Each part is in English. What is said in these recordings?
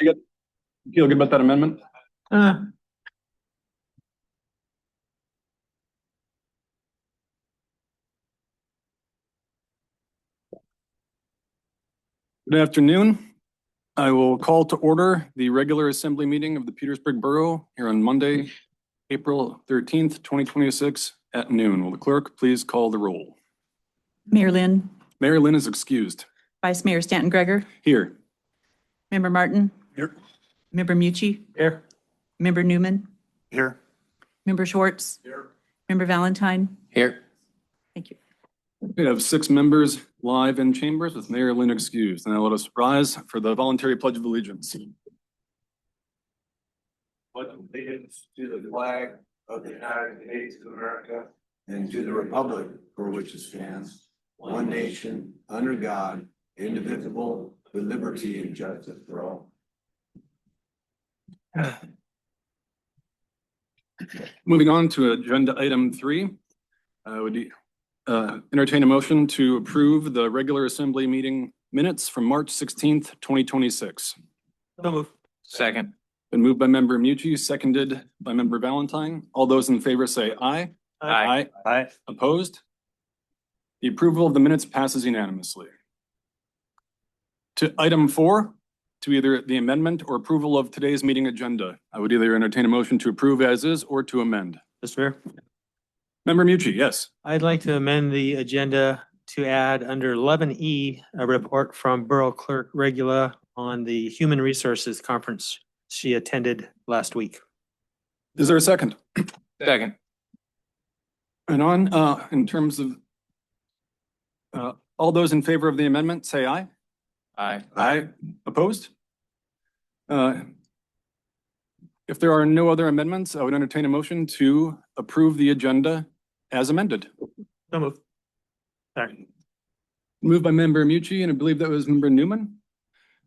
Feel good about that amendment? Good afternoon. I will call to order the regular assembly meeting of the Petersburg Borough here on Monday, April 13th, 2026 at noon. Will the clerk please call the roll? Mayor Lynn. Mayor Lynn is excused. Vice Mayor Stanton Greger. Here. Member Martin. Here. Member Mucci. Here. Member Newman. Here. Member Schwartz. Here. Member Valentine. Here. Thank you. We have 6 members live in chambers with Mayor Lynn excused. Now let us rise for the voluntary pledge of allegiance. Pledge allegiance to the flag of the United States of America and to the republic for which it stands, one nation, under God, indivisible, with liberty and justice for all. Moving on to agenda item 3, I would entertain a motion to approve the regular assembly meeting minutes from March 16th, 2026. So move. Second. Been moved by member Mucci, seconded by member Valentine. All those in favor say aye. Aye. Aye. Opposed? The approval of the minutes passes unanimously. To item 4, to either the amendment or approval of today's meeting agenda. I would either entertain a motion to approve as is or to amend. Mr. Mayor, Member Mucci, yes. I'd like to amend the agenda to add under 11E, a report from Borough Clerk Regula on the Human Resources Conference she attended last week. Is there a second? Second. And on, in terms of, all those in favor of the amendment, say aye. Aye. Aye. Opposed? If there are no other amendments, I would entertain a motion to approve the agenda as amended. So move. Sorry. Moved by member Mucci, and I believe that was member Newman.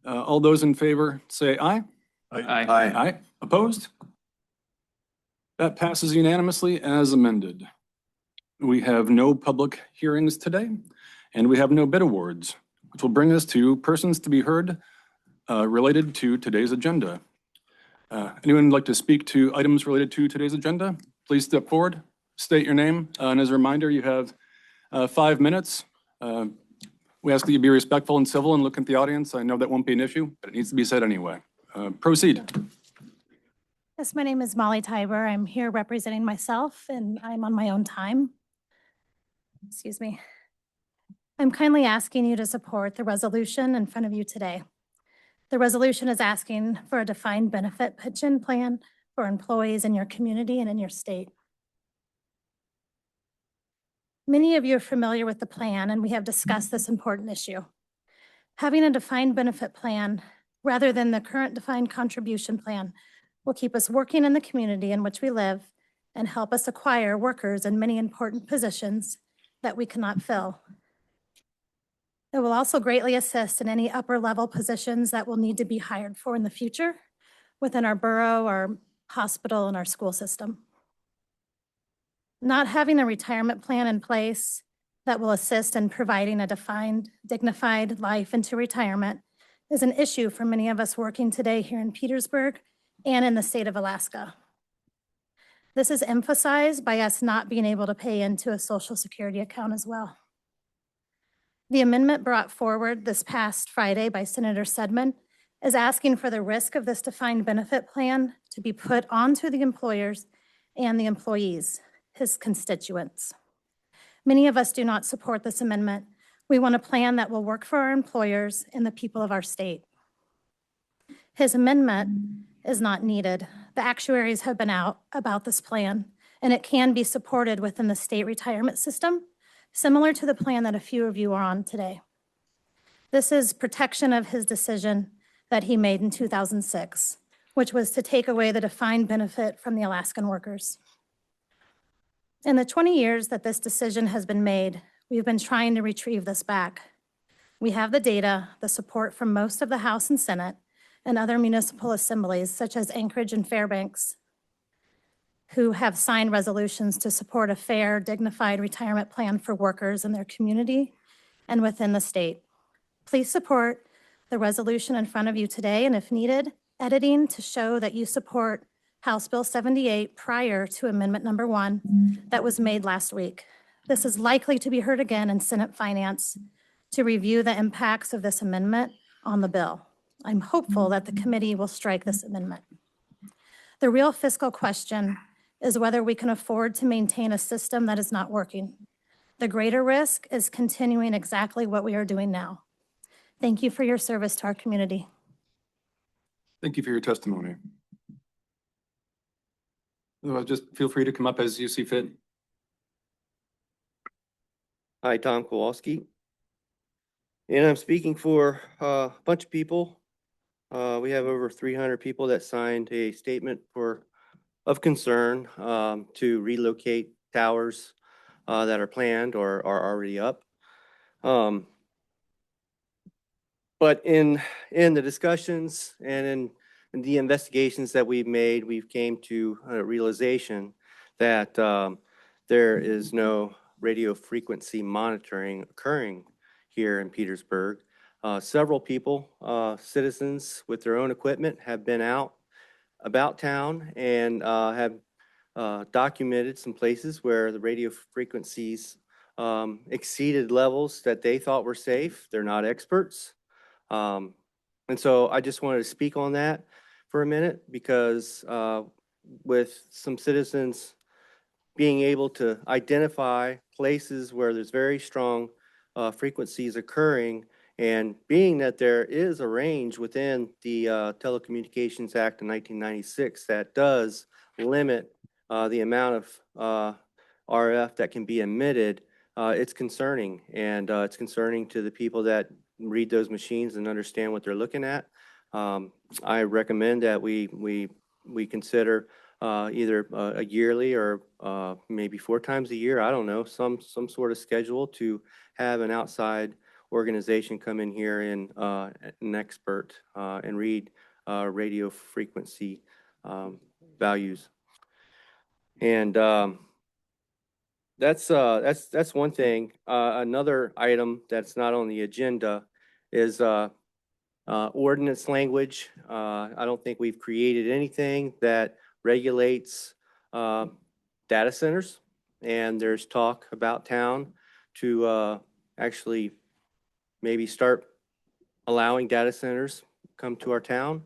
All those in favor say aye. Aye. Aye. Opposed? That passes unanimously as amended. We have no public hearings today, and we have no bid awards, which will bring us to persons to be heard related to today's agenda. Anyone like to speak to items related to today's agenda? Please step forward, state your name, and as a reminder, you have 5 minutes. We ask that you be respectful and civil and look at the audience. I know that won't be an issue, but it needs to be said anyway. Proceed. Yes, my name is Molly Tiber. I'm here representing myself, and I'm on my own time. Excuse me. I'm kindly asking you to support the resolution in front of you today. The resolution is asking for a defined benefit pension plan for employees in your community and in your state. Many of you are familiar with the plan, and we have discussed this important issue. Having a defined benefit plan rather than the current defined contribution plan will keep us working in the community in which we live and help us acquire workers in many important positions that we cannot fill. It will also greatly assist in any upper level positions that will need to be hired for in the future within our borough, our hospital, and our school system. Not having a retirement plan in place that will assist in providing a defined, dignified life into retirement is an issue for many of us working today here in Petersburg and in the state of Alaska. This is emphasized by us not being able to pay into a Social Security account as well. The amendment brought forward this past Friday by Senator Sedman is asking for the risk of this defined benefit plan to be put onto the employers and the employees, his constituents. Many of us do not support this amendment. We want a plan that will work for our employers and the people of our state. His amendment is not needed. The actuaries have been out about this plan, and it can be supported within the state retirement system, similar to the plan that a few of you are on today. This is protection of his decision that he made in 2006, which was to take away the defined benefit from the Alaskan workers. In the 20 years that this decision has been made, we've been trying to retrieve this back. We have the data, the support from most of the House and Senate, and other municipal assemblies, such as Anchorage and Fairbanks, who have signed resolutions to support a fair, dignified retirement plan for workers in their community and within the state. Please support the resolution in front of you today, and if needed, editing to show that you support House Bill 78 prior to Amendment Number 1 that was made last week. This is likely to be heard again in Senate Finance to review the impacts of this amendment on the bill. I'm hopeful that the committee will strike this amendment. The real fiscal question is whether we can afford to maintain a system that is not working. The greater risk is continuing exactly what we are doing now. Thank you for your service to our community. Thank you for your testimony. Just feel free to come up as you see fit. Hi, Tom Kowalski. And I'm speaking for a bunch of people. We have over 300 people that signed a statement of concern to relocate towers that are planned or are already up. But in the discussions and in the investigations that we've made, we've came to a realization that there is no radio frequency monitoring occurring here in Petersburg. Several people, citizens with their own equipment, have been out about town and have documented some places where the radio frequencies exceeded levels that they thought were safe. They're not experts. And so I just wanted to speak on that for a minute because with some citizens being able to identify places where there's very strong frequencies occurring, and being that there is a range within the Telecommunications Act of 1996 that does limit the amount of RF that can be emitted, it's concerning. And it's concerning to the people that read those machines and understand what they're looking at. I recommend that we consider either a yearly or maybe 4 times a year, I don't know, some sort of schedule to have an outside organization come in here and an expert and read radio frequency values. And that's one thing. Another item that's not on the agenda is ordinance language. I don't think we've created anything that regulates data centers, and there's talk about town to actually maybe start allowing data centers come to our town.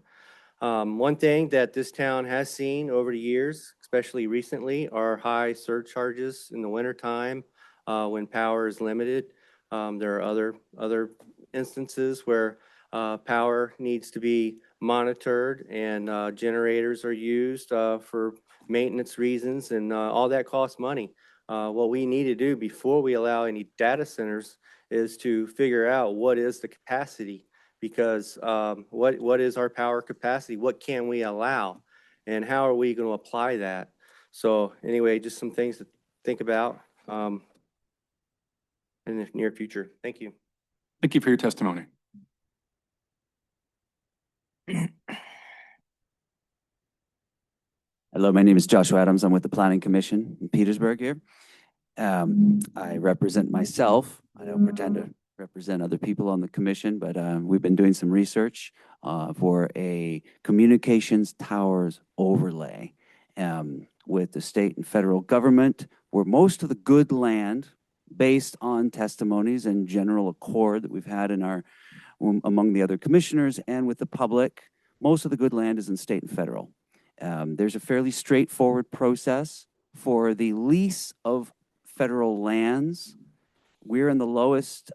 One thing that this town has seen over the years, especially recently, are high surcharges in the wintertime when power is limited. There are other instances where power needs to be monitored and generators are used for maintenance reasons, and all that costs money. What we need to do before we allow any data centers is to figure out what is the capacity, because what is our power capacity? What can we allow? And how are we going to apply that? So anyway, just some things to think about in the near future. Thank you. Thank you for your testimony. Hello, my name is Joshua Adams. I'm with the Planning Commission in Petersburg here. I represent myself. I don't pretend to represent other people on the commission, but we've been doing some research for a communications towers overlay with the state and federal government, where most of the good land, based on testimonies and general accord that we've had in our among the other commissioners and with the public, most of the good land is in state and federal. There's a fairly straightforward process for the lease of federal lands. We're in the lowest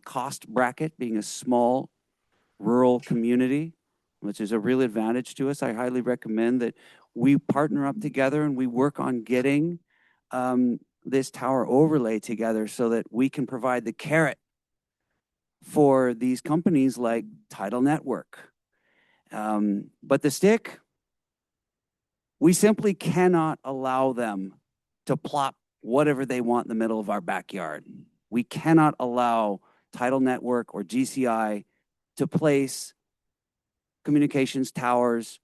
cost bracket, being a small rural community, which is a real advantage to us. I highly recommend that we partner up together and we work on getting this tower overlay together so that we can provide the carrot for these companies like Tidal Network. But the stick, we simply cannot allow them to plop whatever they want in the middle of our backyard. We cannot allow Tidal Network or GCI to place communications towers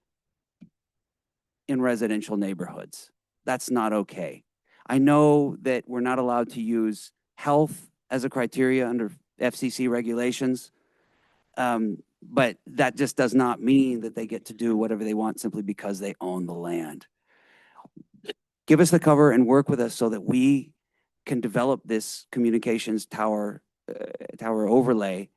in residential neighborhoods. That's not okay. I know that we're not allowed to use health as a criteria under FCC regulations, But that just does not mean that they get to do whatever they want simply because they own the land. Give us the cover and work with us so that we can develop this communications tower overlay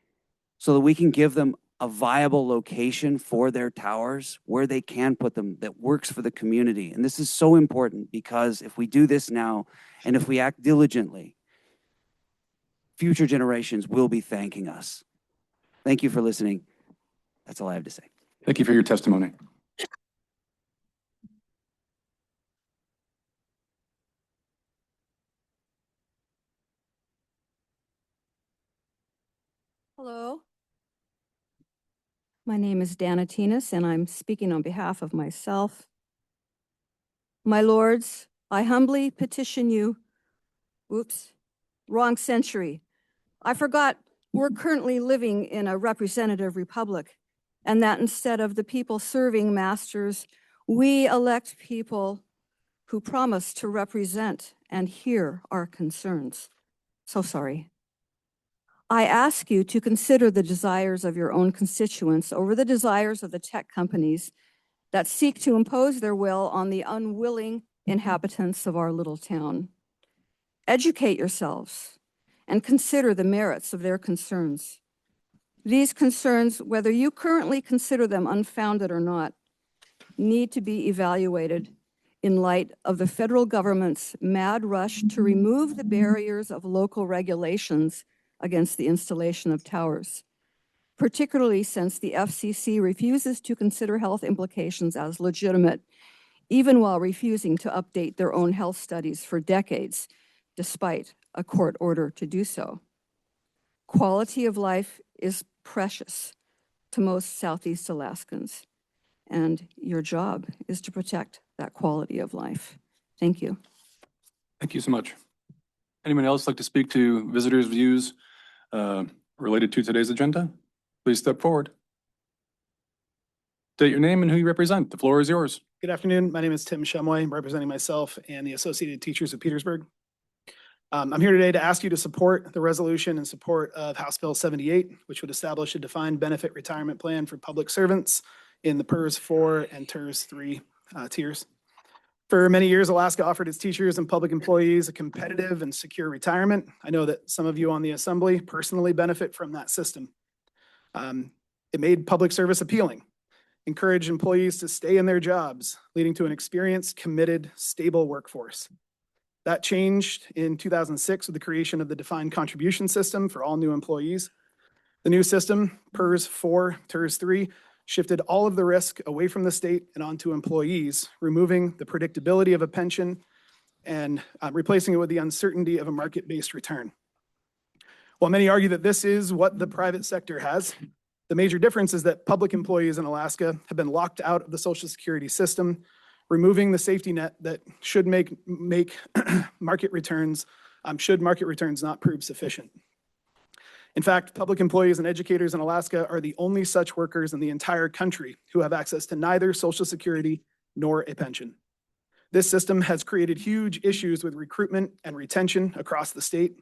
so that we can give them a viable location for their towers where they can put them that works for the community. And this is so important because if we do this now and if we act diligently, future generations will be thanking us. Thank you for listening. That's all I have to say. Thank you for your testimony. Hello. My name is Dana Tinas, and I'm speaking on behalf of myself. My lords, I humbly petition you, oops, wrong century. I forgot we're currently living in a representative republic, and that instead of the people serving masters, we elect people who promise to represent and hear our concerns. So sorry. I ask you to consider the desires of your own constituents over the desires of the tech companies that seek to impose their will on the unwilling inhabitants of our little town. Educate yourselves and consider the merits of their concerns. These concerns, whether you currently consider them unfounded or not, need to be evaluated in light of the federal government's mad rush to remove the barriers of local regulations against the installation of towers, particularly since the FCC refuses to consider health implications as legitimate, even while refusing to update their own health studies for decades, despite a court order to do so. Quality of life is precious to most Southeast Alaskans, and your job is to protect that quality of life. Thank you. Thank you so much. Anyone else like to speak to visitors' views related to today's agenda? Please step forward. State your name and who you represent. The floor is yours. Good afternoon. My name is Tim Shumway. I'm representing myself and the Associated Teachers of Petersburg. I'm here today to ask you to support the resolution in support of House Bill 78, which would establish a defined benefit retirement plan for public servants in the PERS 4 and TERS 3 tiers. For many years, Alaska offered its teachers and public employees a competitive and secure retirement. I know that some of you on the Assembly personally benefit from that system. It made public service appealing, encouraged employees to stay in their jobs, leading to an experienced, committed, stable workforce. That changed in 2006 with the creation of the defined contribution system for all new employees. The new system, PERS 4, TERS 3, shifted all of the risk away from the state and onto employees, removing the predictability of a pension and replacing it with the uncertainty of a market-based return. While many argue that this is what the private sector has, the major difference is that public employees in Alaska have been locked out of the Social Security system, removing the safety net that should make market returns, should market returns not prove sufficient. In fact, public employees and educators in Alaska are the only such workers in the entire country who have access to neither Social Security nor a pension. This system has created huge issues with recruitment and retention across the state.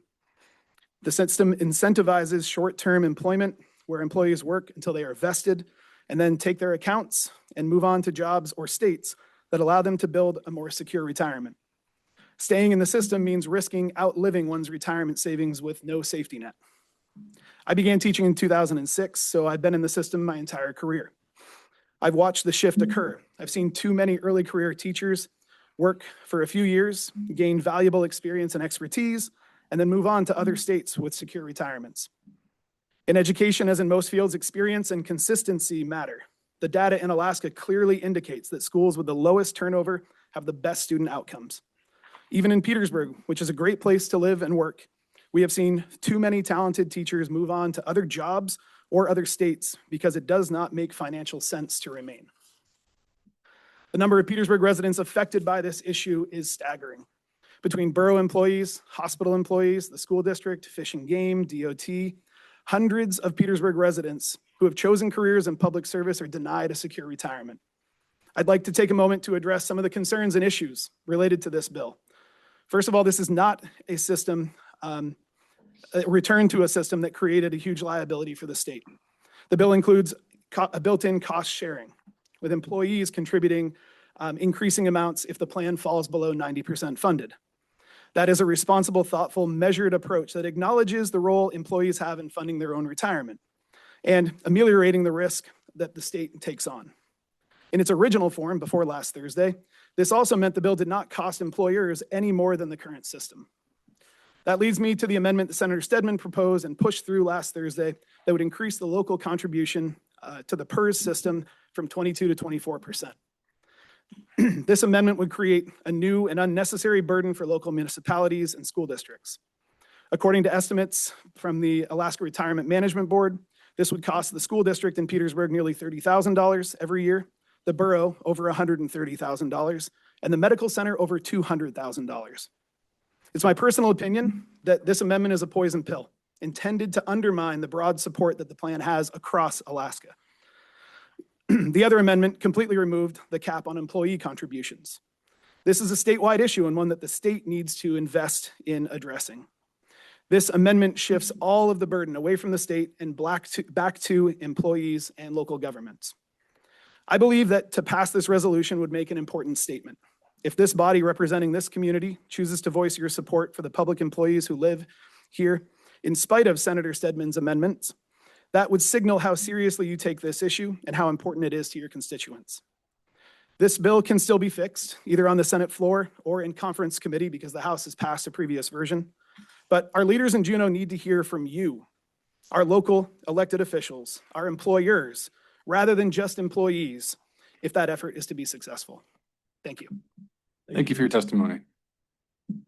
The system incentivizes short-term employment where employees work until they are vested and then take their accounts and move on to jobs or states that allow them to build a more secure retirement. Staying in the system means risking outliving one's retirement savings with no safety net. I began teaching in 2006, so I've been in the system my entire career. I've watched the shift occur. I've seen too many early career teachers work for a few years, gain valuable experience and expertise, and then move on to other states with secure retirements. In education, as in most fields, experience and consistency matter. The data in Alaska clearly indicates that schools with the lowest turnover have the best student outcomes. Even in Petersburg, which is a great place to live and work, we have seen too many talented teachers move on to other jobs or other states because it does not make financial sense to remain. The number of Petersburg residents affected by this issue is staggering. Between borough employees, hospital employees, the school district, Fish and Game, DOT, hundreds of Petersburg residents who have chosen careers in public service are denied a secure retirement. I'd like to take a moment to address some of the concerns and issues related to this bill. First of all, this is not a system, a return to a system that created a huge liability for the state. The bill includes a built-in cost sharing, with employees contributing increasing amounts if the plan falls below 90% funded. That is a responsible, thoughtful, measured approach that acknowledges the role employees have in funding their own retirement and ameliorating the risk that the state takes on. In its original form before last Thursday, this also meant the bill did not cost employers any more than the current system. That leads me to the amendment that Senator Stedman proposed and pushed through last Thursday that would increase the local contribution to the PERS system from 22 to 24%. This amendment would create a new and unnecessary burden for local municipalities and school districts. According to estimates from the Alaska Retirement Management Board, this would cost the school district in Petersburg nearly $30,000 every year, the borough over $130,000, and the medical center over $200,000. It's my personal opinion that this amendment is a poison pill intended to undermine the broad support that the plan has across Alaska. The other amendment completely removed the cap on employee contributions. This is a statewide issue and one that the state needs to invest in addressing. This amendment shifts all of the burden away from the state and back to employees and local governments. I believe that to pass this resolution would make an important statement. If this body representing this community chooses to voice your support for the public employees who live here, in spite of Senator Stedman's amendments, that would signal how seriously you take this issue and how important it is to your constituents. This bill can still be fixed, either on the Senate floor or in conference committee because the House has passed a previous version. But our leaders in Juneau need to hear from you, our local elected officials, our employers, rather than just employees, if that effort is to be successful. Thank you. Thank you for your testimony.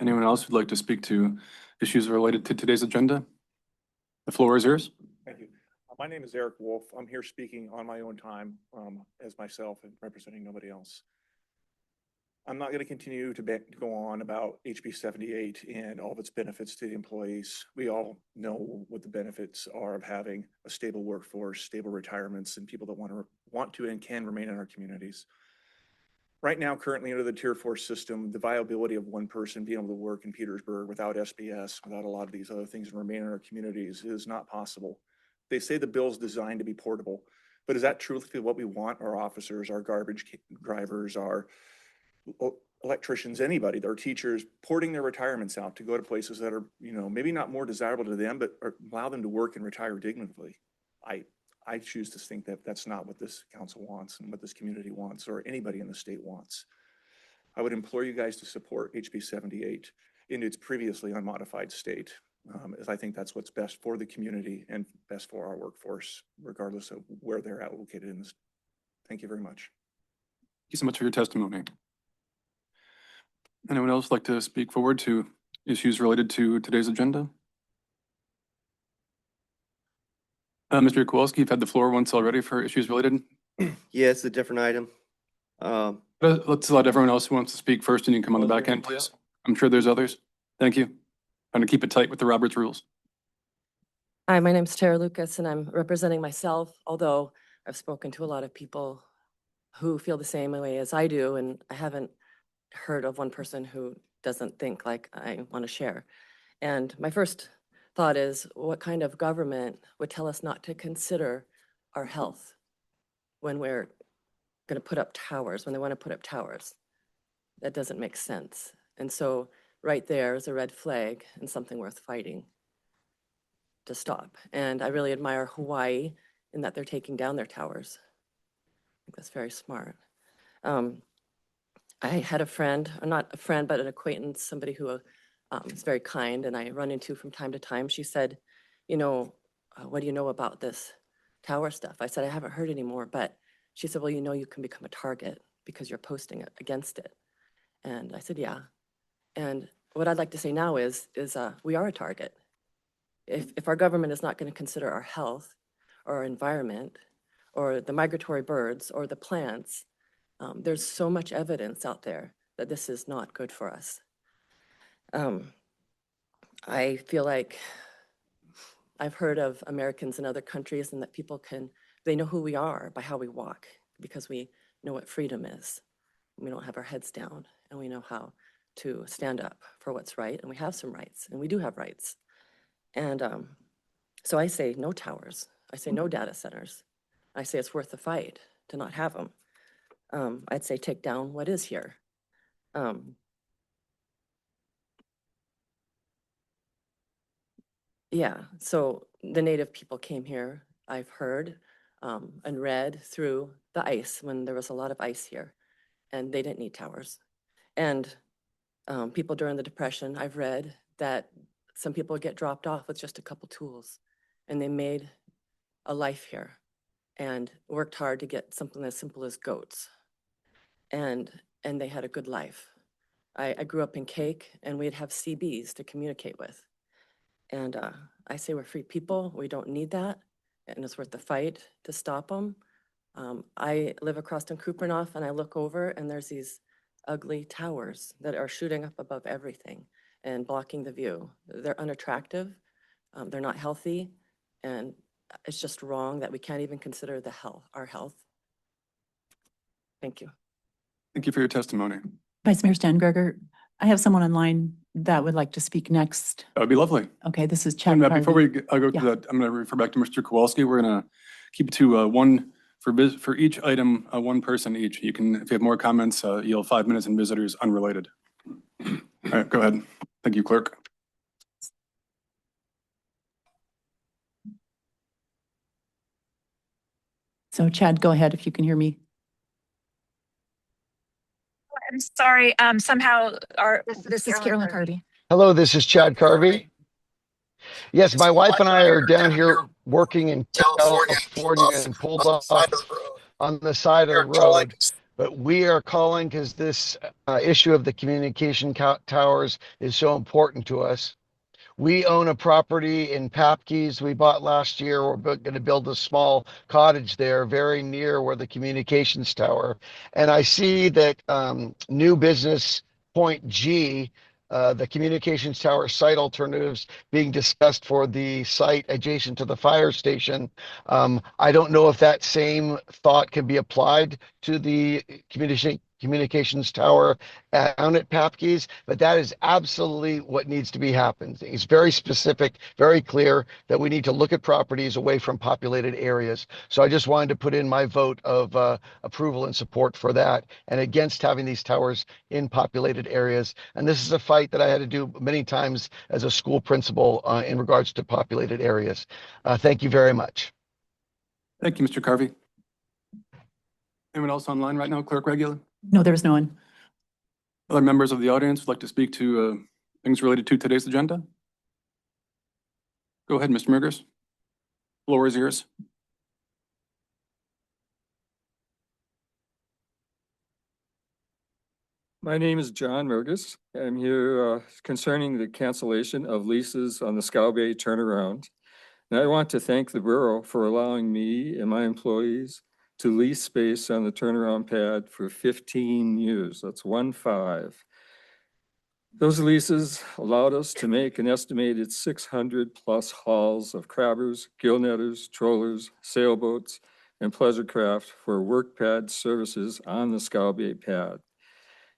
Anyone else who'd like to speak to issues related to today's agenda? The floor is yours. Thank you. My name is Eric Wolf. I'm here speaking on my own time as myself and representing nobody else. I'm not going to continue to go on about HB 78 and all of its benefits to the employees. We all know what the benefits are of having a stable workforce, stable retirements, and people that want to and can remain in our communities. Right now, currently under the Tier 4 system, the viability of one person being able to work in Petersburg without SBS, without a lot of these other things and remain in our communities is not possible. They say the bill's designed to be portable, but is that truthfully what we want our officers, our garbage drivers, our electricians, anybody, their teachers, porting their retirements out to go to places that are, maybe not more desirable to them, but allow them to work and retire dignity? I choose to think that that's not what this council wants and what this community wants or anybody in the state wants. I would implore you guys to support HB 78 in its previously unmodified state, as I think that's what's best for the community and best for our workforce, regardless of where they're located in this. Thank you very much. Thank you so much for your testimony. Anyone else like to speak forward to issues related to today's agenda? Mr. Kowalski, you've had the floor once already for issues related. Yeah, it's a different item. Let's let everyone else who wants to speak first, and you can come on the back end, please. I'm sure there's others. Thank you. Trying to keep it tight with the Roberts rules. Hi, my name's Tara Lucas, and I'm representing myself, although I've spoken to a lot of people who feel the same way as I do, and I haven't heard of one person who doesn't think like I want to share. And my first thought is, what kind of government would tell us not to consider our health when we're going to put up towers, when they want to put up towers? That doesn't make sense. And so right there is a red flag and something worth fighting to stop. And I really admire Hawaii in that they're taking down their towers. I think that's very smart. I had a friend, or not a friend, but an acquaintance, somebody who is very kind and I run into from time to time. She said, what do you know about this tower stuff? I said, I haven't heard anymore, but she said, well, you can become a target because you're posting it against it. And I said, yeah. And what I'd like to say now is we are a target. If our government is not going to consider our health or our environment or the migratory birds or the plants, there's so much evidence out there that this is not good for us. I feel like I've heard of Americans in other countries and that they know who we are by how we walk because we know what freedom is. We don't have our heads down and we know how to stand up for what's right, and we have some rights, and we do have rights. And so I say no towers. I say no data centers. I say it's worth the fight to not have them. I'd say take down what is here. Yeah, so the native people came here, I've heard and read through the ice when there was a lot of ice here, and they didn't need towers. And people during the Depression, I've read that some people get dropped off with just a couple tools, and they made a life here and worked hard to get something as simple as goats. And they had a good life. I grew up in Cake, and we'd have CBs to communicate with. And I say we're free people. We don't need that. And it's worth the fight to stop them. I live across from Kupernoff, and I look over, and there's these ugly towers that are shooting up above everything and blocking the view. They're unattractive. They're not healthy. And it's just wrong that we can't even consider our health. Thank you. Thank you for your testimony. Vice Mayor Stangberger, I have someone online that would like to speak next. That would be lovely. Okay, this is Chad And before we Carvey. go to Yeah. that, I'm going to refer back to Mr. Kowalski. We're going to keep it to one for each item, one person each. You can, if you have more comments, you'll have 5 minutes, and visitors unrelated. All right, go ahead. Thank you, clerk. So Chad, go ahead if you can hear me. I'm sorry. Somehow this is Carolyn Carvey. Hello, this is Chad Carvey. Yes, my wife and I are down here working in California and pulled off on the side of the road. But we are calling because this issue of the communication towers is so important to us. We own a property in Papkeys we bought last year. We're going to build a small cottage there very near where the communications tower. And I see that new business point G, the communications tower site alternatives being discussed for the site adjacent to the fire station. I don't know if that same thought can be applied to the communications tower down at Papkeys, but that is absolutely what needs to be happened. It's very specific, very clear that we need to look at properties away from populated areas. So I just wanted to put in my vote of approval and support for that and against having these towers in populated areas. And this is a fight that I had to do many times as a school principal in regards to populated areas. Thank you very much. Thank you, Mr. Carvey. Anyone else online right now, Clerk Regula? No, there's no one. Other members of the audience would like to speak to things related to today's agenda? Go ahead, Mr. Mergers. Floor is yours. My name is John Mergus. I'm here concerning the cancellation of leases on the Scow Bay turnaround. And I want to thank the borough for allowing me and my employees to lease space on the turnaround pad for 15 years. That's 15. Those leases allowed us to make an estimated 600 plus hauls of crabbers, gill netters, trollers, sailboats, and pleasure craft for work pad services on the Scow Bay pad,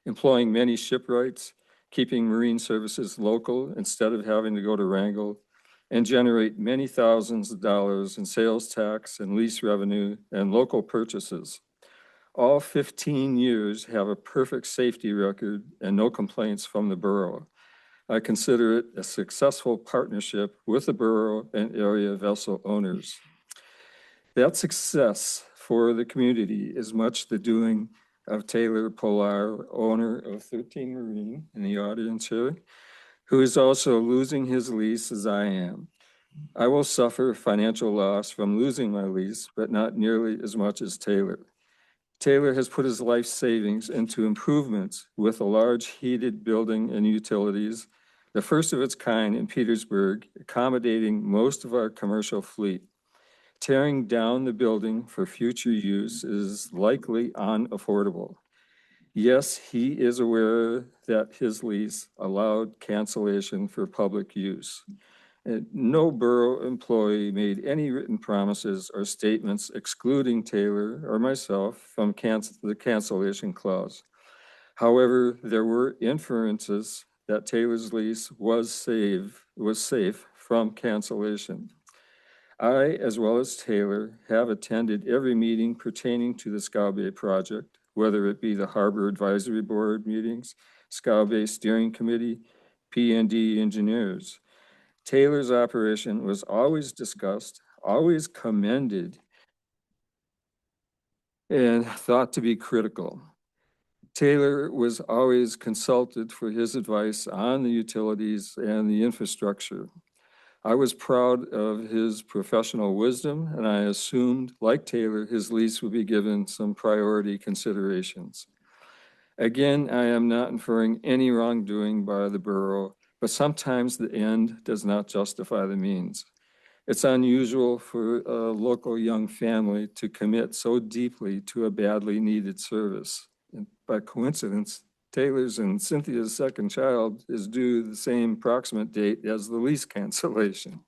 employing many shipwrights, keeping marine services local instead of having to go to Wrangell, and generate many thousands of dollars in sales tax and lease revenue and local purchases. All 15 years have a perfect safety record and no complaints from the borough. I consider it a successful partnership with the borough and area vessel owners. That success for the community is much the doing of Taylor Polar, owner of 13 Marine in the audience here, who is also losing his lease as I am. I will suffer financial loss from losing my lease, but not nearly as much as Taylor. Taylor has put his life savings into improvements with a large heated building and utilities, the first of its kind in Petersburg, accommodating most of our commercial fleet. Tearing down the building for future use is likely unaffordable. Yes, he is aware that his lease allowed cancellation for public use. No borough employee made any written promises or statements excluding Taylor or myself from the cancellation clause. However, there were inferences that Taylor's lease was safe from cancellation. I, as well as Taylor, have attended every meeting pertaining to the Scow Bay project, whether it be the Harbor Advisory Board meetings, Scow Bay Steering Committee, P&D engineers. Taylor's operation was always discussed, always commended, and thought to be critical. Taylor was always consulted for his advice on the utilities and the infrastructure. I was proud of his professional wisdom, and I assumed, like Taylor, his lease would be given some priority considerations. Again, I am not inferring any wrongdoing by the borough, but sometimes the end does not justify the means. It's unusual for a local young family to commit so deeply to a badly needed service. And by coincidence, Taylor's and Cynthia's second child is due the same approximate date as the lease cancellation.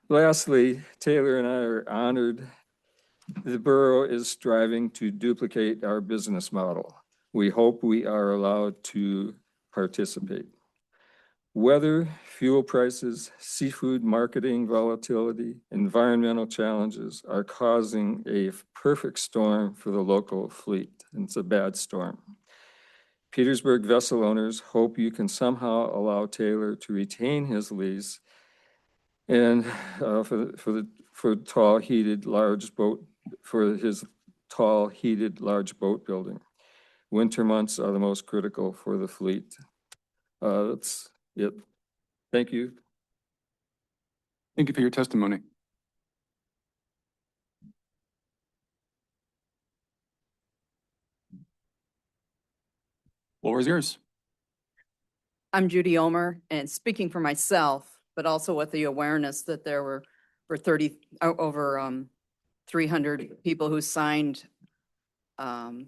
Lastly, Taylor and I are honored the borough is striving to duplicate our business model. We hope we are allowed to participate. Weather, fuel prices, seafood marketing volatility, environmental challenges are causing a perfect storm for the local fleet. And it's a bad storm. Petersburg vessel owners hope you can somehow allow Taylor to retain his lease and for tall heated large boat for his tall heated large boat building. Winter months are the most critical for the fleet. That's it. Thank you. Thank you for your testimony. Floor is yours. I'm Judy Omer, and speaking for myself, but also with the awareness that there were over 300 people who signed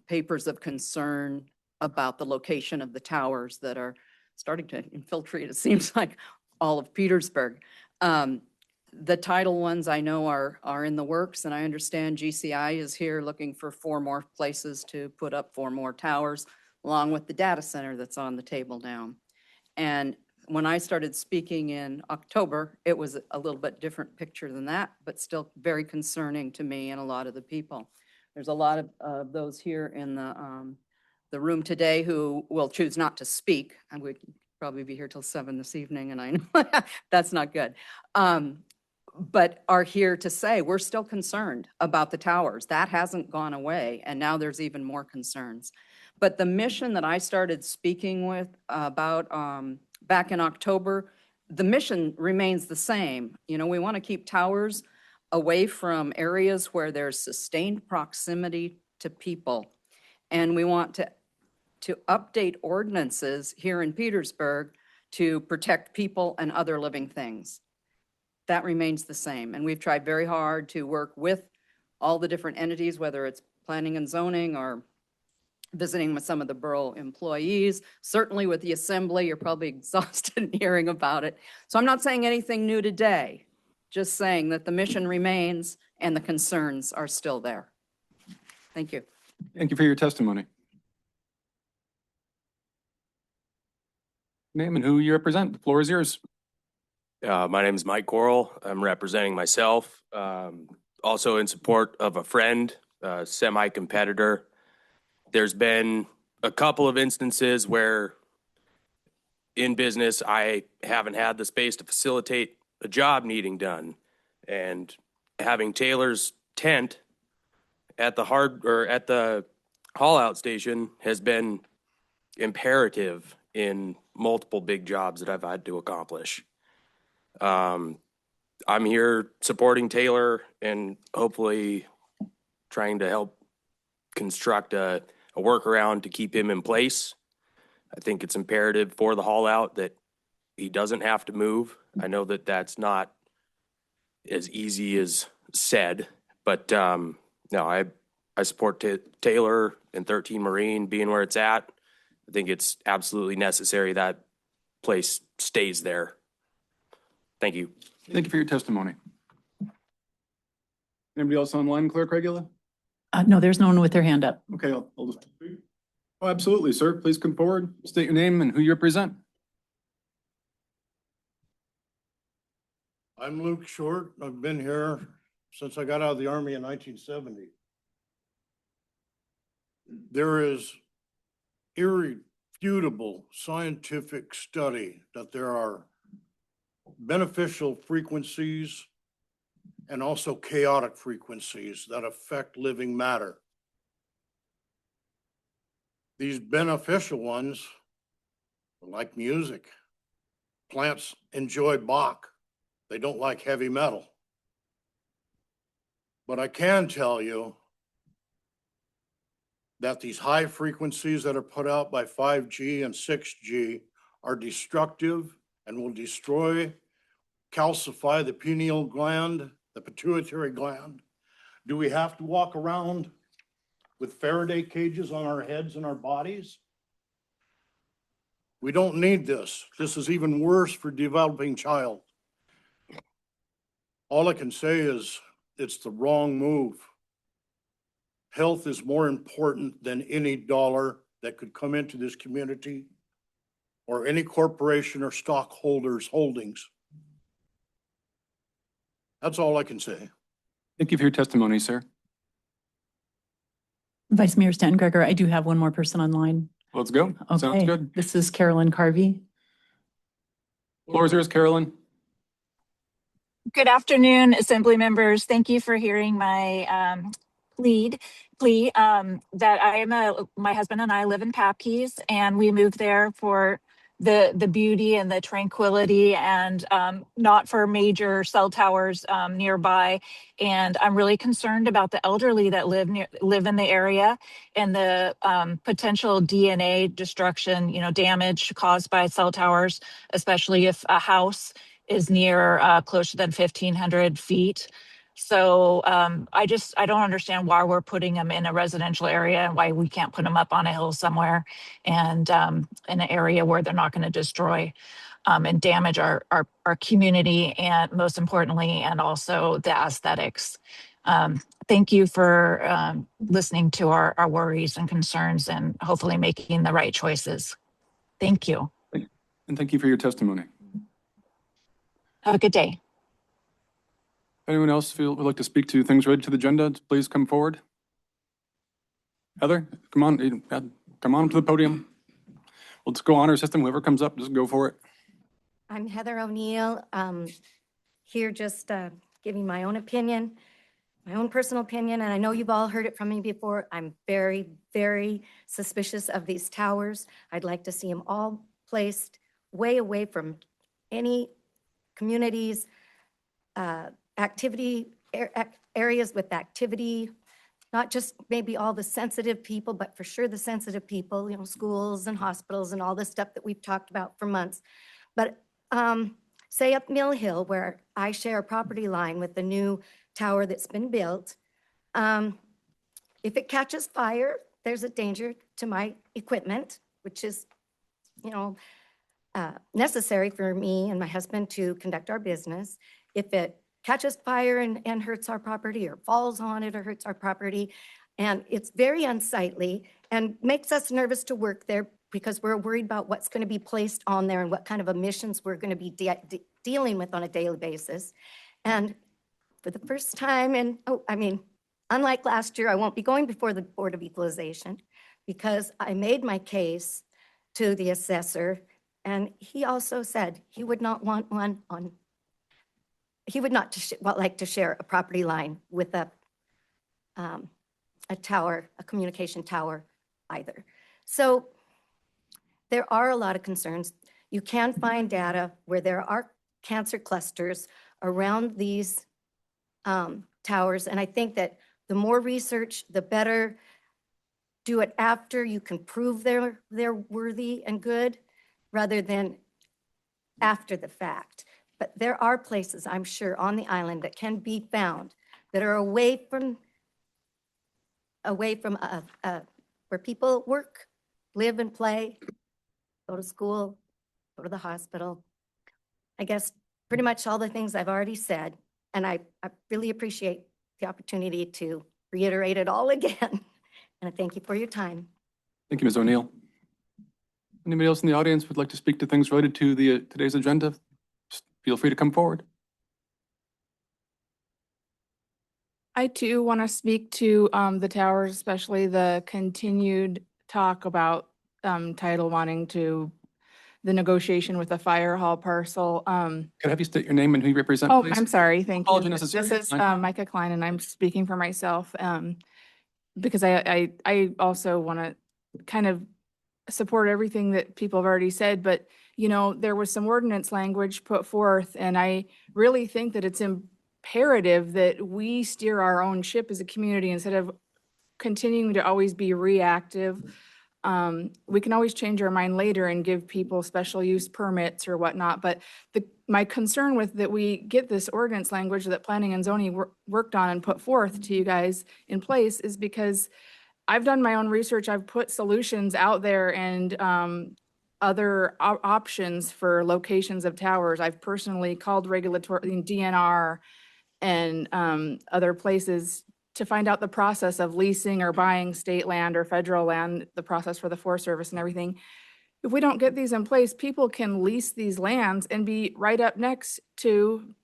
papers of concern about the location of the towers that are starting to infiltrate, it seems like, all of Petersburg. The tidal ones I know are in the works, and I understand GCI is here looking for 4 more places to put up 4 more towers, along with the data center that's on the table now. And when I started speaking in October, it was a little bit different picture than that, but still very concerning to me and a lot of the people. There's a lot of those here in the room today who will choose not to speak. And we could probably be here till 7 this evening, and I know that's not good. But are here to say we're still concerned about the towers. That hasn't gone away, and now there's even more concerns. But the mission that I started speaking with about back in October, the mission remains the same. You know, we want to keep towers away from areas where there's sustained proximity to people. And we want to update ordinances here in Petersburg to protect people and other living things. That remains the same. And we've tried very hard to work with all the different entities, whether it's planning and zoning or visiting with some of the borough employees, certainly with the assembly. You're probably exhausted hearing about it. So I'm not saying anything new today, just saying that the mission remains and the concerns are still there. Thank you. Thank you for your testimony. Name and who you represent. The floor is yours. My name is Mike Coral. I'm representing myself, also in support of a friend, semi-competitor. There's been a couple of instances where in business, I haven't had the space to facilitate a job needing done. And having Taylor's tent at the haul out station has been imperative in multiple big jobs that I've had to accomplish. I'm here supporting Taylor and hopefully trying to help construct a workaround to keep him in place. I think it's imperative for the haul out that he doesn't have to move. I know that that's not as easy as said, but no, I support Taylor and 13 Marine being where it's at. I think it's absolutely necessary that place stays there. Thank you. Thank you for your testimony. Anybody else online, Clerk Regula? No, there's no one with their hand up. Okay, I'll just. Oh, absolutely, sir. Please come forward, state your name and who you represent. I'm Luke Short. I've been here since I got out of the Army in 1970. There is irrefutable scientific study that there are beneficial frequencies and also chaotic frequencies that affect living matter. These beneficial ones, like music, plants enjoy Bach. They don't like heavy metal. But I can tell you that these high frequencies that are put out by 5G and 6G are destructive and will destroy, calcify the pineal gland, the pituitary gland. Do we have to walk around with Faraday cages on our heads and our bodies? We don't need this. This is even worse for developing child. All I can say is it's the wrong move. Health is more important than any dollar that could come into this community or any corporation or stockholders' holdings. That's all I can say. Thank you for your testimony, sir. Vice Mayor Stanton Greger, I do have one more person online. Let's go. Sounds Okay, good. this is Carolyn Carvey. Floor is yours, Carolyn. Good afternoon, Assembly members. Thank you for hearing my plea that my husband and I live in Papkeys, and we moved there for the beauty and the tranquility and not for major cell towers nearby. And I'm really concerned about the elderly that live in the area and the potential DNA destruction, damage caused by cell towers, especially if a house is near closer than 1,500 feet. So I don't understand why we're putting them in a residential area and why we can't put them up on a hill somewhere and in an area where they're not going to destroy and damage our community, and most importantly, and also the aesthetics. Thank you for listening to our worries and concerns and hopefully making the right choices. Thank you. And thank you for your testimony. Have a good day. Anyone else would like to speak to things related to the agenda, please come forward. Heather, come on to the podium. Let's go honor system. Whoever comes up, just go for it. I'm Heather O'Neill, here just giving my own opinion, my own personal opinion, and I know you've all heard it from me before. I'm very, very suspicious of these towers. I'd like to see them all placed way away from any communities, areas with activity, not just maybe all the sensitive people, but for sure the sensitive people, schools and hospitals and all this stuff that we've talked about for months. But say up Mill Hill, where I share a property line with the new tower that's been built, if it catches fire, there's a danger to my equipment, which is, necessary for me and my husband to conduct our business. If it catches fire and hurts our property, or falls on it or hurts our property, and it's very unsightly and makes us nervous to work there because we're worried about what's going to be placed on there and what kind of emissions we're going to be dealing with on a daily basis. And for the first time, unlike last year, I won't be going before the Board of Equalization because I made my case to the assessor, and he also said he would not want one on, he would not like to share a property line with a tower, a communication tower either. So there are a lot of concerns. You can find data where there are cancer clusters around these towers. And I think that the more research, the better. Do it after you can prove they're worthy and good rather than after the fact. But there are places, I'm sure, on the island that can be found that are away from where people work, live and play, go to school, go to the hospital. I guess pretty much all the things I've already said, and I really appreciate the opportunity to reiterate it all again. And I thank you for your time. Thank you, Ms. O'Neill. Anybody else in the audience would like to speak to things related to today's agenda? Just feel free to come forward. I too want to speak to the towers, especially the continued talk about title wanting to, the negotiation with the fire hall parcel. Could I have you state your name and who you represent, Oh, please? I'm sorry, thank Apology you. necessary. This is Fine. Micah Klein, and I'm speaking for myself because I also want to kind of support everything that people have already said, but you know, there was some ordinance language put forth, and I really think that it's imperative that we steer our own ship as a community instead of continuing to always be reactive. We can always change our mind later and give people special use permits or whatnot, but my concern with that we get this ordinance language that planning and zoning worked on and put forth to you guys in place is because I've done my own research. I've put solutions out there and other options for locations of towers. I've personally called regulatory DNR and other places to find out the process of leasing or buying state land or federal land, the process for the Forest Service and everything. If we don't get these in place, people can lease these lands and be right up next to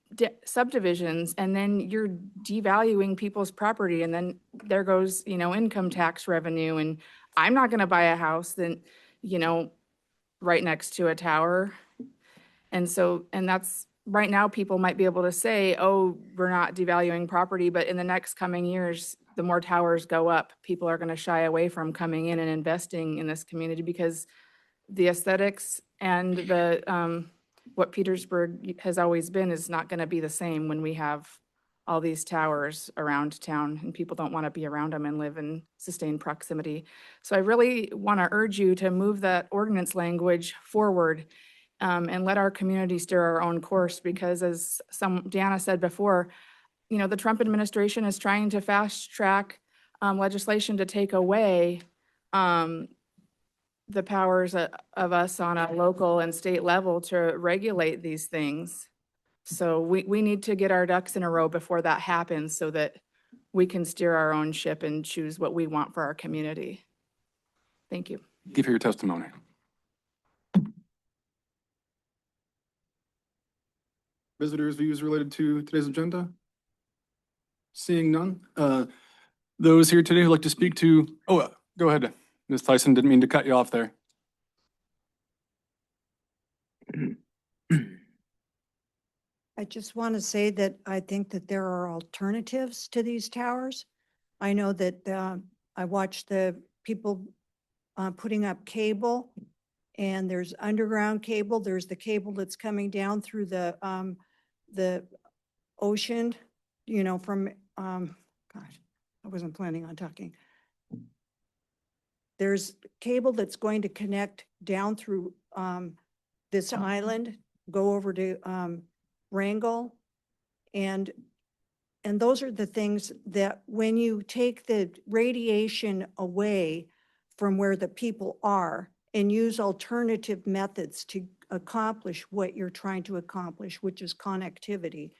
subdivisions, and then you're devaluing people's property, and then there goes, you know, income tax revenue. And I'm not going to buy a house then, you know, right next to a tower. And so, and that's right now, people might be able to say, oh, we're not devaluing property, but in the next coming years, the more towers go up, people are going to shy away from coming in and investing in this community because the aesthetics and the what Petersburg has always been is not going to be the same when we have all these towers around town and people don't want to be around them and live in sustained proximity. So I really want to urge you to move that ordinance language forward and let our community steer our own course, because as Deanna said before, you know, the Trump administration is trying to fast track legislation to take away the powers of us on a local and state level to regulate these things. So we need to get our ducks in a row before that happens so that we can steer our own ship and choose what we want for our community. Thank you. Thank you for your testimony. Visitors' views related to today's agenda? Seeing none. Those here today who'd like to speak to, go ahead, Ms. Tyson, didn't mean to cut you off there. I just want to say that I think that there are alternatives to these towers. I know that I watched the people putting up cable, and there's underground cable. There's the cable that's coming down through the ocean, you know, from, gosh, I wasn't planning on talking. There's cable that's going to connect down through this island, go over to Wrangell. And those are the things that when you take the radiation away from where the people are and use alternative methods to accomplish what you're trying to accomplish, which is connectivity,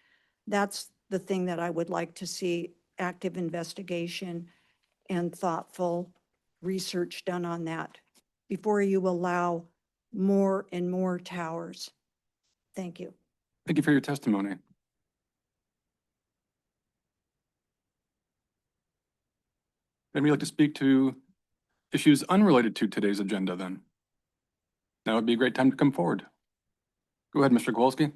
that's the thing that I would like to see active investigation and thoughtful research done on that before you allow more and more towers. Thank you. Thank you for your testimony. Then we'd like to speak to issues unrelated to today's agenda then. Now would be a great time to come forward. Go ahead, Mr. Kowalski.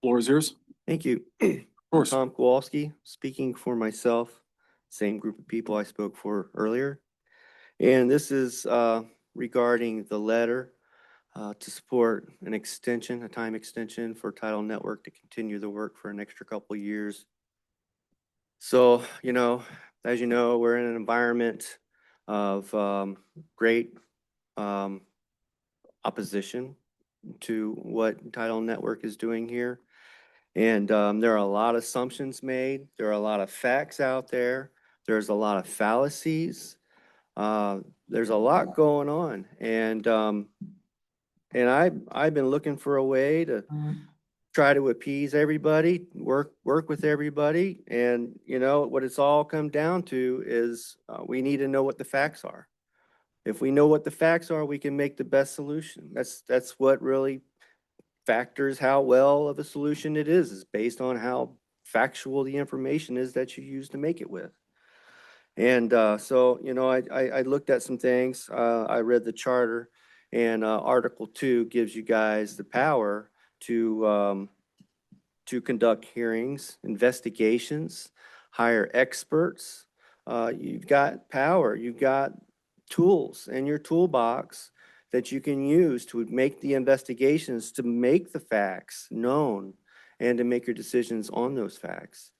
Floor is yours. Thank you. Of course. Tom Kowalski, speaking for myself, same group of people I spoke for earlier. And this is regarding the letter to support an extension, a time extension for Title Network to continue the work for an extra couple of years. So, you know, as you know, we're in an environment of great opposition to what Title Network is doing here. And there are a lot of assumptions made. There are a lot of facts out there. There's a lot of fallacies. There's a lot going on. And I've been looking for a way to try to appease everybody, work with everybody. And you know, what it's all come down to is we need to know what the facts are. If we know what the facts are, we can make the best solution. That's what really factors how well of a solution it is based on how factual the information is that you use to make it with. And so, you know, I looked at some things. I read the charter, and Article 2 gives you guys the power to conduct hearings, investigations, hire experts. You've got power, you've got tools in your toolbox that you can use to make the investigations, to make the facts known, and to make your decisions on those facts.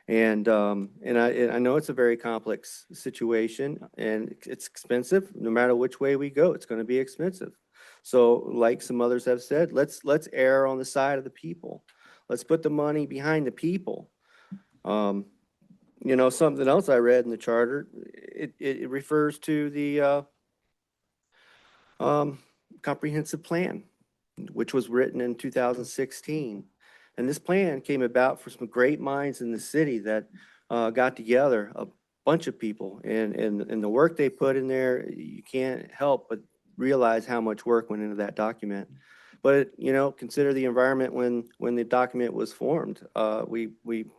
And I know it's a very complex situation, and it's expensive. No matter which way we go, it's going to be expensive. So like some others have said, let's err on the side of the people. Let's put the money behind the people. You know, something else I read in the charter, it refers to the comprehensive plan, which was written in 2016. And this plan came about for some great minds in the city that got together, a bunch of people, and the work they put in there, you can't help but realize how much work went into that document. But, you know, consider the environment when the document was formed. We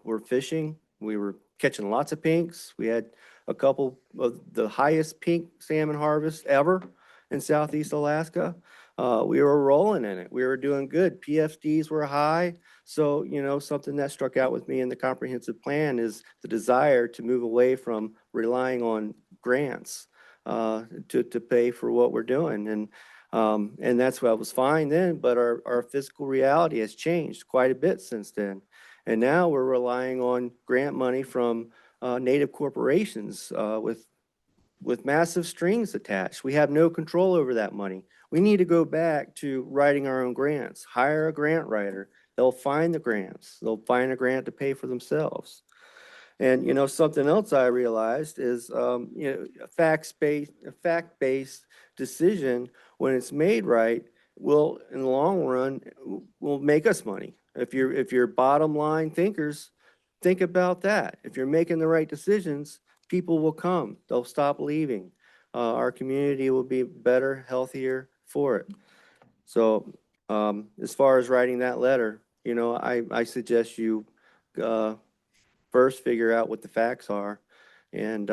were fishing, we were catching lots of pinks. We had a couple of the highest pink salmon harvests ever in Southeast Alaska. We were rolling in it. We were doing good. PFDs were high. So, you know, something that struck out with me in the comprehensive plan is the desire to move away from relying on grants to pay for what we're doing. And that's what was fine then, but our fiscal reality has changed quite a bit since then. And now we're relying on grant money from native corporations with massive strings attached. We have no control over that money. We need to go back to writing our own grants. Hire a grant writer. They'll find the grants. They'll find a grant to pay for themselves. And, you know, something else I realized is, you know, a fact-based decision, when it's made right, will, in the long run, will make us money. If you're bottom line thinkers, think about that. If you're making the right decisions, people will come. They'll stop leaving. Our community will be better, healthier for it. So as far as writing that letter, you know, I suggest you first figure out what the facts are and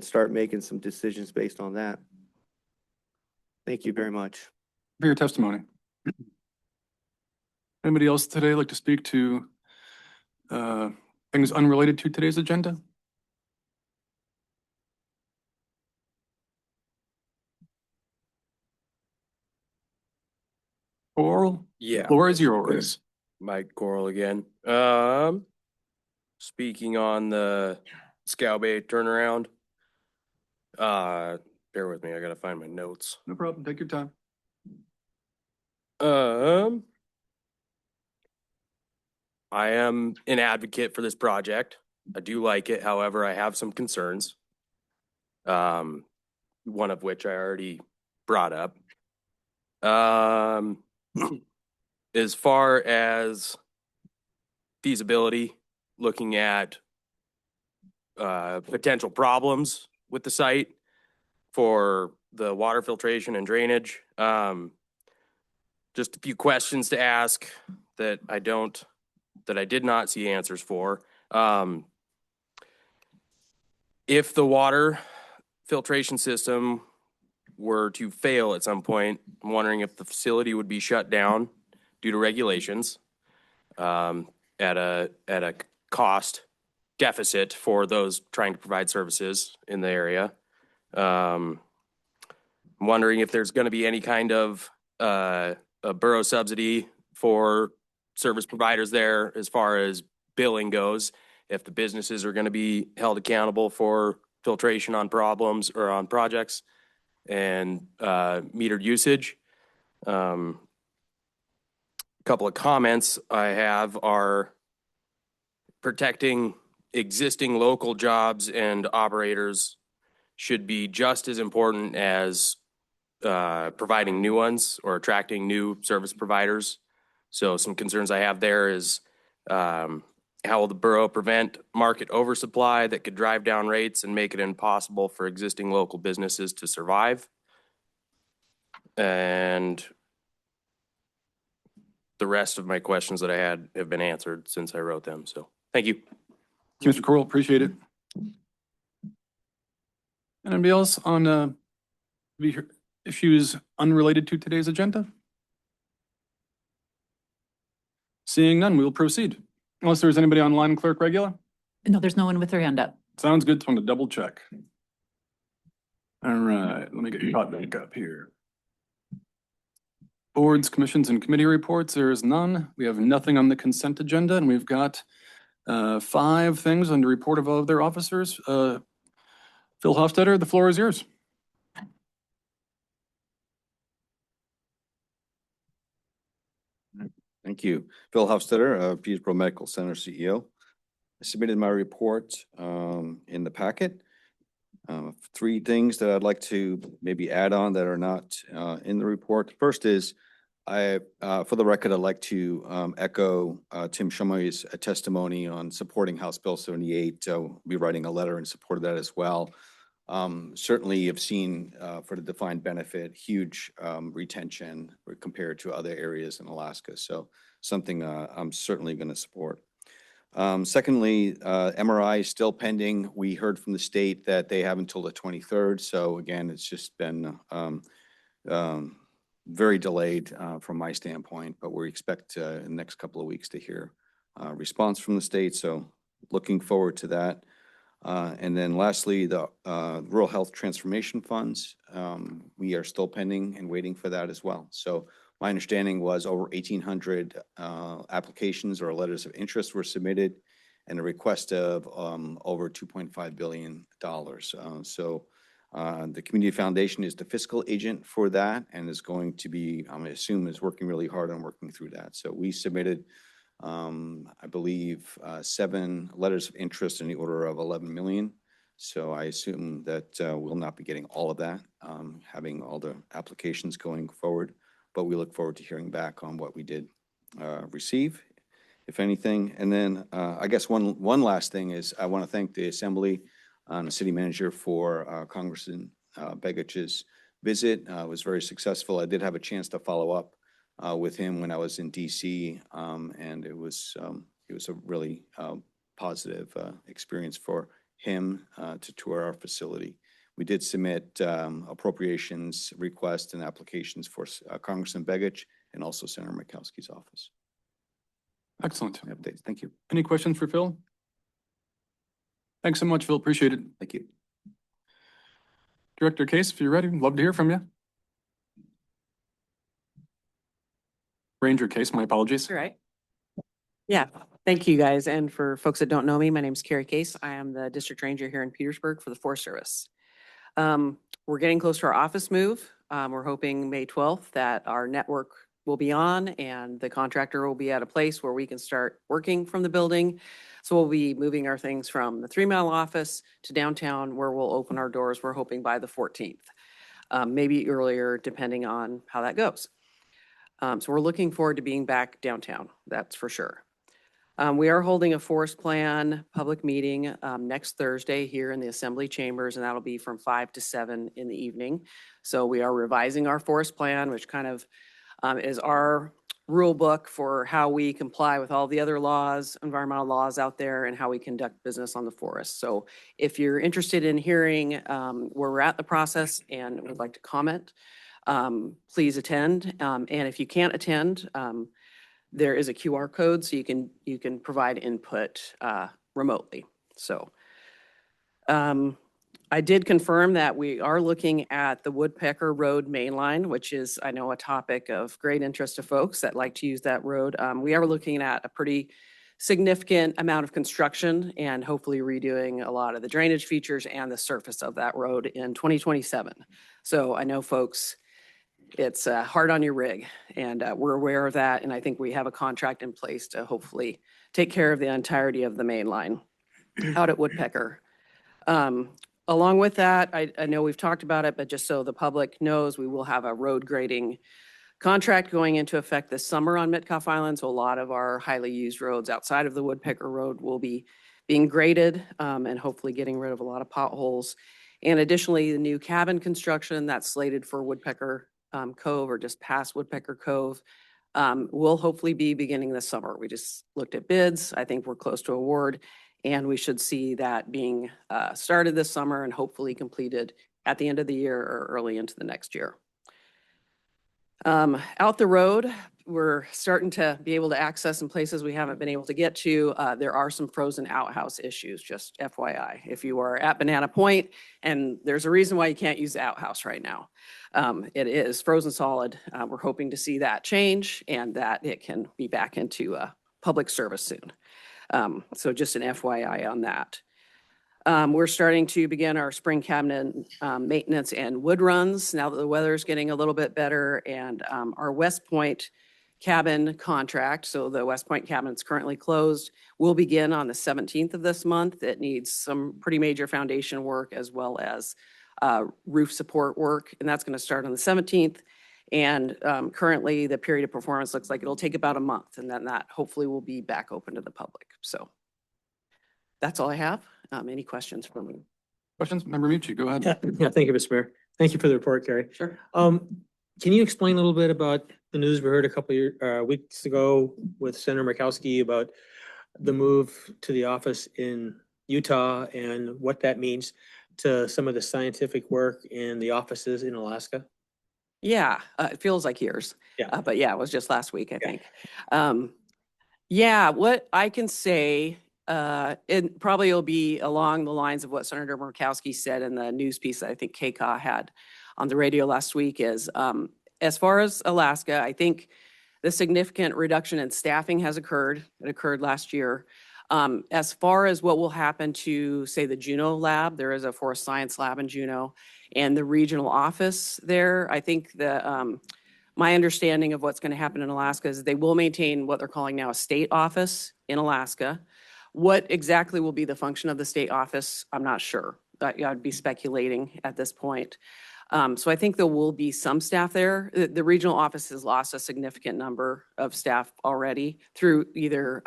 start making some decisions based on that. Thank you very much. For your testimony. Anybody else today like to speak to things unrelated to today's agenda? Coral? Yeah. Floor is yours. Mike Coral again. Speaking on the Scow Bay turnaround. Bear with me, I gotta find my notes. No problem, take your time. I am an advocate for this project. I do like it, however, I have some concerns. One of which I already brought up. As far as feasibility, looking at potential problems with the site for the water filtration and drainage. Just a few questions to ask that I did not see answers for. If the water filtration system were to fail at some point, I'm wondering if the facility would be shut down due to regulations at a cost deficit for those trying to provide services in the area. I'm wondering if there's going to be any kind of a borough subsidy for service providers there as far as billing goes, if the businesses are going to be held accountable for filtration on problems or on projects and metered usage. A couple of comments I have are protecting existing local jobs and operators should be just as important as providing new ones or attracting new service providers. So some concerns I have there is how will the borough prevent market oversupply that could drive down rates and make it impossible for existing local businesses to survive? And the rest of my questions that I had have been answered since I wrote them. So thank you. Mr. Corl, appreciate it. Anybody else on issues unrelated to today's agenda? Seeing none, we will proceed. Unless there's anybody online, Clerk Regula? No, there's no one with their hand up. Sounds good. Just want to double check. All right, let me get you caught back up here. Boards, commissions, and committee reports, there is none. We have nothing on the consent agenda, and we've got 5 things under report of all of their officers. Phil Hofstadter, the floor is yours. Thank you. Phil Hofstadter, Petersboro Medical Center CEO. I submitted my report in the packet. 3 things that I'd like to maybe add on that are not in the report. First is, for the record, I'd like to echo Tim Shumway's testimony on supporting House Bill 78. We'll be writing a letter in support of that as well. Certainly you've seen for the defined benefit, huge retention compared to other areas in Alaska. So something I'm certainly going to support. Secondly, MRI is still pending. We heard from the state that they have until the 23rd. So again, it's just been very delayed from my standpoint, but we expect in the next couple of weeks to hear a response from the state. So looking forward to that. And then lastly, the Rural Health Transformation Funds, we are still pending and waiting for that as well. So my understanding was over 1,800 applications or letters of interest were submitted and a request of over $2.5 billion. So the Community Foundation is the fiscal agent for that and is going to be, I assume, is working really hard on working through that. So we submitted I believe 7 letters of interest in the order of 11 million. So I assume that we'll not be getting all of that, having all the applications going forward, but we look forward to hearing back on what we did receive, if anything. And then I guess one last thing is I want to thank the Assembly and the City Manager for Congressman Begich's visit. It was very successful. I did have a chance to follow up with him when I was in DC, and it was a really positive experience for him to tour our facility. We did submit appropriations requests and applications for Congressman Begich and also Senator Murkowski's office. Excellent. Updates. Thank you. Any questions for Phil? Thanks so much, Phil. Appreciate it. Thank you. Director Case, if you're ready, love to hear from you. Ranger Case, my apologies. All right. Yeah, thank you guys. And for folks that don't know me, my name is Carrie Case. I am the district ranger here in Petersburg for the Forest Service. We're getting close to our office move. We're hoping May 12th that our network will be on and the contractor will be at a place where we can start working from the building. So we'll be moving our things from the 3 Mile office to downtown where we'll open our doors, we're hoping by the 14th, maybe earlier, depending on how that goes. So we're looking forward to being back downtown, that's for sure. We are holding a forest plan public meeting next Thursday here in the Assembly chambers, and that'll be from 5 to 7 in the evening. So we are revising our forest plan, which kind of is our rule book for how we comply with all the other laws, environmental laws out there, and how we conduct business on the forest. So if you're interested in hearing where we're at the process and would like to comment, please attend. And if you can't attend, there is a QR code so you can provide input remotely. So I did confirm that we are looking at the Woodpecker Road main line, which is, I know, a topic of great interest to folks that like to use that road. We are looking at a pretty significant amount of construction and hopefully redoing a lot of the drainage features and the surface of that road in 2027. So I know folks, it's hard on your rig, and we're aware of that. And I think we have a contract in place to hopefully take care of the entirety of the main line out at Woodpecker. Along with that, I know we've talked about it, but just so the public knows, we will have a road grading contract going into effect this summer on Mitkoff Island. So a lot of our highly used roads outside of the Woodpecker Road will be being graded and hopefully getting rid of a lot of potholes. And additionally, the new cabin construction that's slated for Woodpecker Cove or just past Woodpecker Cove will hopefully be beginning this summer. We just looked at bids. I think we're close to award, and we should see that being started this summer and hopefully completed at the end of the year or early into the next year. Out the road, we're starting to be able to access some places we haven't been able to get to. There are some frozen outhouse issues, just FYI. If you are at Banana Point, and there's a reason why you can't use the outhouse right now. It is frozen solid. We're hoping to see that change and that it can be back into public service soon. So just an FYI on that. We're starting to begin our spring cabinet maintenance and wood runs now that the weather is getting a little bit better, and our West Point cabin contract, so the West Point cabin is currently closed, will begin on the 17th of this month. It needs some pretty major foundation work as well as roof support work, and that's going to start on the 17th. And currently the period of performance looks like it'll take about a month, and then that hopefully will be back open to the public. So that's all I have. Any questions for me? Questions? Member Mucci, go ahead. Yeah, thank you, Mr. Mayor. Thank you for the report, Carrie. Sure. Can you explain a little bit about the news we heard a couple of weeks ago with Senator Murkowski about the move to the office in Utah and what that means to some of the scientific work in the offices in Alaska? Yeah, it feels like years. Yeah. But yeah, it was just last week, I think. Yeah, what I can say, it probably will be along the lines of what Senator Murkowski said in the news piece that I think KCAW had on the radio last week is, as far as Alaska, I think the significant reduction in staffing has occurred. It occurred last year. As far as what will happen to, say, the Juneau lab, there is a forest science lab in Juneau, and the regional office there, I think the my understanding of what's going to happen in Alaska is they will maintain what they're calling now a state office in Alaska. What exactly will be the function of the state office, I'm not sure. I'd be speculating at this point. So I think there will be some staff there. The regional office has lost a significant number of staff already through either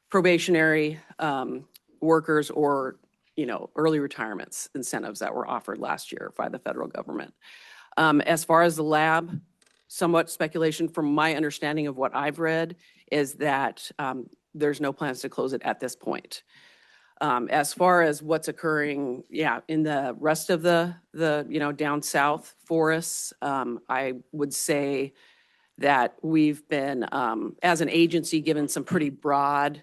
probationary workers or, early retirements incentives that were offered last year by the federal government. As far as the lab, somewhat speculation from my understanding of what I've read is that there's no plans to close it at this point. As far as what's occurring, in the rest of the down south forests, I would say that we've been, as an agency, given some pretty broad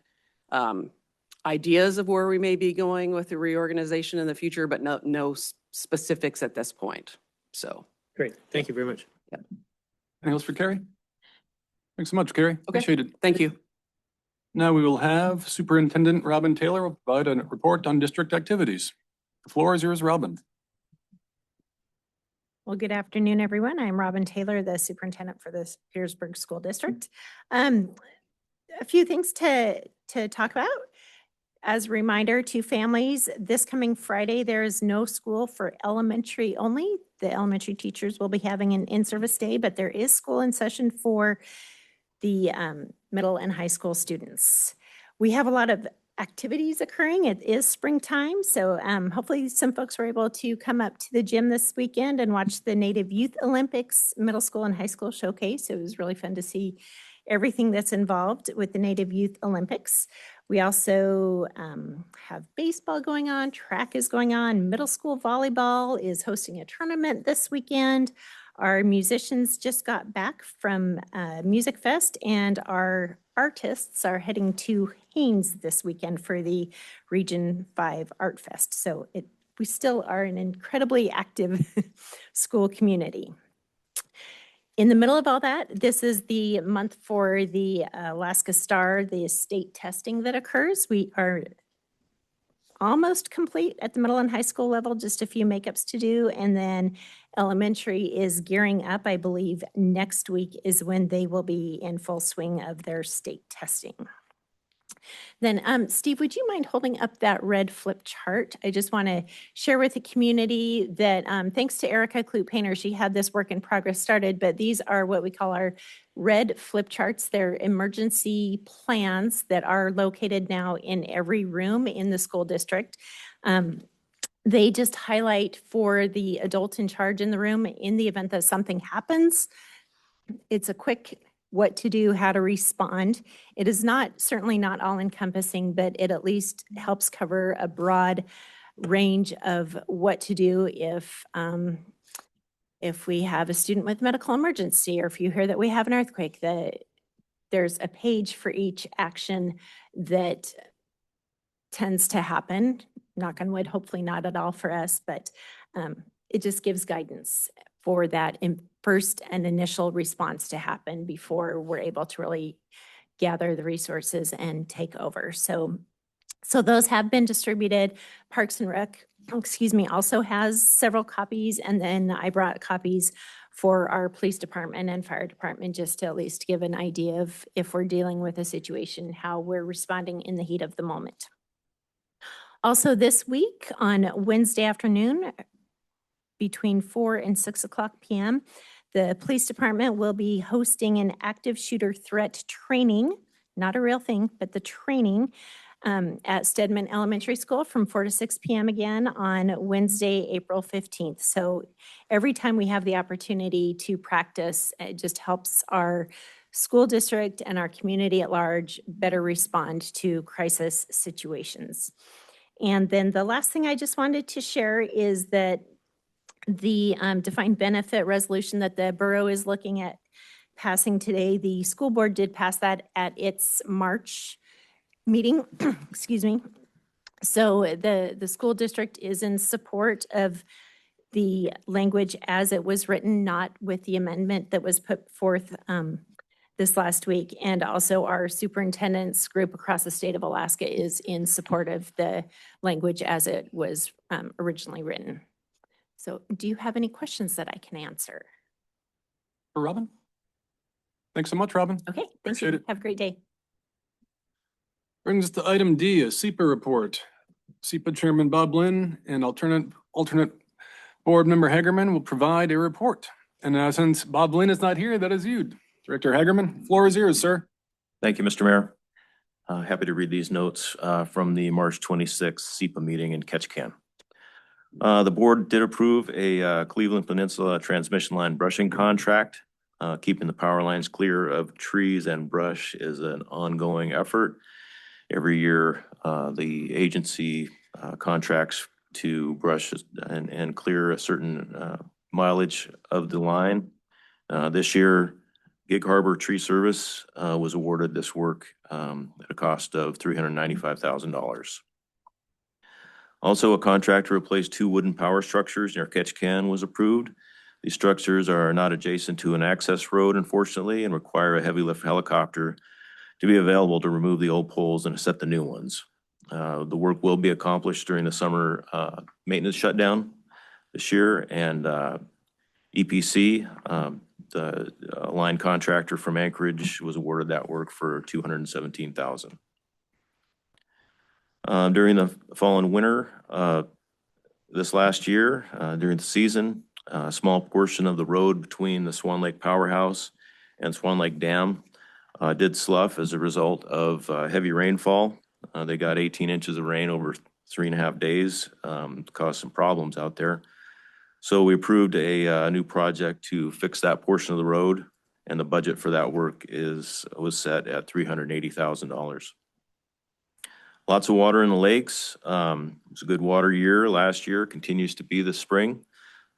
ideas of where we may be going with the reorganization in the future, but no specifics at this point. So. Great. Thank you very much. Yeah. Anything else for Carrie? Thanks so much, Carrie. Appreciate it. Thank you. Now we will have Superintendent Robin Taylor will provide a report on district activities. The floor is yours, Robin. Well, good afternoon, everyone. I'm Robin Taylor, the superintendent for the Petersburg School District. A few things to talk about. As a reminder to families, this coming Friday, there is no school for elementary only. The elementary teachers will be having an in-service day, but there is school in session for the middle and high school students. We have a lot of activities occurring. It is springtime, so hopefully some folks were able to come up to the gym this weekend and watch the Native Youth Olympics middle school and high school showcase. It was really fun to see everything that's involved with the Native Youth Olympics. We also have baseball going on, track is going on, middle school volleyball is hosting a tournament this weekend. Our musicians just got back from Music Fest, and our artists are heading to Haines this weekend for the Region 5 Art Fest. So we still are an incredibly active school community. In the middle of all that, this is the month for the Alaska Star, the state testing that occurs. We are almost complete at the middle and high school level, just a few makeups to do. And then elementary is gearing up. I believe next week is when they will be in full swing of their state testing. Then, Steve, would you mind holding up that red flip chart? I just want to share with the community that thanks to Erica Clute-Painter, she had this work in progress started, but these are what we call our red flip charts. They're emergency plans that are located now in every room in the school district. They just highlight for the adult in charge in the room in the event that something happens. It's a quick what to do, how to respond. It is not, certainly not all encompassing, but it at least helps cover a broad range of what to do if we have a student with medical emergency, or if you hear that we have an earthquake, there's a page for each action that tends to happen. Knock on wood, hopefully not at all for us, but it just gives guidance for that first and initial response to happen before we're able to really gather the resources and take over. So those have been distributed. Parks and Rec, also has several copies, and then I brought copies for our police department and fire department, just to at least give an idea of if we're dealing with a situation, how we're responding in the heat of the moment. Also this week on Wednesday afternoon, between 4 and 6 o'clock p.m., the police department will be hosting an active shooter threat training, not a real thing, but the training at Stedman Elementary School from 4 to 6 p.m. again on Wednesday, April 15th. So every time we have the opportunity to practice, it just helps our school district and our community at large better respond to crisis situations. And then the last thing I just wanted to share is that the defined benefit resolution that the borough is looking at passing today, the school board did pass that at its March meeting, excuse me. So the school district is in support of the language as it was written, not with the amendment that was put forth this last week. And also our superintendent's group across the state of Alaska is in support of the language as it was originally written. So do you have any questions that I can answer? For Robin? Thanks so much, Robin. Okay, thank Appreciate you. it. Have a great day. Brings us to item D, a SEPA report. SEPA Chairman Bob Lynn and alternate Board Member Hagerman will provide a report. And since Bob Lynn is not here, that is you. Director Hagerman, floor is yours, sir. Thank you, Mr. Mayor. Happy to read these notes from the March 26th SEPA meeting in Ketchikan. The board did approve a Cleveland Peninsula transmission line brushing contract. Keeping the power lines clear of trees and brush is an ongoing effort. Every year, the agency contracts to brush and clear a certain mileage of the line. This year, Gig Harbor Tree Service was awarded this work at a cost of $395,000. Also, a contract to replace 2 wooden power structures near Ketchikan was approved. These structures are not adjacent to an access road, unfortunately, and require a heavy lift helicopter to be available to remove the old poles and set the new ones. The work will be accomplished during the summer maintenance shutdown this year, and EPC, the line contractor from Anchorage, was awarded that work for $217,000. During the fall and winter, this last year, during the season, a small portion of the road between the Swan Lake Powerhouse and Swan Lake Dam did slough as a result of heavy rainfall. They got 18 inches of rain over 3.5 days, caused some problems out there. So we approved a new project to fix that portion of the road, and the budget for that work was set at $380,000. Lots of water in the lakes. It was a good water year last year, continues to be this spring.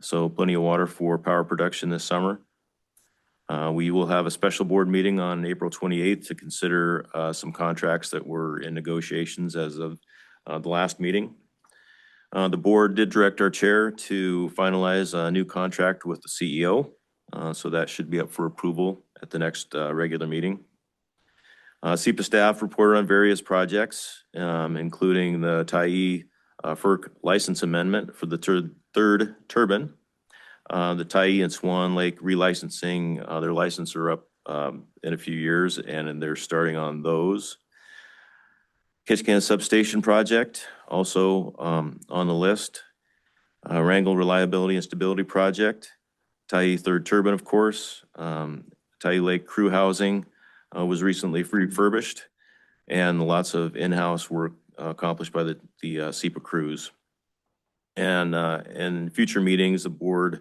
So plenty of water for power production this summer. We will have a special board meeting on April 28th to consider some contracts that were in negotiations as of the last meeting. The board did direct our chair to finalize a new contract with the CEO. So that should be up for approval at the next regular meeting. SEPA staff reported on various projects, including the Tyee FERC license amendment for the third turbine. The Tyee and Swan Lake relicensing, their license are up in a few years, and they're starting on those. Ketchikan substation project also on the list. Wrangell reliability and stability project. Tyee third turbine, of course. Tyee Lake crew housing was recently refurbished, and lots of in-house work accomplished by the SEPA crews. And in future meetings, the board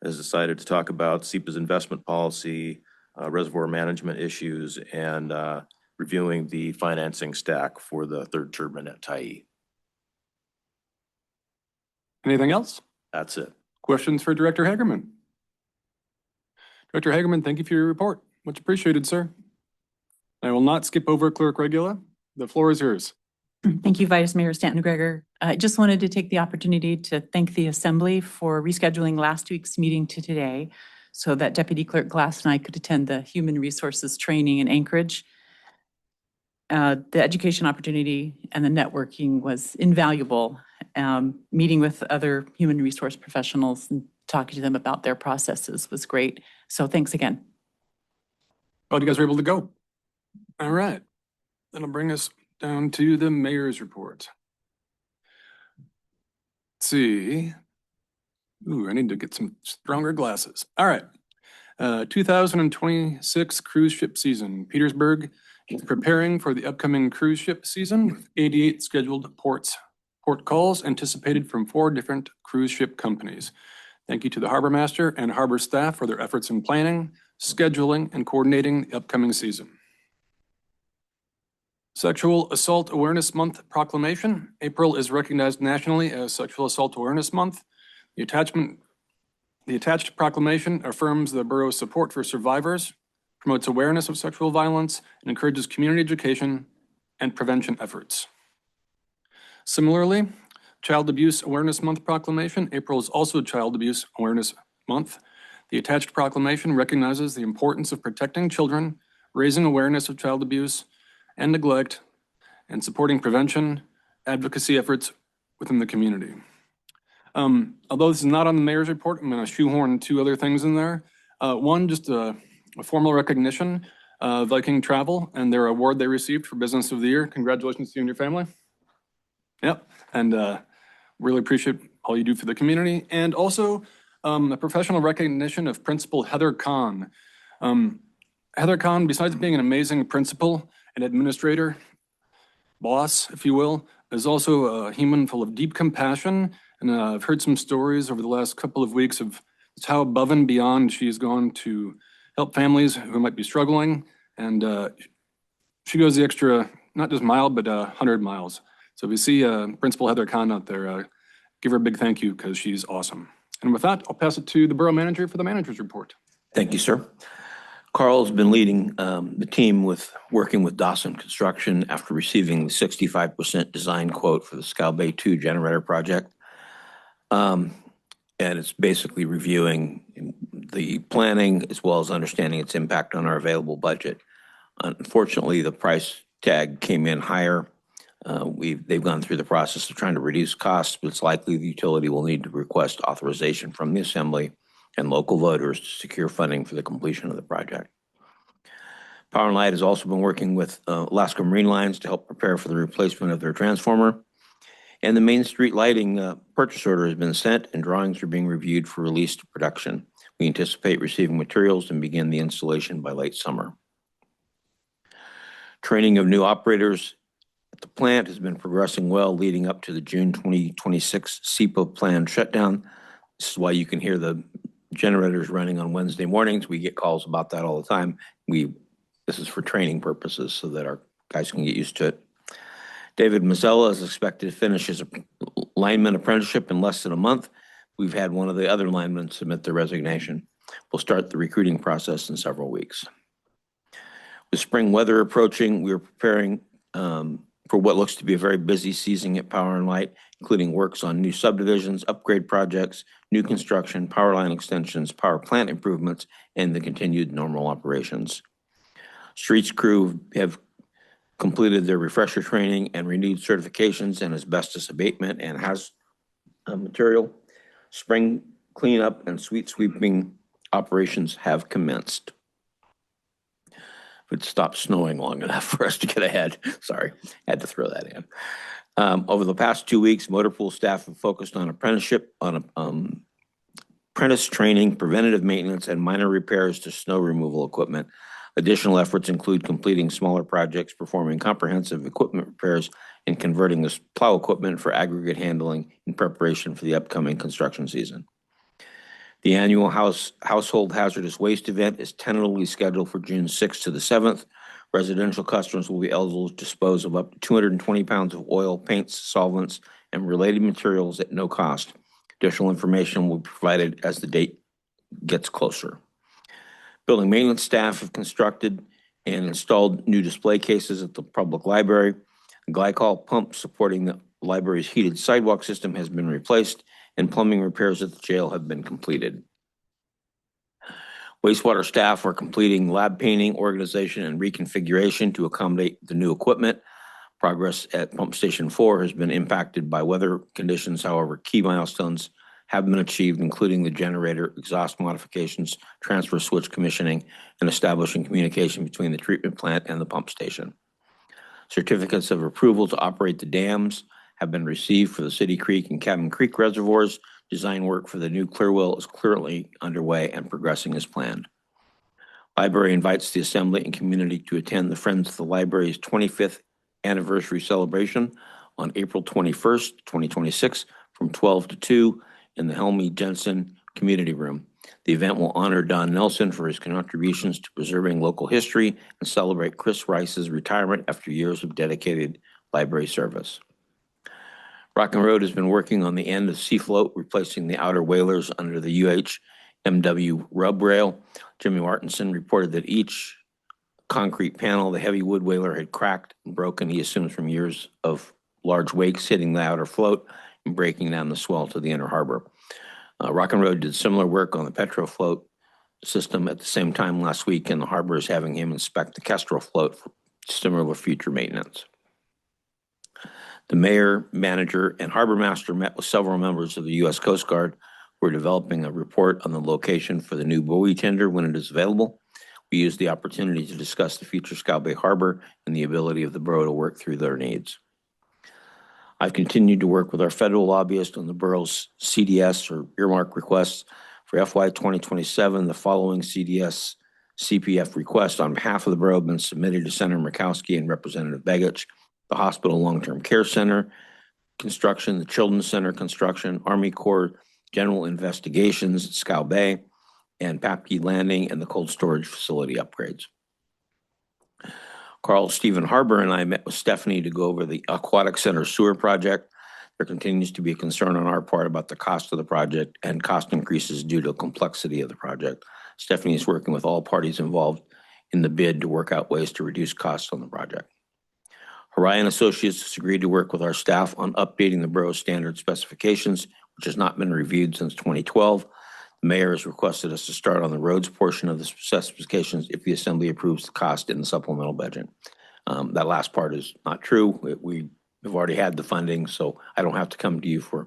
has decided to talk about SEPA's investment policy, reservoir management issues, and reviewing the financing stack for the third turbine at Tyee. Anything else? That's it. Questions for Director Hagerman? Director Hagerman, thank you for your report. Much appreciated, sir. I will not skip over Clerk Regula. The floor is yours. Thank you, Vice Mayor Stanton Greger. I just wanted to take the opportunity to thank the Assembly for rescheduling last week's meeting to today so that Deputy Clerk Glass and I could attend the Human Resources Training in Anchorage. The education opportunity and the networking was invaluable. Meeting with other human resource professionals and talking to them about their processes was great. So thanks again. Well, you guys were able to go. All right. That'll bring us down to the mayor's report. Let's see. Ooh, I need to get some stronger glasses. All right. 2026 cruise ship season. Petersburg is preparing for the upcoming cruise ship season with 88 scheduled port calls anticipated from 4 different cruise ship companies. Thank you to the harbor master and harbor staff for their efforts in planning, scheduling, and coordinating the upcoming season. Sexual Assault Awareness Month proclamation. April is recognized nationally as Sexual Assault Awareness Month. The attached proclamation affirms the borough's support for survivors, promotes awareness of sexual violence, and encourages community education and prevention efforts. Similarly, Child Abuse Awareness Month proclamation. April is also Child Abuse Awareness Month. The attached proclamation recognizes the importance of protecting children, raising awareness of child abuse and neglect, and supporting prevention advocacy efforts within the community. Although this is not on the mayor's report, I'm going to shoehorn 2 other things in there. One, just a formal recognition of Viking Travel and their award they received for Business of the Year. Congratulations to you and your family. Yep, and really appreciate all you do for the community. And also a professional recognition of Principal Heather Kahn. Heather Kahn, besides being an amazing principal and administrator, boss, if you will, is also a human full of deep compassion. And I've heard some stories over the last couple of weeks of just how above and beyond she's gone to help families who might be struggling. And she goes the extra, not just mile, but 100 miles. So if you see Principal Heather Kahn out there, give her a big thank you because she's awesome. And with that, I'll pass it to the borough manager for the manager's report. Thank you, sir. Carl's been leading the team with working with Dawson Construction after receiving the 65% design quote for the Scow Bay 2 generator project. And it's basically reviewing the planning as well as understanding its impact on our available budget. Unfortunately, the price tag came in higher. They've gone through the process of trying to reduce costs, but it's likely the utility will need to request authorization from the Assembly and local voters to secure funding for the completion of the project. Power and Light has also been working with Alaska Marine Lines to help prepare for the replacement of their transformer. And the Main Street lighting purchase order has been sent and drawings are being reviewed for release to production. We anticipate receiving materials and begin the installation by late summer. Training of new operators at the plant has been progressing well leading up to the June 2026 SEPA planned shutdown. This is why you can hear the generators running on Wednesday mornings. We get calls about that all the time. This is for training purposes so that our guys can get used to it. David Mazzella is expected to finish his lineman apprenticeship in less than a month. We've had one of the other linemen submit their resignation. We'll start the recruiting process in several weeks. With spring weather approaching, we are preparing for what looks to be a very busy season at Power and Light, including works on new subdivisions, upgrade projects, new construction, power line extensions, power plant improvements, and the continued normal operations. Streets crew have completed their refresher training and renewed certifications in asbestos abatement and has material. Spring cleanup and street sweeping operations have commenced. It stopped snowing long enough for us to get ahead. Sorry, had to throw that in. Over the past 2 weeks, motor pool staff have focused on apprenticeship, apprentice training, preventative maintenance, and minor repairs to snow removal equipment. Additional efforts include completing smaller projects, performing comprehensive equipment repairs, and converting the plow equipment for aggregate handling in preparation for the upcoming construction season. The annual household hazardous waste event is tentatively scheduled for June 6th to the 7th. Residential customers will be eligible to dispose of up to 220 pounds of oil, paints, solvents, and related materials at no cost. Additional information will be provided as the date gets closer. Building maintenance staff have constructed and installed new display cases at the public library. A glycol pump supporting the library's heated sidewalk system has been replaced, and plumbing repairs at the jail have been completed. Wastewater staff are completing lab painting, organization, and reconfiguration to accommodate the new equipment. Progress at Pump Station 4 has been impacted by weather conditions. However, key milestones have been achieved, including the generator, exhaust modifications, transfer switch commissioning, and establishing communication between the treatment plant and the pump station. Certificates of approval to operate the dams have been received for the City Creek and Cabin Creek reservoirs. Design work for the new clear well is currently underway and progressing as planned. Library invites the Assembly and community to attend the Friends of the Library's 25th anniversary celebration on April 21st, 2026 from 12 to 2 in the Helmy Jensen Community Room. The event will honor Don Nelson for his contributions to preserving local history and celebrate Chris Rice's retirement after years of dedicated library service. Rock and Road has been working on the end of Sea Float, replacing the outer whalers under the UHMW rub rail. Jimmy Martinson reported that each concrete panel, the heavy wood whaler, had cracked and broken, he assumes from years of large wakes hitting the outer float and breaking down the swell to the inner harbor. Rock and Road did similar work on the Petro float system at the same time last week, and the harbor is having him inspect the Kestrel float for similar future maintenance. The mayor, manager, and harbor master met with several members of the U.S. Coast Guard who are developing a report on the location for the new buoy tender when it is available. We used the opportunity to discuss the future Scow Bay Harbor and the ability of the borough to work through their needs. I've continued to work with our federal lobbyist on the borough's CDS or earmark requests for FY 2027. The following CDS CPF requests on behalf of the borough have been submitted to Senator Murkowski and Representative Begich. The Hospital Long-Term Care Center construction, the Children's Center construction, Army Corps General Investigations at Scow Bay, and Papke Landing and the cold storage facility upgrades. Carl Stephen Harbor and I met with Stephanie to go over the Aquatic Center sewer project. There continues to be a concern on our part about the cost of the project and cost increases due to the complexity of the project. Stephanie is working with all parties involved in the bid to work out ways to reduce costs on the project. Orion Associates has agreed to work with our staff on updating the borough's standard specifications, which has not been reviewed since 2012. The mayor has requested us to start on the roads portion of the specifications if the Assembly approves the cost in the supplemental budget. That last part is not true. We have already had the funding, so I don't have to come to you for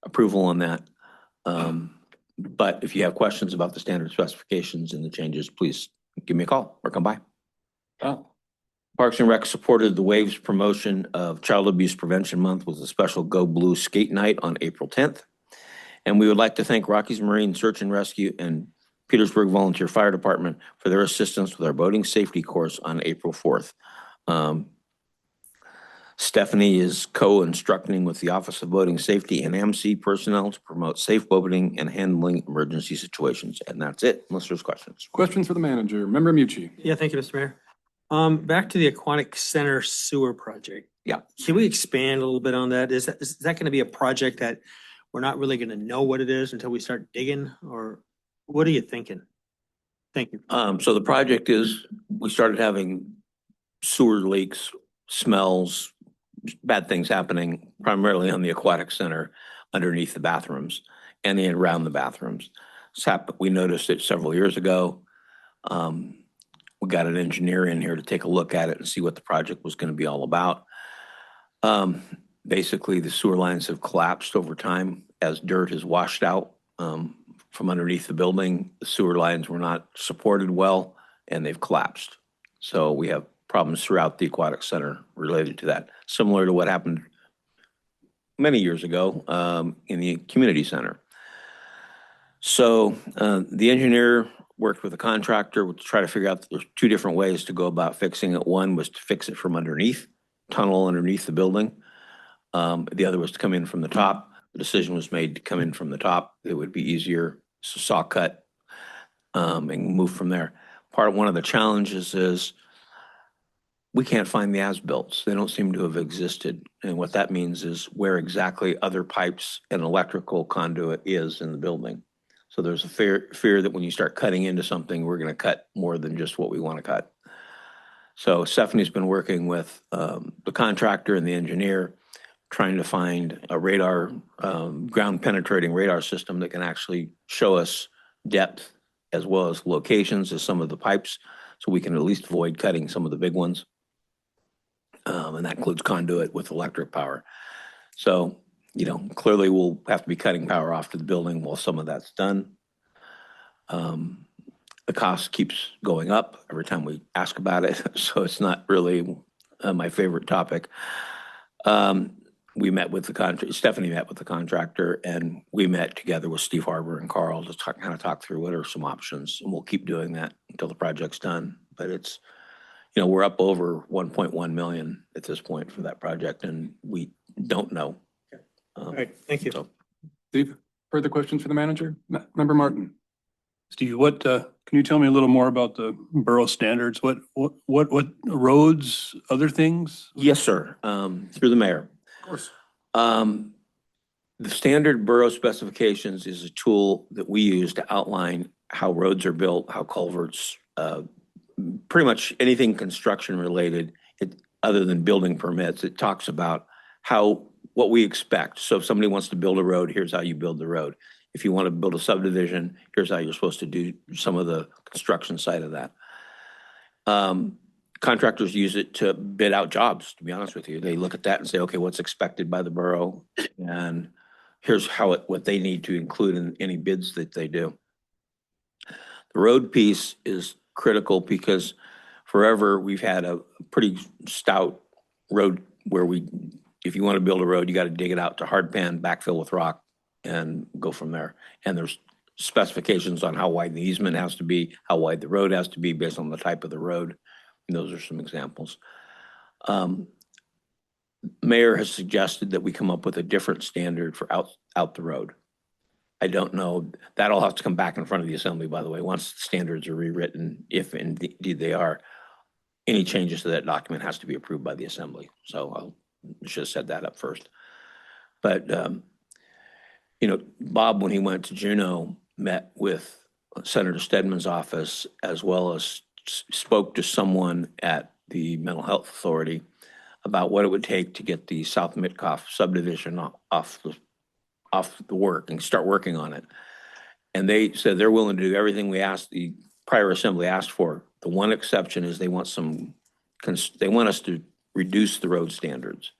approval on that. But if you have questions about the standard specifications and the changes, please give me a call or come by. Parks and Rec supported the Waves promotion of Child Abuse Prevention Month with a special Go Blue skate night on April 10th. And we would like to thank Rockies Marine Search and Rescue and Petersburg Volunteer Fire Department for their assistance with our boating safety course on April 4th. Stephanie is co-instructing with the Office of Boating Safety and AMC personnel to promote safe boating and handling emergency situations. And that's it, unless there's questions. Questions for the manager. Member Mucci. Yeah, thank you, Mr. Mayor. Back to the Aquatic Center sewer project. Yeah. Can we expand a little bit on that? Is that going to be a project that we're not really going to know what it is until we start digging, or what are you thinking? Thank you. So the project is, we started having sewer leaks, smells, bad things happening primarily on the Aquatic Center underneath the bathrooms and around the bathrooms. We noticed it several years ago. We got an engineer in here to take a look at it and see what the project was going to be all about. Basically, the sewer lines have collapsed over time as dirt has washed out from underneath the building. The sewer lines were not supported well, and they've collapsed. So we have problems throughout the Aquatic Center related to that, similar to what happened many years ago in the community center. So the engineer worked with a contractor to try to figure out that there's two different ways to go about fixing it. One was to fix it from underneath, tunnel underneath the building. The other was to come in from the top. the decision was made to come in from the top. It would be easier, saw cut, and move from there. One of the challenges is we can't find the as-bills. They don't seem to have existed. And what that means is where exactly other pipes and electrical conduit is in the building. So there's a fear that when you start cutting into something, we're going to cut more than just what we want to cut. So Stephanie's been working with the contractor and the engineer, trying to find a radar, ground penetrating radar system that can actually show us depth as well as locations of some of the pipes, so we can at least avoid cutting some of the big ones. And that includes conduit with electric power. So, you know, clearly we'll have to be cutting power off to the building while some of that's done. The cost keeps going up every time we ask about it, so it's not really my favorite topic. We met with the contractor, Stephanie met with the contractor, and we met together with Steve Harbor and Carl to kind of talk through what are some options, and we'll keep doing that until the project's done. But it's, you know, we're up over 1.1 million at this point for that project, and we don't know. All right, thank you. Steve, further questions for the manager? Member Martin? Steve, can you tell me a little more about the borough standards? What roads, other things? Yes, sir. Through the mayor. Of course. The standard borough specifications is a tool that we use to outline how roads are built, how culverts, pretty much anything construction related, other than building permits. It talks about what we expect. So if somebody wants to build a road, here's how you build the road. If you want to build a subdivision, here's how you're supposed to do some of the construction side of that. Contractors use it to bid out jobs, to be honest with you. They look at that and say, okay, what's expected by the borough? And here's what they need to include in any bids that they do. The road piece is critical because forever we've had a pretty stout road where if you want to build a road, you got to dig it out to hard pan, backfill with rock, and go from there. And there's specifications on how wide the easement has to be, how wide the road has to be based on the type of the road. And those are some examples. Mayor has suggested that we come up with a different standard for out the road. I don't know. That'll have to come back in front of the assembly, by the way, once the standards are rewritten, if indeed they are. Any changes to that document has to be approved by the assembly. So I should have said that up first. But, you know, Bob, when he went to Juneau, met with Senator Stedman's office, as well as spoke to someone at the Mental Health Authority about what it would take to get the South Mitkoff subdivision off the work and start working on it. And they said they're willing to do everything the prior assembly asked for. The one exception is they want us to reduce the road standards.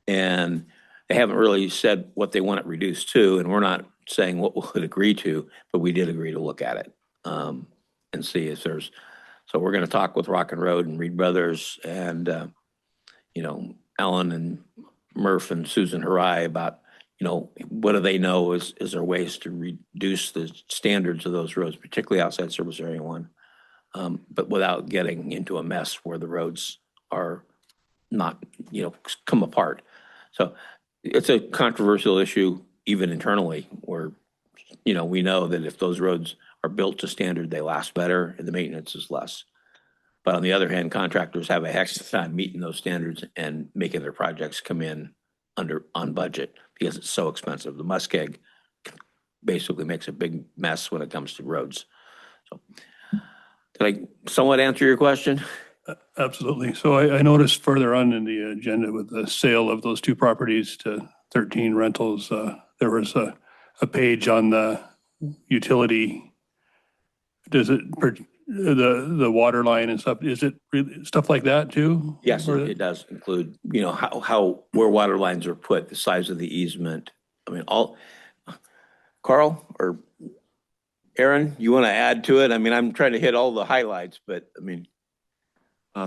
And they haven't really said what they want it reduced to, and we're not saying what we'll agree to, but we did agree to look at it and see if there's. So we're going to talk with Rock and Road and Reed Brothers and, you know, Ellen and Murph and Susan Harai about, you know, what do they know is there ways to reduce the standards of those roads, particularly outside Service Area 1, but without getting into a mess where the roads are not, you know, come apart. So it's a controversial issue even internally where, you know, we know that if those roads are built to standard, they last better and the maintenance is less. But on the other hand, contractors have a heck of a time meeting those standards and making their projects come in on budget because it's so expensive. The muskeg basically makes a big mess when it comes to roads. So did I somewhat answer your question? Absolutely. So I noticed further on in the agenda with the sale of those two properties to 13 rentals, there was a page on the utility. Does it, the water line and stuff, is it really stuff like that too? Yes, it does include, you know, where water lines are put, the size of the easement. I mean, Carl or Aaron, you want to add to it? I mean, I'm trying to hit all the highlights, but I mean.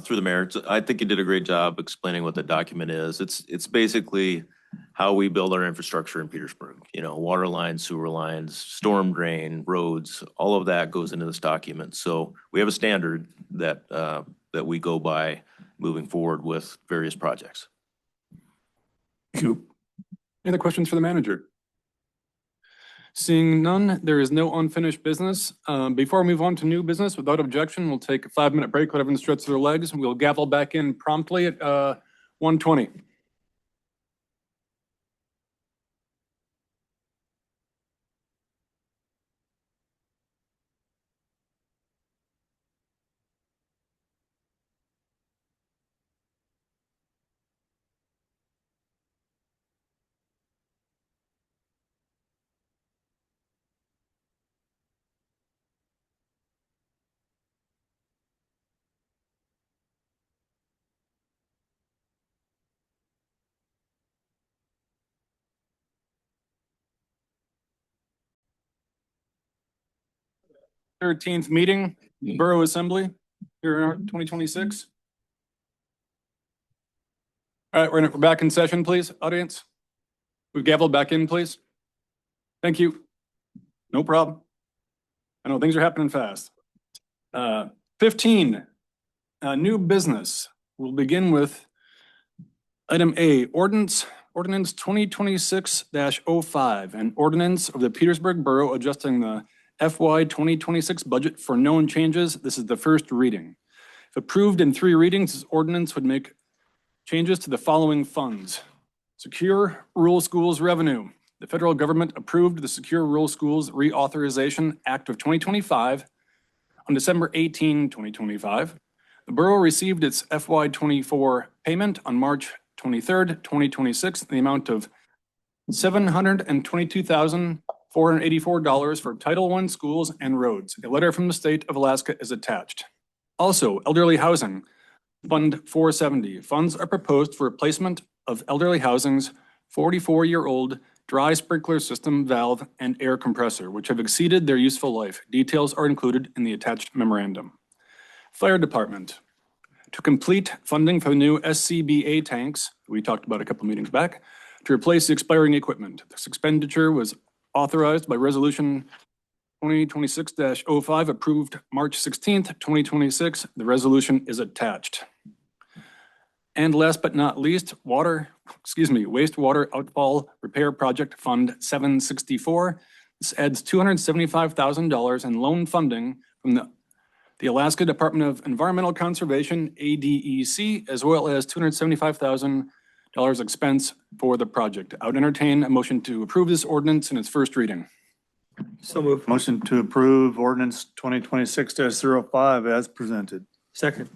Through the mayor, I think you did a great job explaining what the document is. It's basically how we build our infrastructure in Petersburg. You know, water lines, sewer lines, storm drain, roads, all of that goes into this document. So we have a standard that we go by moving forward with various projects. Thank you. Any other questions for the manager? Seeing none, there is no unfinished business. Before we move on to new business, without objection, we'll take a 5-minute break, let everyone stretch their legs, and we'll gavel back in promptly at 1:20. Thirteenth meeting, Borough Assembly, here in our 2026. All right, we're back in session, please, audience. We've gaveled back in, please. Thank you. No problem. I know things are happening fast. 15, new business. We'll begin with item A, ordinance 2026-05, an ordinance of the Petersburg Borough adjusting the FY 2026 budget for known changes. This is the first reading. If approved in 3 readings, this ordinance would make changes to the following funds. Secure Rural Schools revenue. The federal government approved the Secure Rural Schools Reauthorization Act of 2025 on December 18, 2025. The borough received its FY 24 payment on March 23rd, 2026, in the amount of $722,484 for Title I schools and roads. A letter from the state of Alaska is attached. Also, elderly housing, Fund 470. Funds are proposed for replacement of elderly housing's 44-year-old dry sprinkler system valve and air compressor, which have exceeded their useful life. Details are included in the attached memorandum. Fire Department. To complete funding for the new SCBA tanks, we talked about a couple meetings back, to replace the expiring equipment. This expenditure was authorized by Resolution 2026-05, approved March 16th, 2026. The resolution is attached. And last but not least, wastewater outfall repair project Fund 764. This adds $275,000 in loan funding from the Alaska Department of Environmental Conservation, ADEC, as well as $275,000 expense for the project. I would entertain a motion to approve this ordinance in its first reading. So moved. Motion to approve ordinance 2026-05 as presented. Second.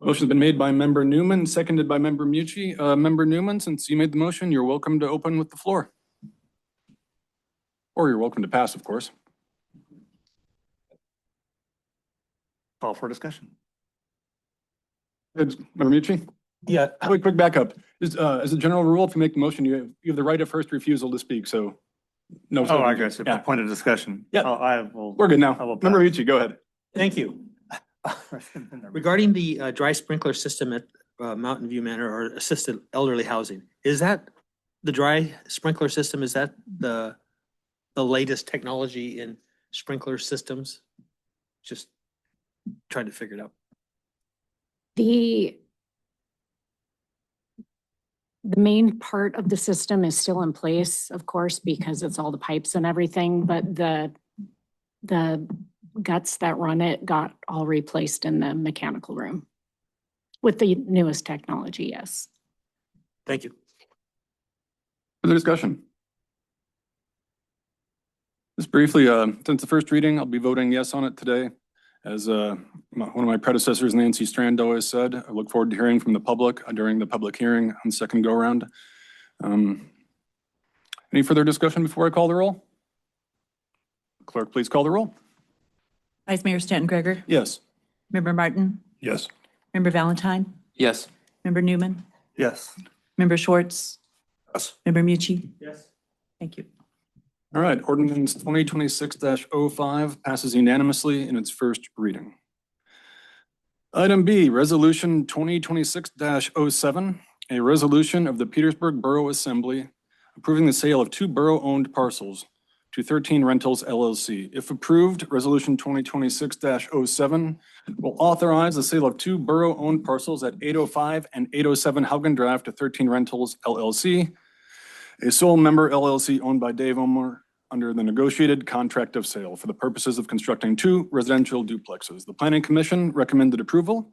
Motion's been made by Member Newman, seconded by Member Mucci. Member Newman, since you made the motion, you're welcome to open with the floor. Or you're welcome to pass, of course. Call for discussion. Good. Member Mucci? Yeah. Quick backup. As a general rule, if you make the motion, you have the right of first refusal to speak, so. No. Oh, I guess, a point of discussion. Yeah. I will. We're good now. I will Member pass. Mucci, go ahead. Thank you. Regarding the dry sprinkler system at Mountain View Manor or assisted elderly housing, is that the dry sprinkler system? Is that the latest technology in sprinkler systems? Just trying to figure it out. The main part of the system is still in place, of course, because it's all the pipes and everything, but the guts that run it got all replaced in the mechanical room with the newest technology, yes. Thank you. Further discussion? Just briefly, since the first reading, I'll be voting yes on it today. As one of my predecessors, Nancy Strand, always said, I look forward to hearing from the public during the public hearing on second go around. Any further discussion before I call the roll? Clerk, please call the roll. Vice Mayor Stanton Greger. Yes. Member Martin. Yes. Member Valentine. Yes. Member Newman. Yes. Member Schwartz. Yes. Member Mucci. Yes. Thank you. All right, ordinance 2026-05 passes unanimously in its first reading. Item B, resolution 2026-07, a resolution of the Petersburg Borough Assembly approving the sale of 2 borough-owned parcels to 13 Rentals LLC. If approved, resolution 2026-07 will authorize the sale of 2 borough-owned parcels at 805 and 807 Haugen Drive to 13 Rentals LLC. a sole member LLC owned by Dave Omer under the negotiated contract of sale for the purposes of constructing 2 residential duplexes. The Planning Commission recommended approval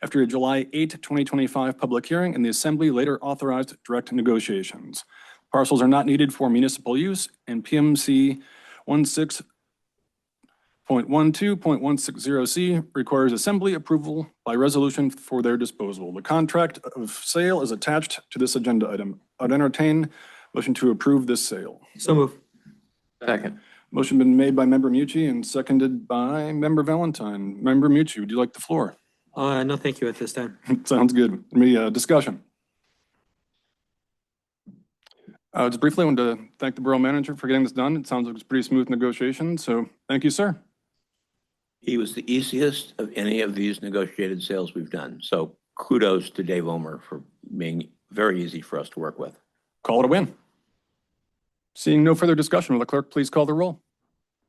after a July 8, 2025 public hearing, and the Assembly later authorized direct negotiations. Parcels are not needed for municipal use, and PMC 16.12.160C requires Assembly approval by resolution for their disposal. The contract of sale is attached to this agenda item. I'd entertain motion to approve this sale. So move. Second. Motion been made by Member Mucci and seconded by Member Valentine. Member Mucci, would you like the floor? No, thank you at this time. Sounds good. Any discussion? Just briefly, I want to thank the borough manager for getting this done. It sounds like it's pretty smooth negotiation, so thank you, sir. He was the easiest of any of these negotiated sales we've done. So kudos to Dave Omer for being very easy for us to work with. Call it a win. Seeing no further discussion, will the clerk please call the roll?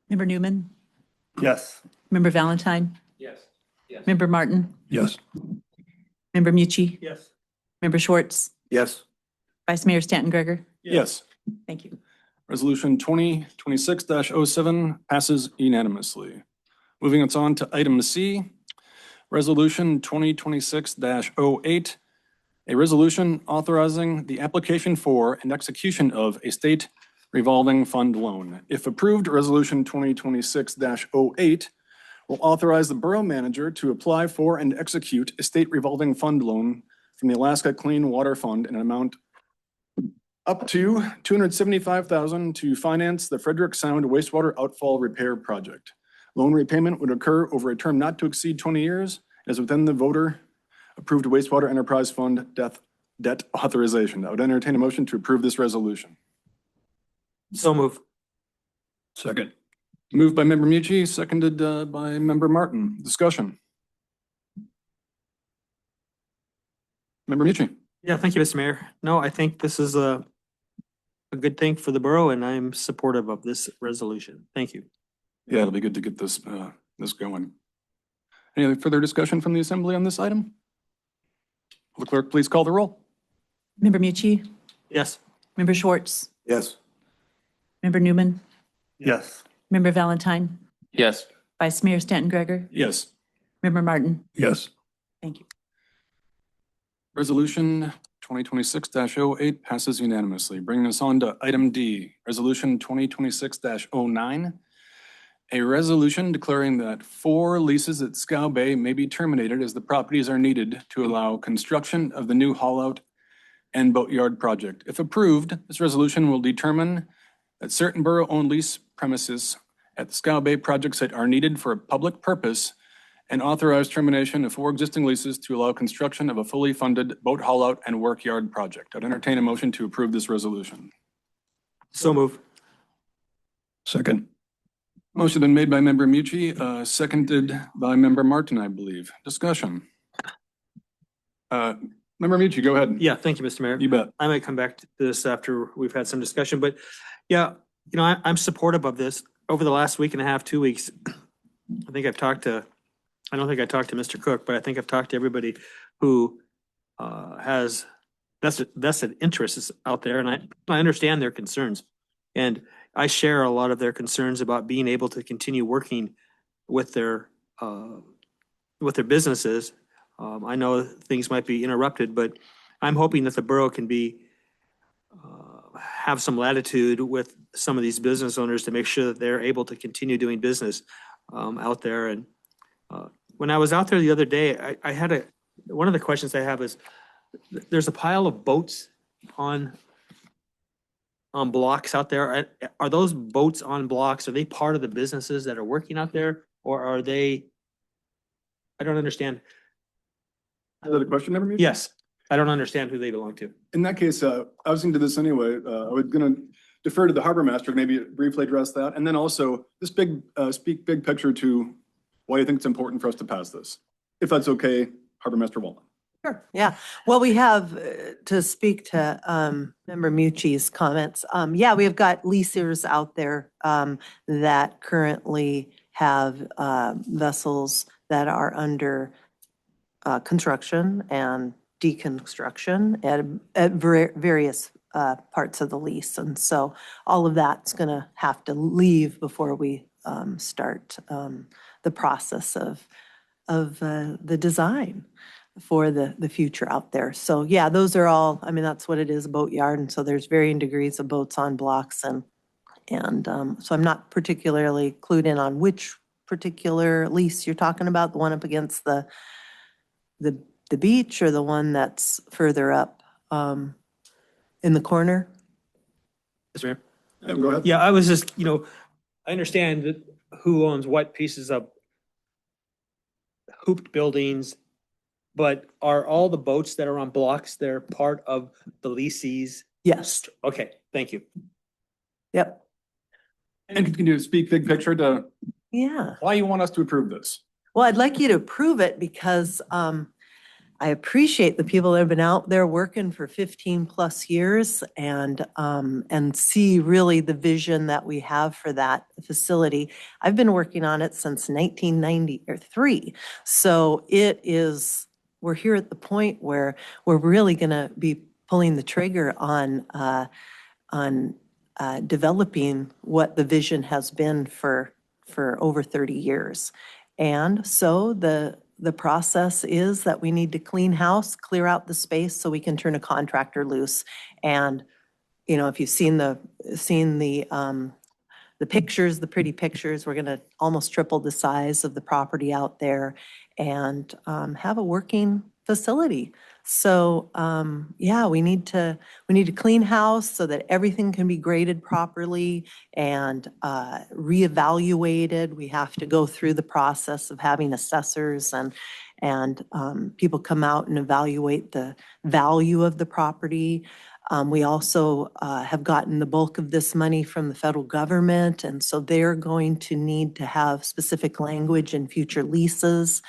Member Newman, Yes. Member Valentine, Yes. Yes. Member Martin, Yes. Member Mucci, Yes. Member Schwartz, Yes. Vice Mayor Stanton Greger. Yes. Thank you. Resolution 2026-07 passes unanimously. Moving us on to item C, Resolution 2026-08, a resolution authorizing the application for and execution of a state revolving fund loan. If approved, Resolution 2026-08 will authorize the borough manager to apply for and execute a state revolving fund loan from the Alaska Clean Water Fund in an amount up to $275,000 to finance the Frederick Sound wastewater outfall repair project. Loan repayment would occur over a term not to exceed 20 years, as within the voter-approved wastewater enterprise fund debt authorization. I would entertain a motion to approve this resolution. So move. Second. Moved by Member Mucci, seconded by Member Martin. Discussion. Member Mucci. Yeah, thank you, Mr. Mayor. No, I think this is a good thing for the borough, and I'm supportive of this resolution. Thank you. Yeah, it'll be good to get this going. Any further discussion from the assembly on this item? Will the clerk please call the roll? Member Mucci, Yes. Member Schwartz, Yes. Member Newman, Yes. Member Valentine, Yes. Vice Mayor Stanton Greger, Yes. Member Martin. Yes. Thank you. Resolution 2026-08 passes unanimously. Bringing us on to item D, Resolution 2026-09. A resolution declaring that 4 leases at Scow Bay may be terminated as the properties are needed to allow construction of the new haul-out and boatyard project. If approved, this resolution will determine that certain borough-owned lease premises at the Scow Bay project site are needed for a public purpose and authorize termination of 4 existing leases to allow construction of a fully funded boat haul-out and work yard project. I'd entertain a motion to approve this resolution. So move. Second. Motion been made by Member Mucci, seconded by Member Martin, I believe. Discussion. Member Mucci, go ahead. Yeah, thank you, Mr. Mayor. You bet. I might come back to this after we've had some discussion, but yeah, I'm supportive of this. Over the last week and a half, 2 weeks, I think I've talked to, I don't think I talked to Mr. Cook, but I think I've talked to everybody who has vested interests out there, and I understand their concerns. And I share a lot of their concerns about being able to continue working with their businesses. I know things might be interrupted, but I'm hoping that the borough can have some latitude with some of these business owners to make sure that they're able to continue doing business out there. And when I was out there the other day, I had one of the questions I have is, there's a pile of boats on blocks out there. Are those boats on blocks, are they part of the businesses that are working out there, or are they? I don't understand. Is that a question, Member Mucci? Yes, I don't understand who they belong to. In that case, I was into this anyway. I was gonna defer to the harbor master, to maybe briefly address that. And then also this speak big picture to why you think it's important for us to pass this. If that's okay, Harbor Master Walton. Sure, yeah. Well, we have, to speak to Member Mucci's comments, yeah, we have got leasers out there that currently have vessels that are under construction and deconstruction at various parts of the lease. And so all of that's going to have to leave before we start the process of the design for the future out there. So yeah, those are all, I mean, that's what it is, a boat yard. And so there's varying degrees of boats on blocks. And so I'm not particularly clued in on which particular lease you're talking about, the one up against the beach or the one that's further up in the corner? Yes, ma'am. Yeah, go ahead. Yeah, I was just, I understand that who owns what pieces of hooped buildings, but are all the boats that are on blocks, they're part of the leases? Yes. Okay, thank you. Yep. And can you speak big picture to Yeah. why you want us to approve this? Well, I'd like you to approve it because I appreciate the people that have been out there working for 15 plus years and see really the vision that we have for that facility. I've been working on it since 1993. So we're here at the point where we're really going to be pulling the trigger on developing what the vision has been for over 30 years. And so the process is that we need to clean house, clear out the space so we can turn a contractor loose. And, if you've seen the pictures, the pretty pictures, we're going to almost triple the size of the property out there and have a working facility. So, yeah, we need to clean house so that everything can be graded properly and reevaluated. We have to go through the process of having assessors and people come out and evaluate the value of the property. We also have gotten the bulk of this money from the federal government, and so they're going to need to have specific language in future leases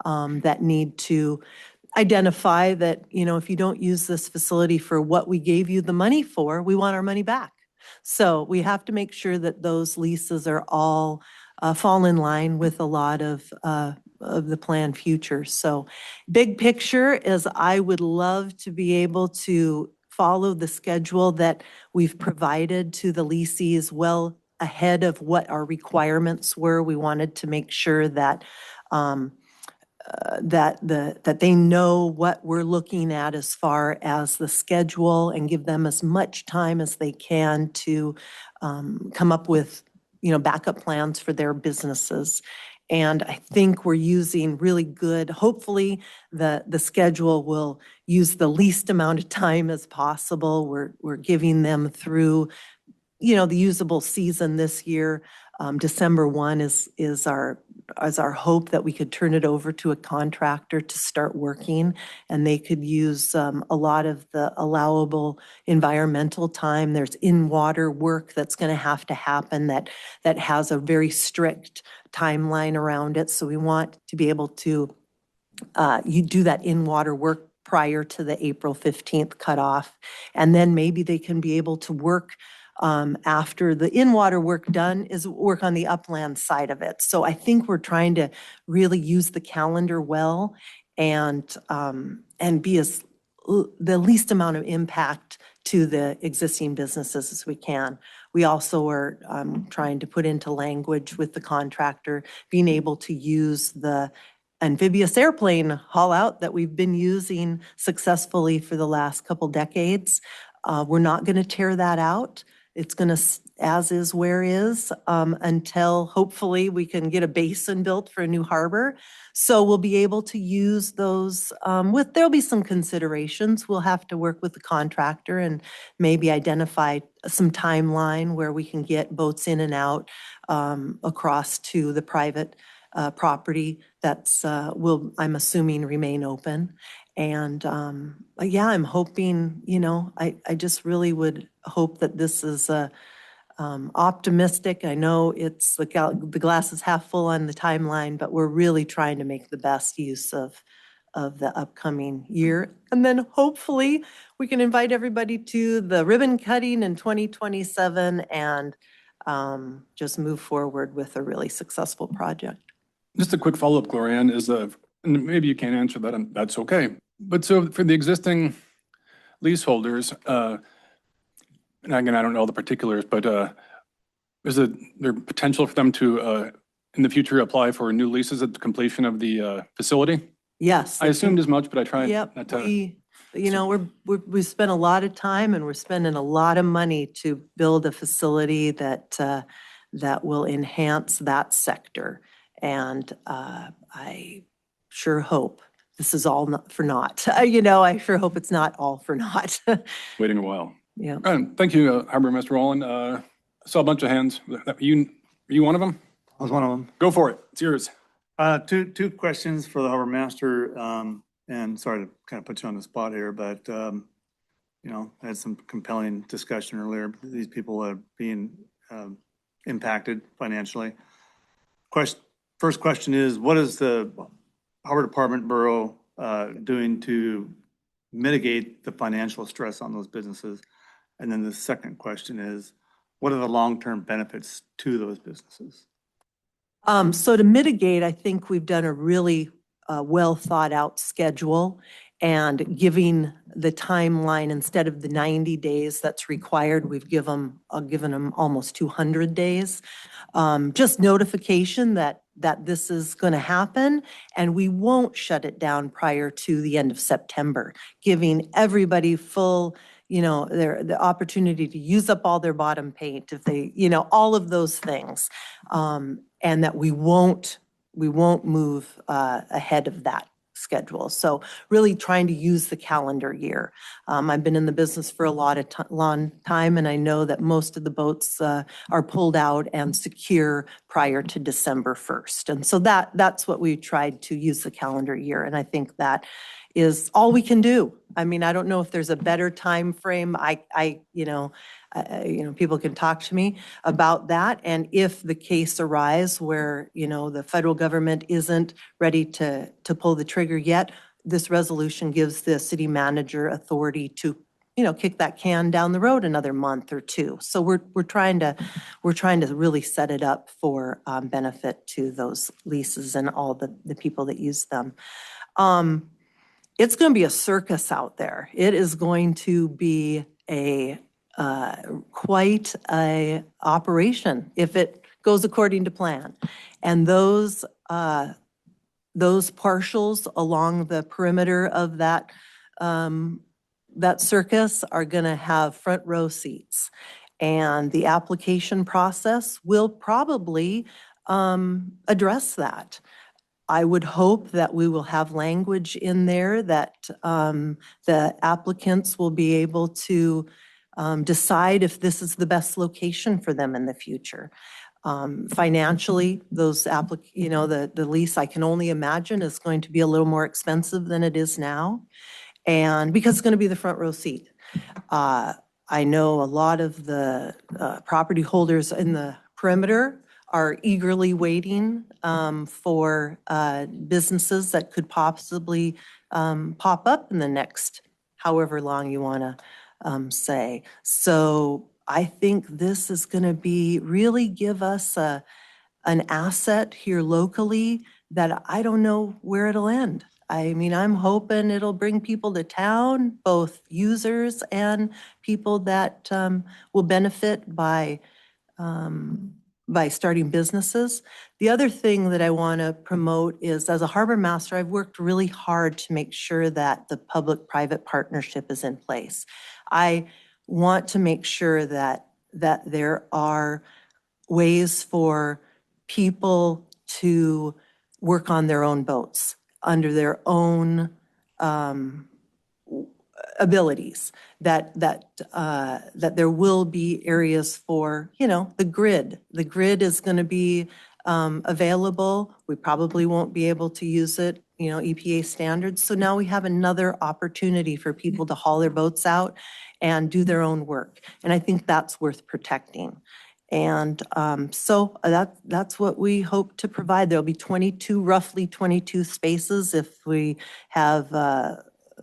that need to identify that, if you don't use this facility for what we gave you the money for, we want our money back. So we have to make sure that those leases are all fall in line with a lot of the planned future. So big picture is I would love to be able to follow the schedule that we've provided to the leases well ahead of what our requirements were. We wanted to make sure that that they know what we're looking at as far as the schedule and give them as much time as they can to come up with, backup plans for their businesses. And I think we're using really good, hopefully the schedule will use the least amount of time as possible. We're giving them through, the usable season this year. December 1 is our hope that we could turn it over to a contractor to start working, and they could use a lot of the allowable environmental time. There's in-water work that's going to happen that has a very strict timeline around it. So we want to be able to you do that in-water work prior to the April 15th cutoff, and then maybe they can be able to work after the in-water work done is work on the upland side of it. So I think we're trying to really use the calendar well and be the least amount of impact to the existing businesses as we can. We also are trying to put into language with the contractor, being able to use the amphibious airplane haul out that we've been using successfully for the last couple decades. We're not going to tear that out. It's going to, as is, where is, until hopefully we can get a basin built for a new harbor. So we'll be able to use those there'll be some considerations. We'll have to work with the contractor and maybe identify some timeline where we can get boats in and out across to the private property that's I'm assuming remain open. And yeah, I'm hoping, I just really would hope that this is optimistic. I know it's the glass is half full on the timeline, but we're really trying to make the best use of the upcoming year. And then hopefully we can invite everybody to the ribbon cutting in 2027 and just move forward with a really successful project. Just a quick follow-up, Glorianne, is and maybe you can't answer that, and that's okay. But so for the existing leaseholders, and again, I don't know all the particulars, but is there potential for them to, in the future, apply for new leases at the completion of the facility? Yes. I assumed as much, but I tried Yep, not to. we spent a lot of time and we're spending a lot of money to build a facility that, that will enhance that sector. And I sure hope this is all not for naught. I sure hope it's not all for naught. Waiting a while. Yeah. Thank you, Harbor Master Rowland. I saw a bunch of hands. Are you one of them? I was one of them. Go for it. It's yours. Two questions for the harbor master, and sorry to kind of put you on the spot here, but, I had some compelling discussion earlier. These people are being impacted financially. First question is, what is the Harbor Department Borough doing to mitigate the financial stress on those businesses? And then the second question is, what are the long-term benefits to those businesses? So to mitigate, I think we've done a really well thought out schedule, and giving the timeline instead of the 90 days that's required, we've given them almost 200 days. Just notification that this is going to happen, and we won't shut it down prior to the end of September, giving everybody full, the opportunity to use up all their bottom paint if they, all of those things. And that we won't move ahead of that schedule. So really trying to use the calendar year. I've been in the business for a long time, and I know that most of the boats are pulled out and secure prior to December 1st. And so that's what we tried to use the calendar year. And I think that is all we can do. I mean, I don't know if there's a better time frame. People can talk to me about that. And if the case arise where, the federal government isn't ready to pull the trigger yet, this resolution gives the city manager authority to, kick that can down the road another month or two. So we're trying to really set it up for benefit to those leases and all the people that use them. It's going to be a circus out there. It is going to be quite a operation if it goes according to plan. And those partials along the perimeter of that circus are going to have front row seats. And the application process will probably address that. I would hope that we will have language in there that the applicants will be able to decide if this is the best location for them in the future. Financially, the lease, I can only imagine, is going to be a little more expensive than it is now, and because it's going to be the front row seat. I know a lot of the property holders in the perimeter are eagerly waiting for businesses that could possibly pop up in the next however long you want to say. So I think this is going to really give us an asset here locally that I don't know where it'll end. I mean, I'm hoping it'll bring people to town, both users and people that will benefit by starting businesses. The other thing that I want to promote is, as a harbor master, I've worked really hard to make sure that the public-private partnership is in place. I want to make sure that there are ways for people to work on their own boats under their own abilities, that there will be areas for, the grid. The grid is going to be available. We probably won't be able to use it, EPA standards. So now we have another opportunity for people to haul their boats out and do their own work. And I think that's worth protecting. And so that's what we hope to provide. There'll be roughly 22 spaces if we have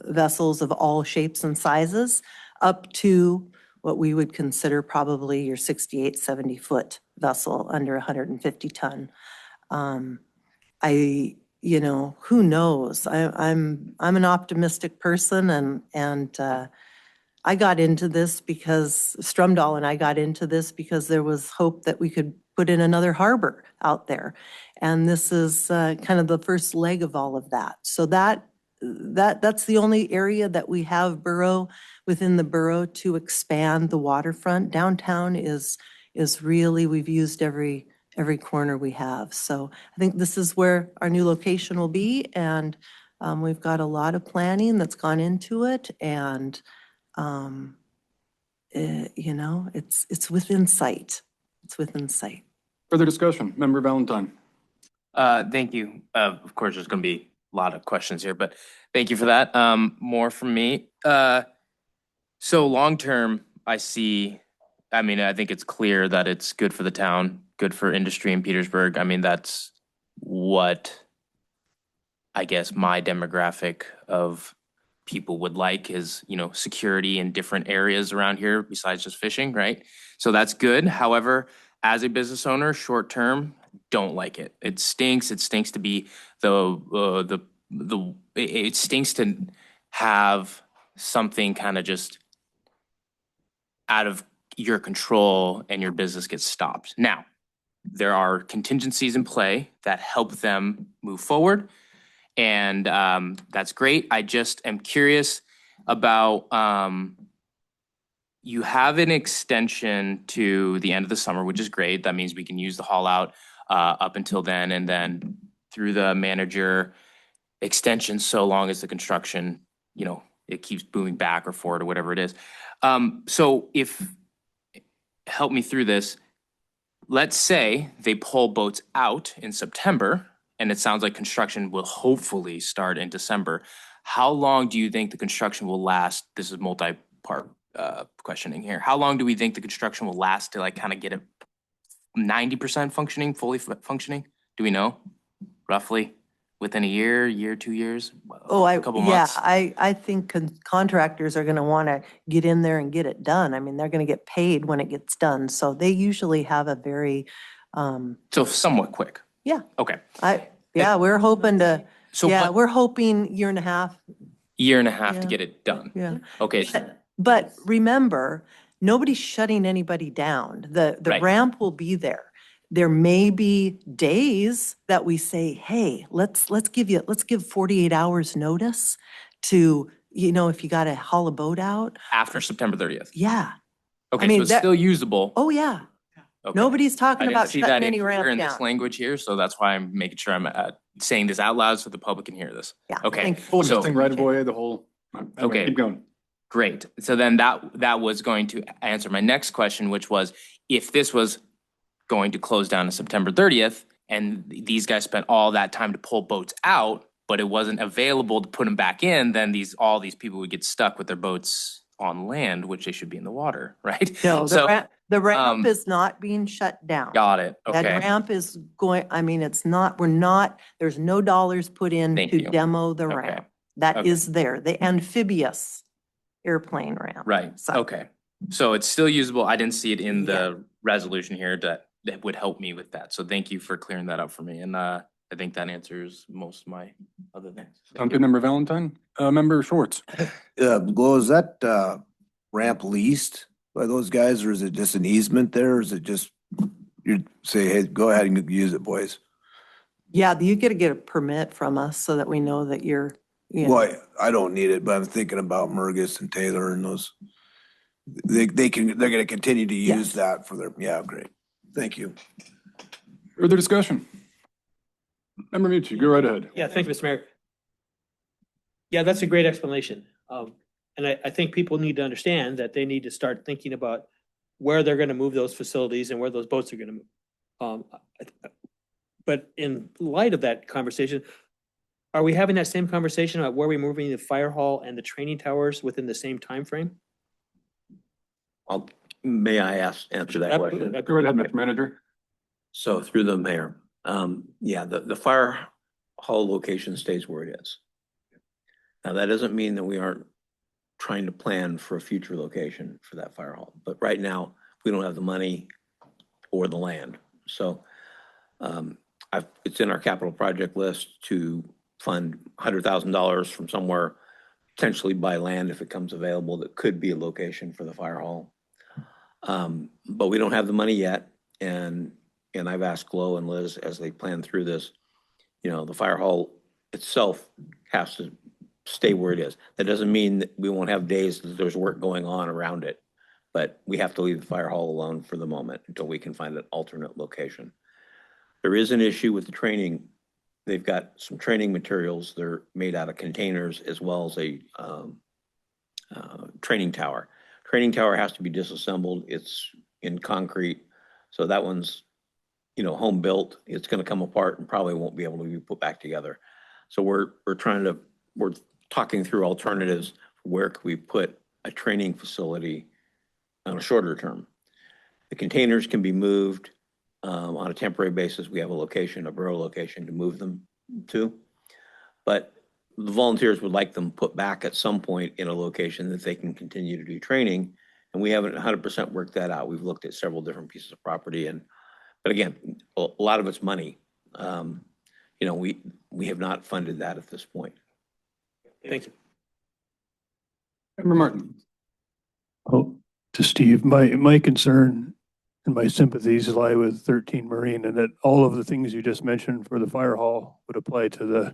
vessels of all shapes and sizes, up to what we would consider probably your 68, 70-foot vessel under 150 ton. Who knows? I'm an optimistic person, and I got into this because Strumdahl and I got into this because there was hope that we could put in another harbor out there. And this is kind of the first leg of all of that. So that's the only area that we have within the borough to expand the waterfront. Downtown is really, we've used every corner we have. So I think this is where our new location will be. And we've got a lot of planning that's gone into it. And you know, it's within sight. It's within sight. Further discussion, Member Valentine. Thank you. Of course, there's going to be a lot of questions here, but thank you for that. More from me. So long term, I think it's clear that it's good for the town, good for industry in Petersburg. I mean, that's what I guess my demographic of people would like is, you know, security in different areas around here besides just fishing, right? So that's good. However, as a business owner, short term, don't like it. It stinks. It stinks to be it stinks to have something kind of just out of your control and your business gets stopped. Now, there are contingencies in play that help them move forward. And that's great. I just am curious about, you have an extension to the end of the summer, which is great. That means we can use the haul out up until then, and then through the manager extension, so long as the construction, you know, it keeps moving back or forward or whatever it is. So help me through this. Let's say they pull boats out in September, and it sounds like construction will hopefully start in December. How long do you think the construction will last? This is multi-part questioning here. How long do we think the construction will last to like kind of get it 90% functioning, fully functioning? Do we know roughly within a year, 2 years? A couple months? I think contractors are going to want to get in there and get it done. I mean, they're going to get paid when it gets done. So they usually have a very, so somewhat quick. Yeah. Okay. We're hoping to, So we're hoping year and a half. Year and a half to Yeah. get it done. Yeah. Okay. But remember, nobody's shutting anybody down. The Right. ramp will be there. There may be days that we say, hey, let's give 48 hours notice to, you know, if you got to haul a boat out. After September 30th. Yeah. Okay, mean, so it's that- still usable. Oh, yeah. Okay. Nobody's I talking didn't about see shutting that any in ramp here in down. this language here, so that's why I'm making sure I'm saying this out loud so the public can hear this. Yeah. Okay. Full So- existing right of way, the whole. Anyway, Okay. Keep going. Great. So then that was going to answer my next question, which was if this was going to close down on September 30th and these guys spent all that time to pull boats out, but it wasn't available to put them back in, then all these people would get stuck with their boats on land, which they should be in the water, right? No, the ramp um, is not being shut down. Got it. That Okay. ramp is going, I mean, there's no dollars put in Thank to you. demo the Okay. ramp. That Okay. is there, the amphibious airplane ramp. Right, So- okay. So it's still usable. I didn't see it in the resolution here that would help me with that. So thank you for clearing that up for me. And I think that answers most of my other things. Thank you, Member Valentine. Member Schwartz. Glo, is that ramp leased by those guys, or is it just an easement there, or is it just, you say, hey, go ahead and use it, boys? Yeah, you gotta get a permit from us so that we know that you're, you know. Well, I don't need it, but I'm thinking about Murgis and Taylor and those. They're gonna continue to use that for their, yeah, great. Thank you. Further discussion? Member Mucci, go right ahead. Yeah, thank you, Mr. Mayor. Yeah, that's a great explanation. And I think people need to understand that they need to start thinking about where they're gonna move those facilities and where those boats are gonna move. But in light of that conversation, are we having that same conversation about where we're moving the fire hall and the training towers within the same time frame? May I answer that question? Absolutely. Go right ahead, Mr. Manager. So through the mayor, the fire hall location stays where it is. Now, that doesn't mean that we aren't trying to plan for a future location for that fire hall, but right now, we don't have the money or the land. So it's in our capital project list to fund $100,000 from somewhere potentially buy land if it comes available that could be a location for the fire hall. But we don't have the money yet. And I've asked Glo and Liz as they plan through this, you know, the fire hall itself has to stay where it is. That doesn't mean that we won't have days that there's work going on around it, but we have to leave the fire hall alone for the moment until we can find an alternate location. There is an issue with the training. They've got some training materials. They're made out of containers as well as a training tower. Training tower has to be disassembled. It's in concrete. So that one's, you know, home built. It's going to come apart and probably won't be able to be put back together. So we're talking through alternatives. Where could we put a training facility on a shorter term? The containers can be moved on a temporary basis. We have a location, a borough location to move them to. But the volunteers would like them put back at some point in a location that they can continue to do training. And we haven't 100% worked that out. We've looked at several different pieces of property, but again, a lot of it's money. You know, we have not funded that at this point. Thank you. Member Martin. Oh, to Steve, my concern and my sympathies lie with 13 Marine, and that all of the things you just mentioned for the fire hall would apply to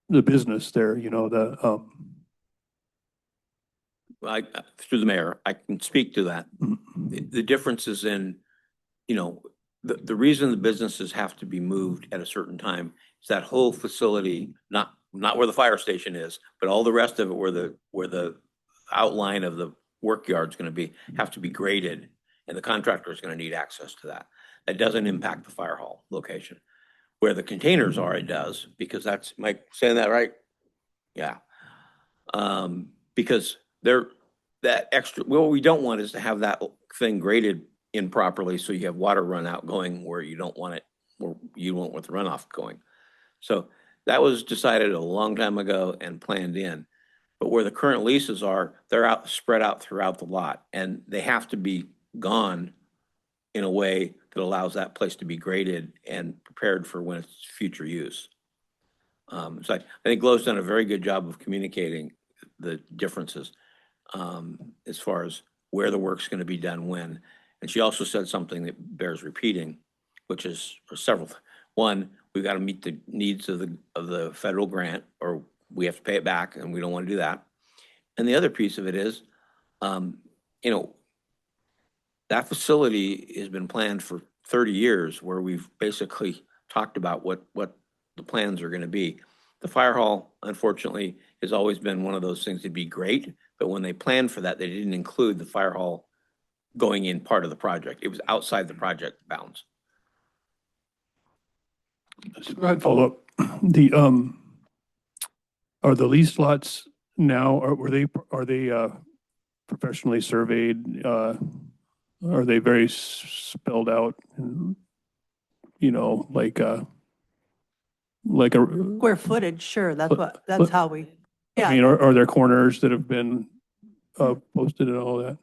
the business there, you know, Through the mayor, I can speak to that. The difference is in, you know, the reason the businesses have to be moved at a certain time is that whole facility, not where the fire station is, but all the rest of it where the outline of the work yard's going to be, have to be graded, and the contractor is going to need access to that. That doesn't impact the fire hall location. Where the containers are, it does, because that's, am I saying that right? Yeah. Because that extra, what we don't want is to have that thing graded improperly, so you have water run out going where you don't want it, or you won't want the runoff going. So that was decided a long time ago and planned in. But where the current leases are, they're spread out throughout the lot, and they have to be gone in a way that allows that place to be graded and prepared for when it's future use. So I think Glo's done a very good job of communicating the differences as far as where the work's going to be done when. And she also said something that bears repeating, which is several. One, we've got to meet the needs of the federal grant, or we have to pay it back, and we don't want to do that. And the other piece of it is, you know, that facility has been planned for 30 years, where we've basically talked about what the plans are going to be. The fire hall, unfortunately, has always been one of those things that'd be great, but when they planned for that, they didn't include the fire hall going in part of the project. It was outside the project bounds. Go ahead, follow up. Are the lease lots now, or are they professionally surveyed? Are they very spelled out? You know, like a Square footage, sure, that's how we, I mean, are there corners that have been posted and all that?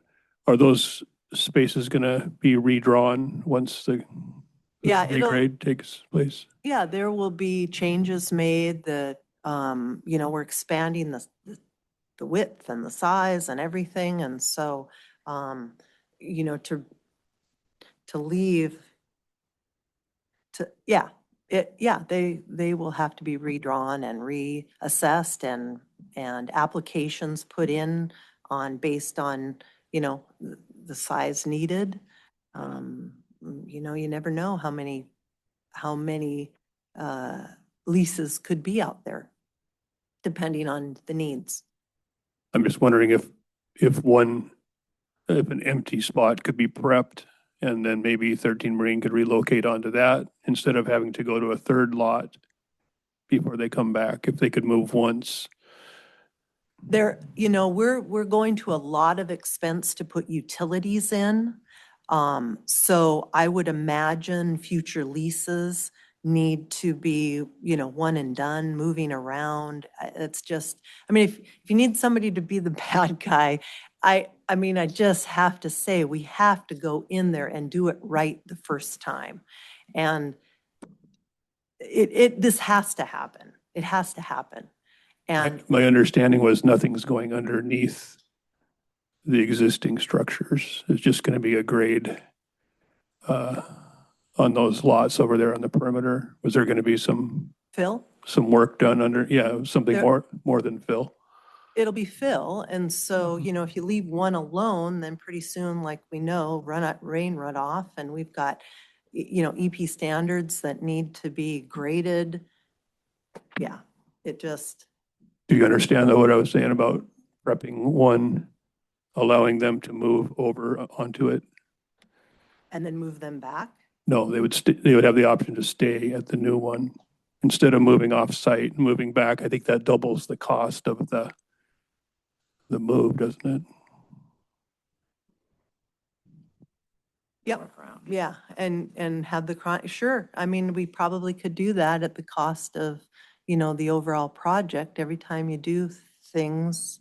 Are those spaces gonna be redrawn once the regrade takes place? Yeah, there will be changes made that, you know, we're expanding the width and the size and everything. And so, you know, to leave, they will have to be redrawn and reassessed and applications put in based on, you know, the size needed. You know, you never know how many leases could be out there, depending on the needs. I'm just wondering if an empty spot could be prepped, and then maybe 13 Marine could relocate onto that instead of having to go to a third lot before they come back, if they could move once. You know, we're going to a lot of expense to put utilities in. So I would imagine future leases need to be, you know, one and done, moving around. It's just, I mean, if you need somebody to be the bad guy, I mean, I just have to say, we have to go in there and do it right the first time. And this has to happen. It has to happen. And My understanding was nothing's going underneath the existing structures. It's just going to be a grade on those lots over there on the perimeter. Was there going to be some Phil, work done under, something There- more than fill? it'll be Phil. And so, if you leave one alone, then pretty soon, like we know, rain runoff, and we've got, EP standards that need to be graded. Yeah, it just, Do you understand though what I was saying about prepping one, allowing them to move over onto it? and then move them back. No, they would have the option to stay at the new one instead of moving off-site, moving back. I think that doubles the cost of the move, doesn't it? Yep, yeah, and have sure. I mean, we probably could do that at the cost of, the overall project. Every time you do things,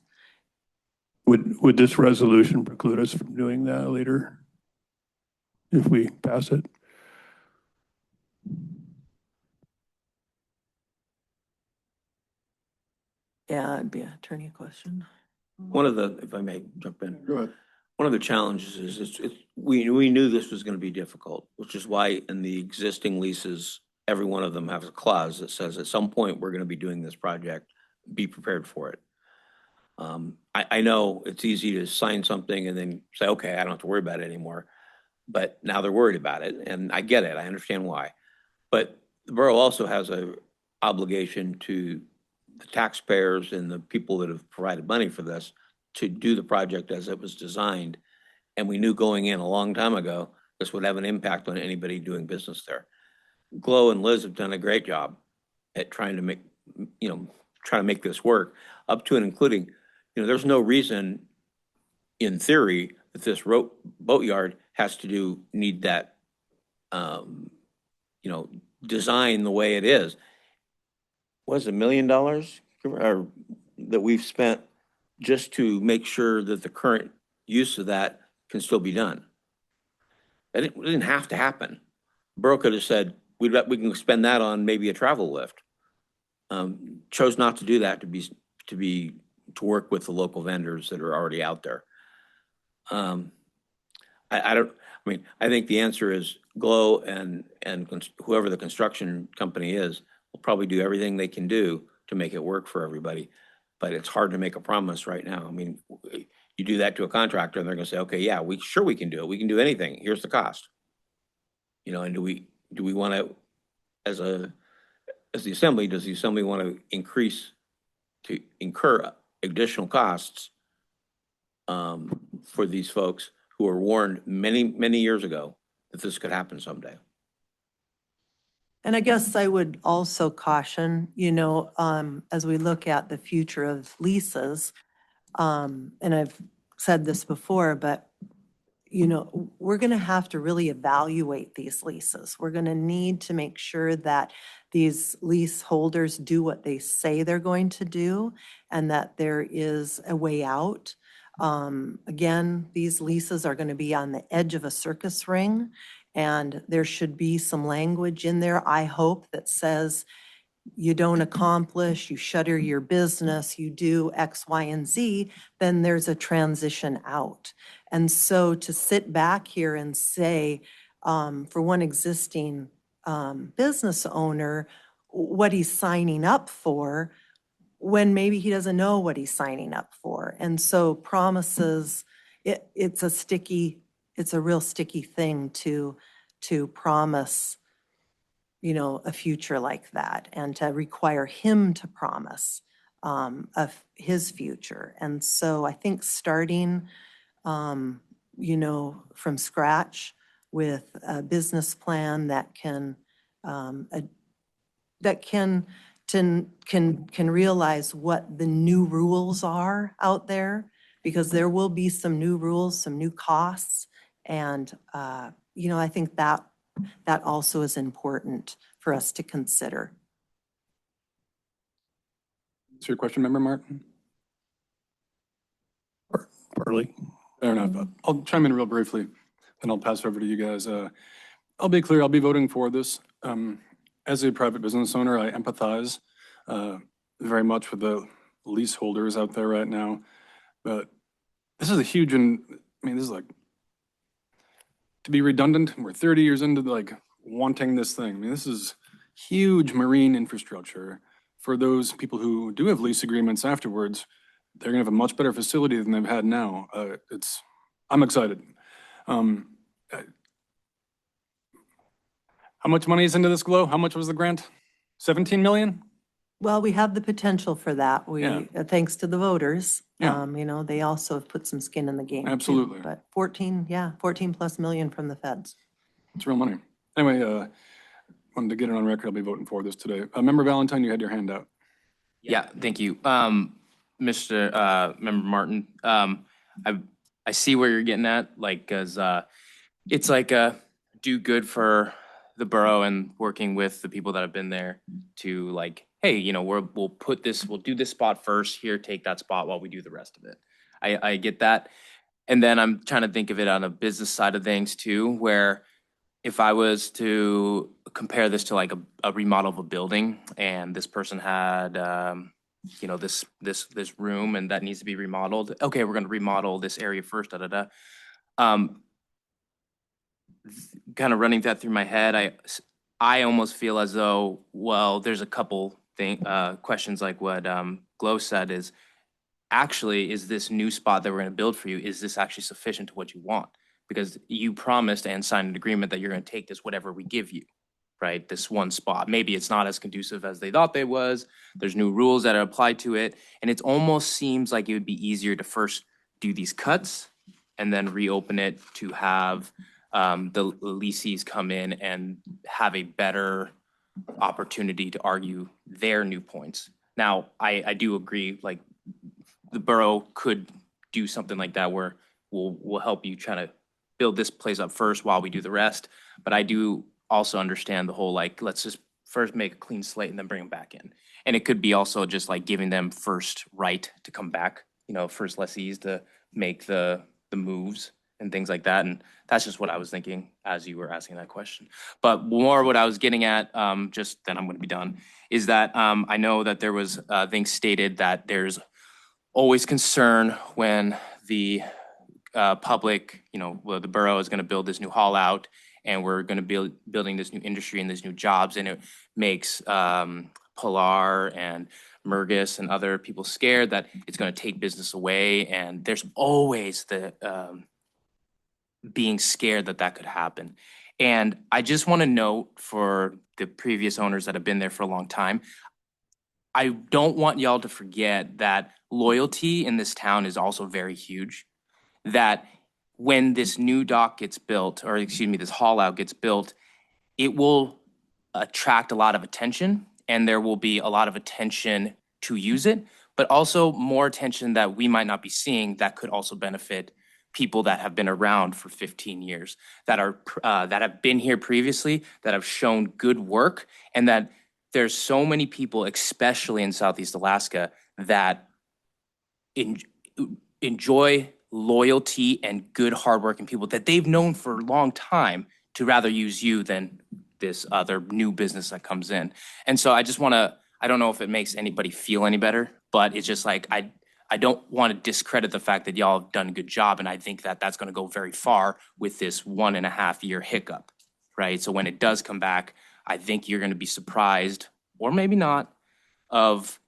Would this resolution preclude us from doing that later? If we pass it? yeah, it'd be an attorney question. One of the, if I may jump in. Go ahead. One of the challenges is we knew this was going to be difficult, which is why in the existing leases, every one of them has a clause that says at some point, we're going to be doing this project, be prepared for it. I know it's easy to sign something and then say, okay, I don't have to worry about it anymore. But now they're worried about it, and I get it. I understand why. But the borough also has a obligation to the taxpayers and the people that have provided money for this to do the project as it was designed. And we knew going in a long time ago, this would have an impact on anybody doing business there. Glo and Liz have done a great job at trying to make this work, up to and including, there's no reason in theory that this boatyard has to need that, design the way it is. Was $1 million or that we've spent just to make sure that the current use of that can still be done. It didn't have to happen. Borough could have said, we can spend that on maybe a travel lift. Chose not to do that to work with the local vendors that are already out there. I think the answer is Glo and whoever the construction company is will probably do everything they can do to make it work for everybody. But it's hard to make a promise right now. I mean, you do that to a contractor and they're gonna say, okay, yeah, we can do it. We can do anything. Here's the cost. And do we want to, as the assembly, does the assembly want to incur additional costs for these folks who were warned many, many years ago that this could happen someday? And I guess I would also caution, as we look at the future of leases, and I've said this before, but, we're going to have to really evaluate these leases. We're going to need to make sure that these leaseholders do what they say they're going to do and that there is a way out. Again, these leases are going to be on the edge of a circus ring. And there should be some language in there, I hope, that says you don't accomplish, you shutter your business, you do X, Y, and Z, then there's a transition out. And so to sit back here and say, for one existing business owner, what he's signing up for, when maybe he doesn't know what he's signing up for. And so promises, it's a real sticky thing to promise, a future like that and to require him to promise of his future. And so I think starting, from scratch with a business plan that can realize what the new rules are out there, because there will be some new rules, some new costs. And, I think that also is important for us to consider. That's your question, Member Martin? Partly. Fair enough. I'll chime in real briefly, then I'll pass it over to you guys. I'll be clear, I'll be voting for this. As a private business owner, I empathize very much with the leaseholders out there right now. But this is a huge, and I mean, this is like, to be redundant, we're 30 years into like wanting this thing. I mean, this is huge marine infrastructure for those people who do have lease agreements afterwards. They're gonna have a much better facility than they've had now. I'm excited. Uh, How much money is into this, Glow? How much was the grant? 17 million? Well, we have the potential for that. Yeah. Thanks to the voters. Yeah. You know, they also have put some skin in the game. too. Absolutely. But 14 plus million from the feds. It's real money. Anyway, wanted to get it on record. I'll be voting for this today. Member Valentine, you had your hand out. Yeah, thank you. Member Martin, I see where you're getting at, like, cause, it's like, do good for the borough and working with the people that have been there to like, hey, you know, we'll do this spot first here, take that spot while we do the rest of it. I get that. And then I'm trying to think of it on a business side of things too, where if I was to compare this to like a remodel of a building and this person had, you know, this room and that needs to be remodeled. Okay, we're going to remodel this area first, kind of running that through my head, I almost feel as though, well, there's a couple questions like what Glow said is, actually, is this new spot that we're going to build for you, is this actually sufficient to what you want? Because you promised and signed an agreement that you're going to take this whatever we give you, right? This one spot. Maybe it's not as conducive as they thought they was. There's new rules that are applied to it. And it almost seems like it would be easier to first do these cuts and then reopen it to have the leasees come in and have a better opportunity to argue their new points. Now, I do agree, like the borough could do something like that where we'll help you try to build this place up first while we do the rest. But I do also understand the whole, like, let's just first make a clean slate and then bring them back in. And it could be also just like giving them first right to come back, you know, first lessees to make the moves and things like that. And that's just what I was thinking as you were asking that question. But more what I was getting at, just then I'm going to be done, is that I know that there was things stated that there's always concern when the public, you know, well, the borough is going to build this new haul out and we're going to be building this new industry and these new jobs, and it makes Pilar and Murgis and other people scared that it's going to take business away. And there's always the being scared that that could happen. And I just want to note for the previous owners that have been there for a long time, I don't want y'all to forget that loyalty in this town is also very huge. That when this new dock gets built, or excuse me, this haul out gets built, it will attract a lot of attention and there will be a lot of attention to use it, but also more attention that we might not be seeing that could also benefit people that have been around for 15 years, that have been here previously, that have shown good work, and that there's so many people, especially in Southeast Alaska, that enjoy loyalty and good, hardworking people that they've known for a long time to rather use you than this other new business that comes in. And so I just want to, I don't know if it makes anybody feel any better, but it's just like, I don't want to discredit the fact that y'all have done a good job. And I think that that's going to go very far with this 1.5 year hiccup, right? So when it does come back, I think you're going to be surprised, or maybe not, of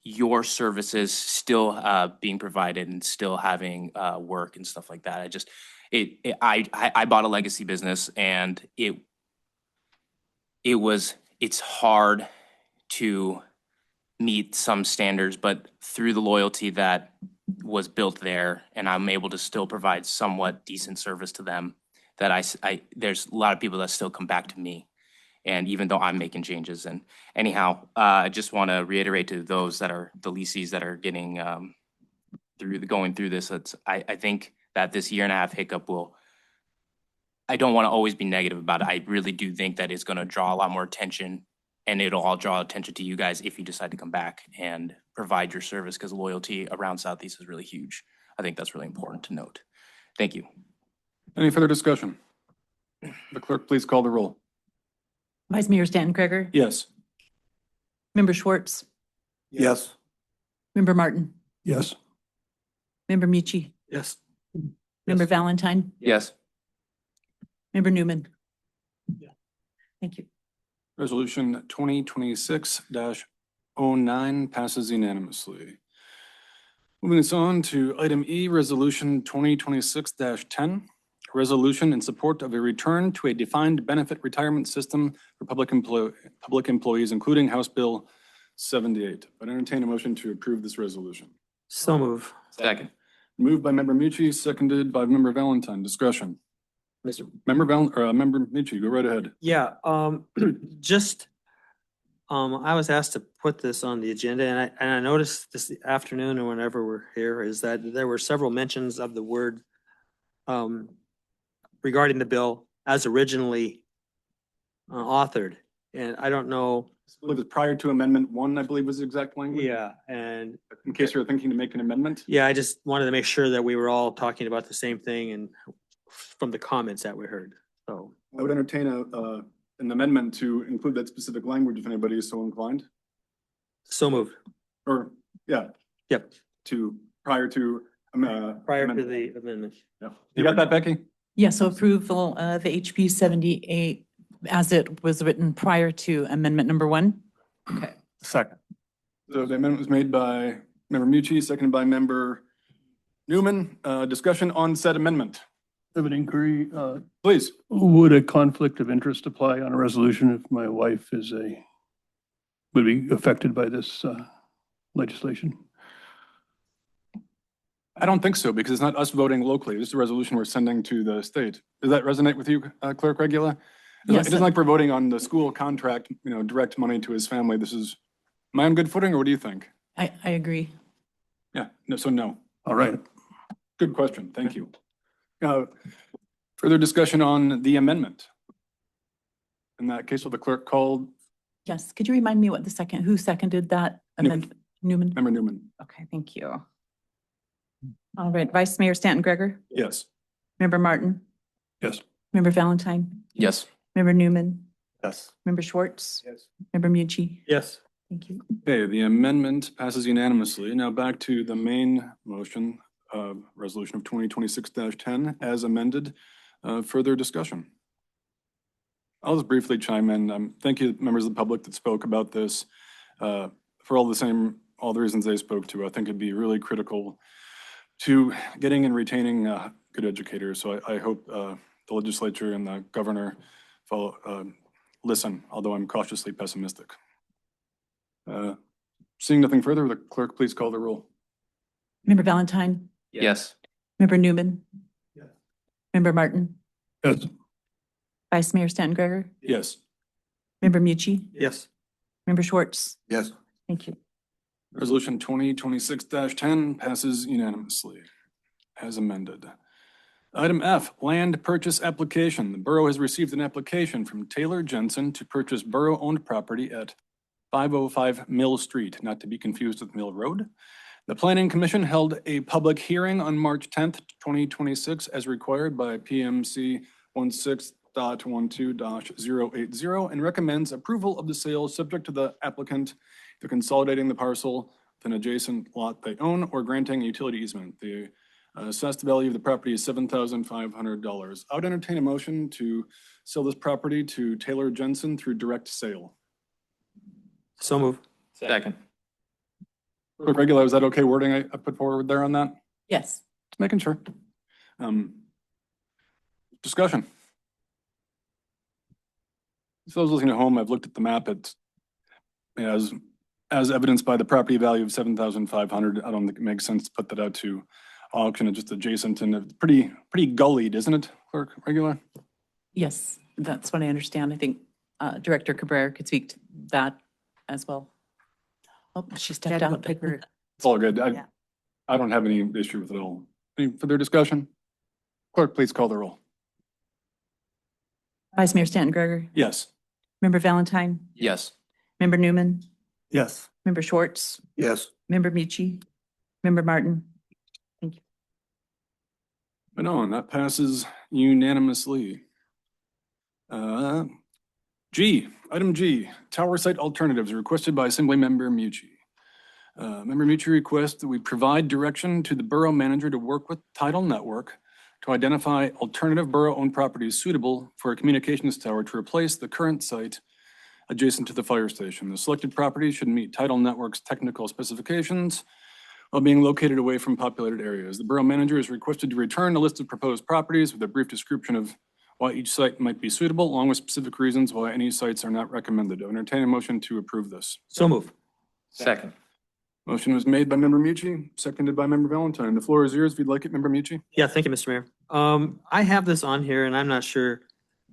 your services still being provided and still having work and stuff like that. I bought a legacy business, and it's hard to meet some standards, but through the loyalty that was built there, and I'm able to still provide somewhat decent service to them, that there's a lot of people that still come back to me. And even though I'm making changes, and anyhow, I just want to reiterate to those that are the leasees that are getting going through this, I think that this 1.5 year hiccup I don't want to always be negative about it. I really do think that it's going to draw a lot more attention, and it'll all draw attention to you guys if you decide to come back and provide your service, because loyalty around Southeast is really huge. I think that's really important to note. Thank you. Any further discussion? The clerk, please call the roll. Vice Mayor Stanton Kreger. Yes. Member Schwartz. Yes. Member Martin, Yes. Member Mucci, Yes. Member Valentine, Yes. Member Newman. Thank you. Resolution 2026-09 passes unanimously. Moving us on to item E, Resolution 2026-10, resolution in support of a return to a defined benefit retirement system for public employees, including House Bill 78. I'd entertain a motion to approve this resolution. So move. Second. Moved by Member Mucci, seconded by Member Valentine. Discussion. Member Mucci, go right ahead. Yeah, just, I was asked to put this on the agenda and I noticed this afternoon or whenever we're here is that there were several mentions of the word regarding the bill as originally authored. And I don't know. I believe it's prior to Amendment 1, I believe was the exact language. Yeah, and In case you're thinking to make an amendment. yeah, I just wanted to make sure that we were all talking about the same thing and from the comments that we heard. So I would entertain an amendment to include that specific language if anybody is so inclined. so moved. Or, yeah, Yep, to prior to. prior to amendment. the amendment. Yeah. You got that, Becky? Yeah, so approval of HB 78 as it was written prior to amendment number 1. Okay. Second. So the amendment was made by Member Mucci, seconded by Member Newman. Discussion on said amendment. I have an inquiry. Please. Would a conflict of interest apply on a resolution if my wife would be affected by this legislation? I don't think so, because it's not us voting locally. This is a resolution we're sending to the state. Does that resonate with you, Clerk Regula? Yes. It isn't like we're voting on the school contract, direct money to his family. This is, am I on good footing, or what do you think? I agree. Yeah, no, so no. All right. Good question. Thank you. Further discussion on the amendment. In that case, will the clerk call Yes, could you remind me who seconded that amendment? Newman? Member Newman? Okay, thank you. All right, Vice Mayor Stanton Greger, Yes. Member Martin, Yes. Member Valentine, Yes. Member Newman, Yes. Member Schwartz, Yes. Member Mucci. Yes. Thank you. Okay, the amendment passes unanimously. Now back to the main motion, resolution of 2026-10 as amended. Further discussion. I'll just briefly chime in. Thank you, members of the public that spoke about this. For all the reasons they spoke to, I think it'd be really critical to getting and retaining good educators. So I hope the legislature and the governor listen, although I'm cautiously pessimistic. Seeing nothing further, will the clerk please call the roll? Member Valentine, Yes. Member Newman. Yes. Member Martin, Yes. Vice Mayor Stanton Greger, Yes. Member Mucci, Yes. Member Schwartz. Yes. Thank you. Resolution 2026-10 passes unanimously as amended. Item F, land purchase application. The borough has received an application from Taylor Jensen to purchase borough-owned property at 505 Mill Street, not to be confused with Mill Road. The Planning Commission held a public hearing on March 10th, 2026, as required by PMC 16.12-080, and recommends approval of the sale subject to the applicant either consolidating the parcel with an adjacent lot they own or granting a utility easement. The assessed value of the property is $7,500. I would entertain a motion to sell this property to Taylor Jensen through direct sale. So move. Second. Clerk Regula, is that okay wording I put forward there on that? Yes. Just making sure. Discussion. So those listening at home, I've looked at the map. It's as evidenced by the property value of $7,500. I don't think it makes sense to put that out to auction. It's just adjacent and it's pretty gullied, isn't it, Clerk Regula? Yes, that's what I understand. I think Director Cabrera could speak to that as well. Oh, she stepped out. It's all good. I don't have any issue with it at all. Any further discussion? Clerk, please call the roll. Vice Mayor Stanton Greger, Yes. Member Valentine, Yes. Member Newman, Yes. Member Schwartz, Yes. Member Mucci, Member Martin. Thank you. But on, that passes unanimously. G, item G, tower site alternatives requested by Assembly Member Mucci. Member Mucci requests that we provide direction to the borough manager to work with Tidal Network to identify alternative borough-owned properties suitable for a communications tower to replace the current site adjacent to the fire station. The selected property should meet Tidal Network's technical specifications while being located away from populated areas. The borough manager is requested to return a list of proposed properties with a brief description of why each site might be suitable, along with specific reasons why any sites are not recommended. I entertain a motion to approve this. So move. Second. Motion was made by Member Mucci, seconded by Member Valentine. The floor is yours if you'd like it, Member Mucci. Yeah, thank you, Mr. Mayor. I have this on here and I'm not sure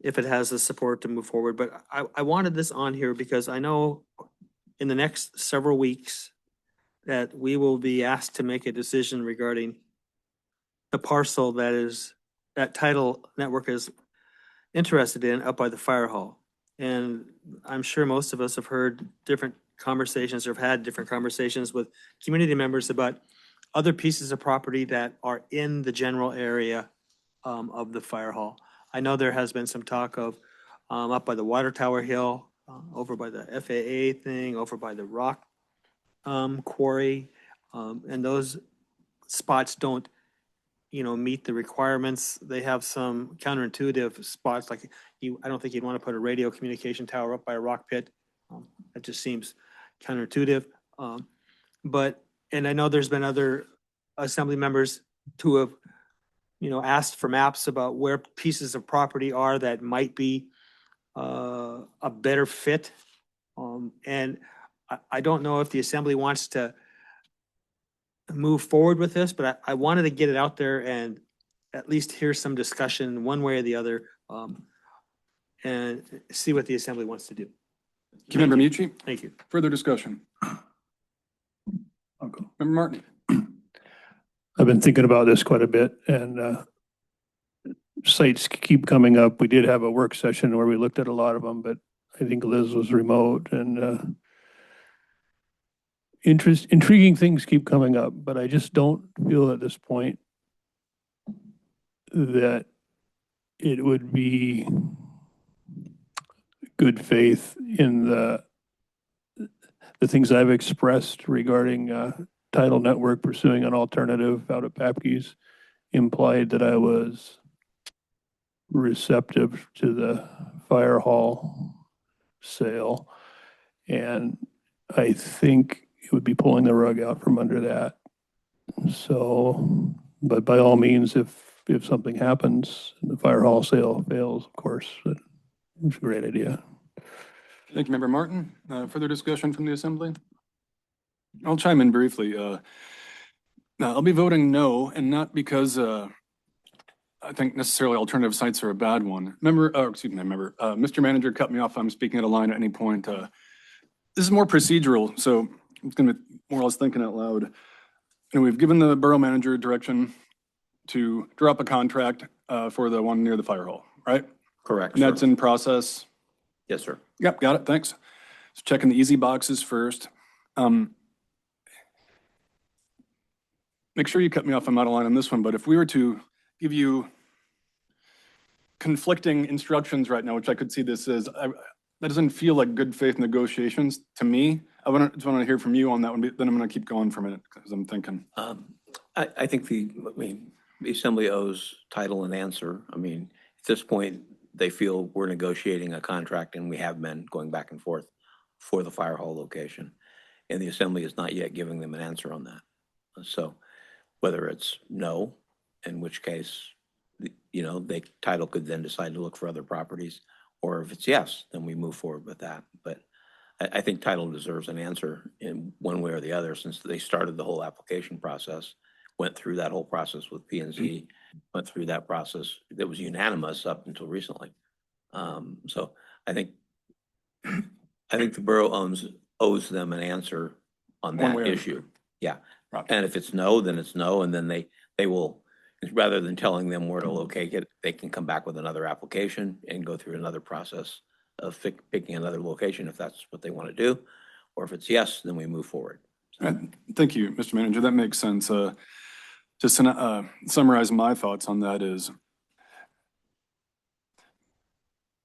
if it has the support to move forward, but I wanted this on here because I know in the next several weeks that we will be asked to make a decision regarding the parcel that Tidal Network is interested in up by the fire hall. And I'm sure most of us have heard different conversations or have had different conversations with community members about other pieces of property that are in the general area of the fire hall. I know there has been some talk of up by the water tower hill, over by the FAA thing, over by the rock quarry, and those spots don't, meet the requirements. They have some counterintuitive spots, like I don't think you'd want to put a radio communication tower up by a rock pit. That just seems counterintuitive. And I know there's been other assembly members who have, asked for maps about where pieces of property are that might be a better fit. And I don't know if the assembly wants to move forward with this, but I wanted to get it out there and at least hear some discussion one way or the other, and see what the assembly wants to do. Thank you, Member Mucci. Thank you. Further discussion? I'll go. Member Martin. I've been thinking about this quite a bit and sites keep coming up. We did have a work session where we looked at a lot of them, but I think Liz was remote and intriguing things keep coming up, but I just don't feel at this point that it would be good faith in the things I've expressed regarding Tidal Network pursuing an alternative out at Papke's implied that I was receptive to the fire hall sale. And I think it would be pulling the rug out from under that. So, but by all means, if something happens, the fire hall sale fails, of course, it's a great idea. Thank you, Member Martin. Further discussion from the assembly? I'll chime in briefly. I'll be voting no, and not because I think necessarily alternative sites are a bad one. Mr. Manager, cut me off if I'm speaking out of line at any point. This is more procedural, so I'm going to be more or less thinking out loud. And we've given the borough manager direction to drop a contract for the one near the fire hall, right? Correct. And that's in process. Yes, sir. Yep, got it, thanks. So checking the easy boxes first. Make sure you cut me off, I'm out of line on this one, but if we were to give you conflicting instructions right now, which I could see this as, that doesn't feel like good faith negotiations to me. Just want to hear from you on that one, but then I'm going to keep going for a minute because I'm thinking. I think the assembly owes Tidal an answer. I mean, at this point, they feel we're negotiating a contract and we have been going back and forth for the fire hall location. And the assembly is not yet giving them an answer on that. So whether it's no, in which case, Tidal could then decide to look for other properties, or if it's yes, then we move forward with that. But I think Tidal deserves an answer in one way or the other, since they started the whole application process, went through that whole process with P&Z, went through that process that was unanimous up until recently. So I think the borough owes them an answer on that issue. Yeah. And if it's no, then it's no, and then they will, rather than telling them where to locate it, they can come back with another application and go through another process of picking another location if that's what they want to do. Or if it's yes, then we move forward. Thank you, Mr. Manager. That makes sense. To summarize my thoughts on that is,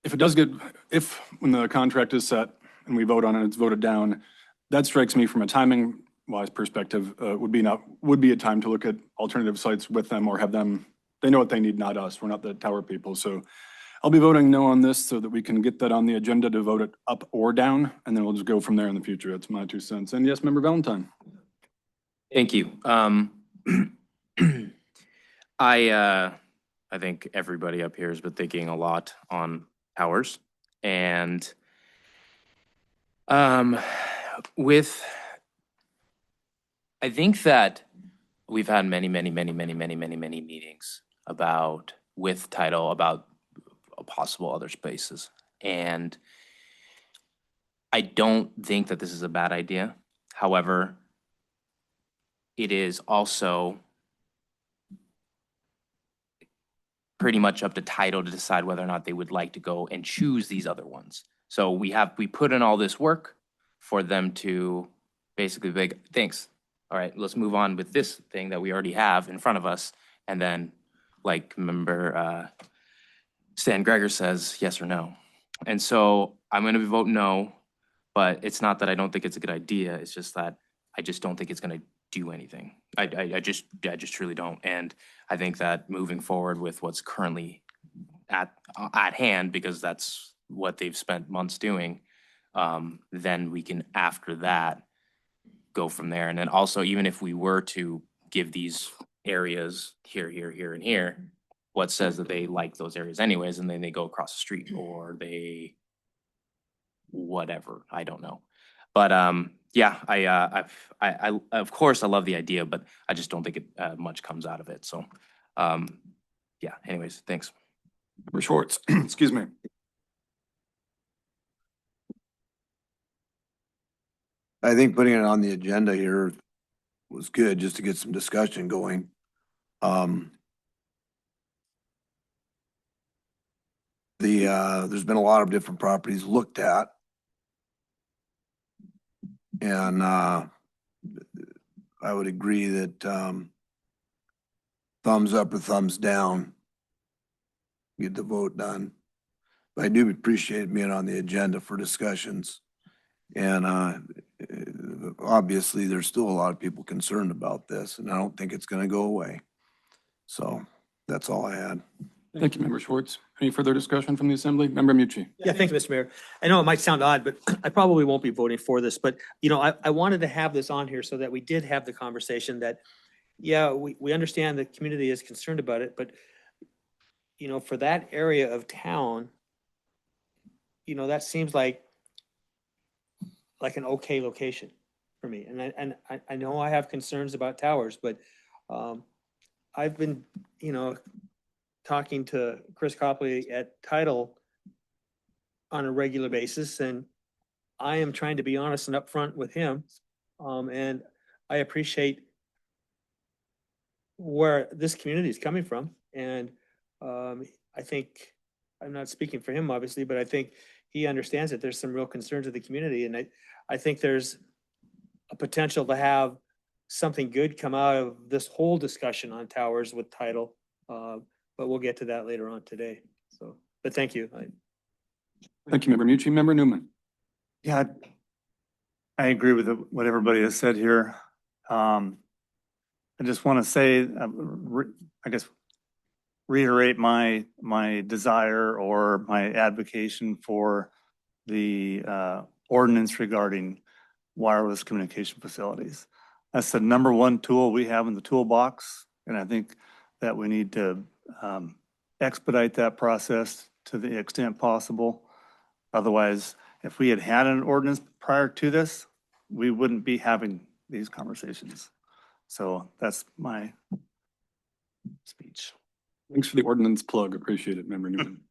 when the contract is set and we vote on it, it's voted down, that strikes me from a timing wise perspective, would be a time to look at alternative sites with them or have them, they know what they need, not us. We're not the tower people. So I'll be voting no on this so that we can get that on the agenda to vote it up or down, and then we'll just go from there in the future. That's my 2 cents. And yes, Member Valentine. Thank you. I think everybody up here has been thinking a lot on towers, and I think that we've had many meetings about with title about possible other spaces, and I don't think that this is a bad idea. However, it is also pretty much up to title to decide whether or not they would like to go and choose these other ones. So we put in all this work for them to basically be like, thanks. All right, let's move on with this thing that we already have in front of us. And then, like, remember, Stan Gregor says yes or no. And so I'm going to vote no, but it's not that I don't think it's a good idea. It's just that I just don't think it's going to do anything. I just truly don't. And I think that moving forward with what's currently at hand, because that's what they've spent months doing, then we can, after that, go from there. And then also, even if we were to give these areas here, and here, what says that they like those areas anyways, and then they go across the street or they whatever, I don't know. But yeah, I of course I love the idea, but I just don't think it much comes out of it. So yeah, anyways, thanks. Member Schwartz, excuse me. I think putting it on the agenda here was good, just to get some discussion going. There's been a lot of different properties looked at. And I would agree that thumbs up or thumbs down, get the vote done. But I do appreciate it being on the agenda for discussions. And obviously, there's still a lot of people concerned about this, and I don't think it's going to go away. So that's all I had. Thank you, Member Schwartz. Any further discussion from the Assembly? Member Mucci. Yeah, thank you, Mr. Mayor. I know it might sound odd, but I probably won't be voting for this, but I wanted to have this on here so that we did have the conversation that, yeah, we understand the community is concerned about it, but for that area of town, that seems like an okay location for me. And I know I have concerns about towers, but I've been, talking to Chris Copley at Title on a regular basis, and I am trying to be honest and upfront with him. And I appreciate where this community is coming from. And I think, I'm not speaking for him, obviously, but I think he understands that there's some real concerns of the community. And I think there's a potential to have something good come out of this whole discussion on towers with Title. But we'll get to that later on today. So, but thank you. Thank you, Member Mucci. Member Newman. Yeah, I agree with what everybody has said here. I just want to say, I guess, reiterate my desire or my advocacy for the ordinance regarding wireless communication facilities. That's the #1 tool we have in the toolbox, and I think that we need to expedite that process to the extent possible. Otherwise, if we had an ordinance prior to this, we wouldn't be having these conversations. So that's my speech. Thanks for the ordinance plug. Appreciate it, Member Newman.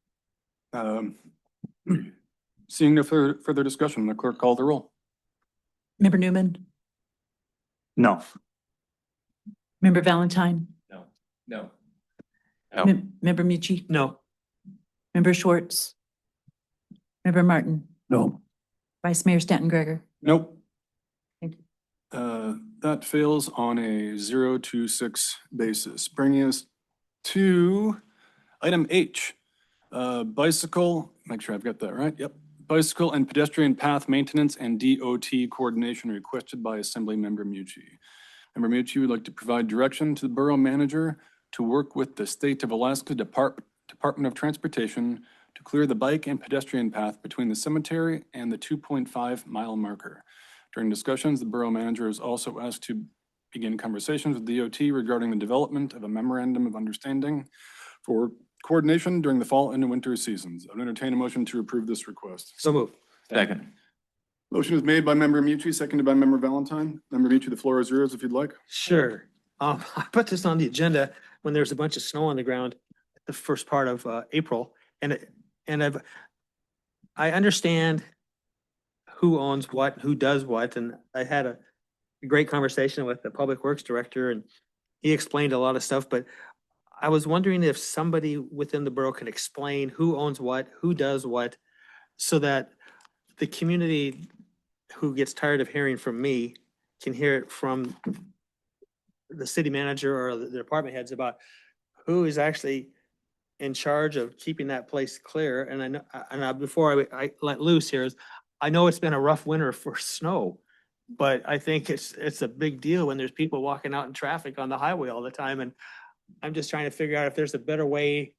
Seeing no further discussion, the clerk call the roll. Member Newman, No. Member Valentine, No. Member Mucci, No. Member Schwartz, Member Martin, No. Vice Mayor Stanton Gregor. Nope. Thank you. That fails on a 0-6 basis, bringing us to item H. Bicycle, make sure I've got that right. Yep. bicycle and pedestrian path maintenance and DOT coordination requested by Assemblymember Mucci. Member Mucci would like to provide direction to the borough manager to work with the State of Alaska Department of Transportation to clear the bike and pedestrian path between the cemetery and the 2.5-mile marker. During discussions, the borough manager is also asked to begin conversations with DOT regarding the development of a memorandum of understanding for coordination during the fall and winter seasons. I would entertain a motion to approve this request. So moved. Second. Motion is made by Member Mucci, seconded by Member Valentine. Member Mucci, the floor is yours if you'd like. Sure. I put this on the agenda when there's a bunch of snow on the ground the first part of April. I understand who owns what, who does what, and I had a great conversation with the Public Works Director, and he explained a lot of stuff, but I was wondering if somebody within the borough can explain who owns what, who does what, so that the community who gets tired of hearing from me can hear it from the city manager or the department heads about who is actually in charge of keeping that place clear. And I know, before I let loose here, I know it's been a rough winter for snow, but I think it's a big deal when there's people walking out in traffic on the highway all the time. And I'm just trying to figure out if there's a better way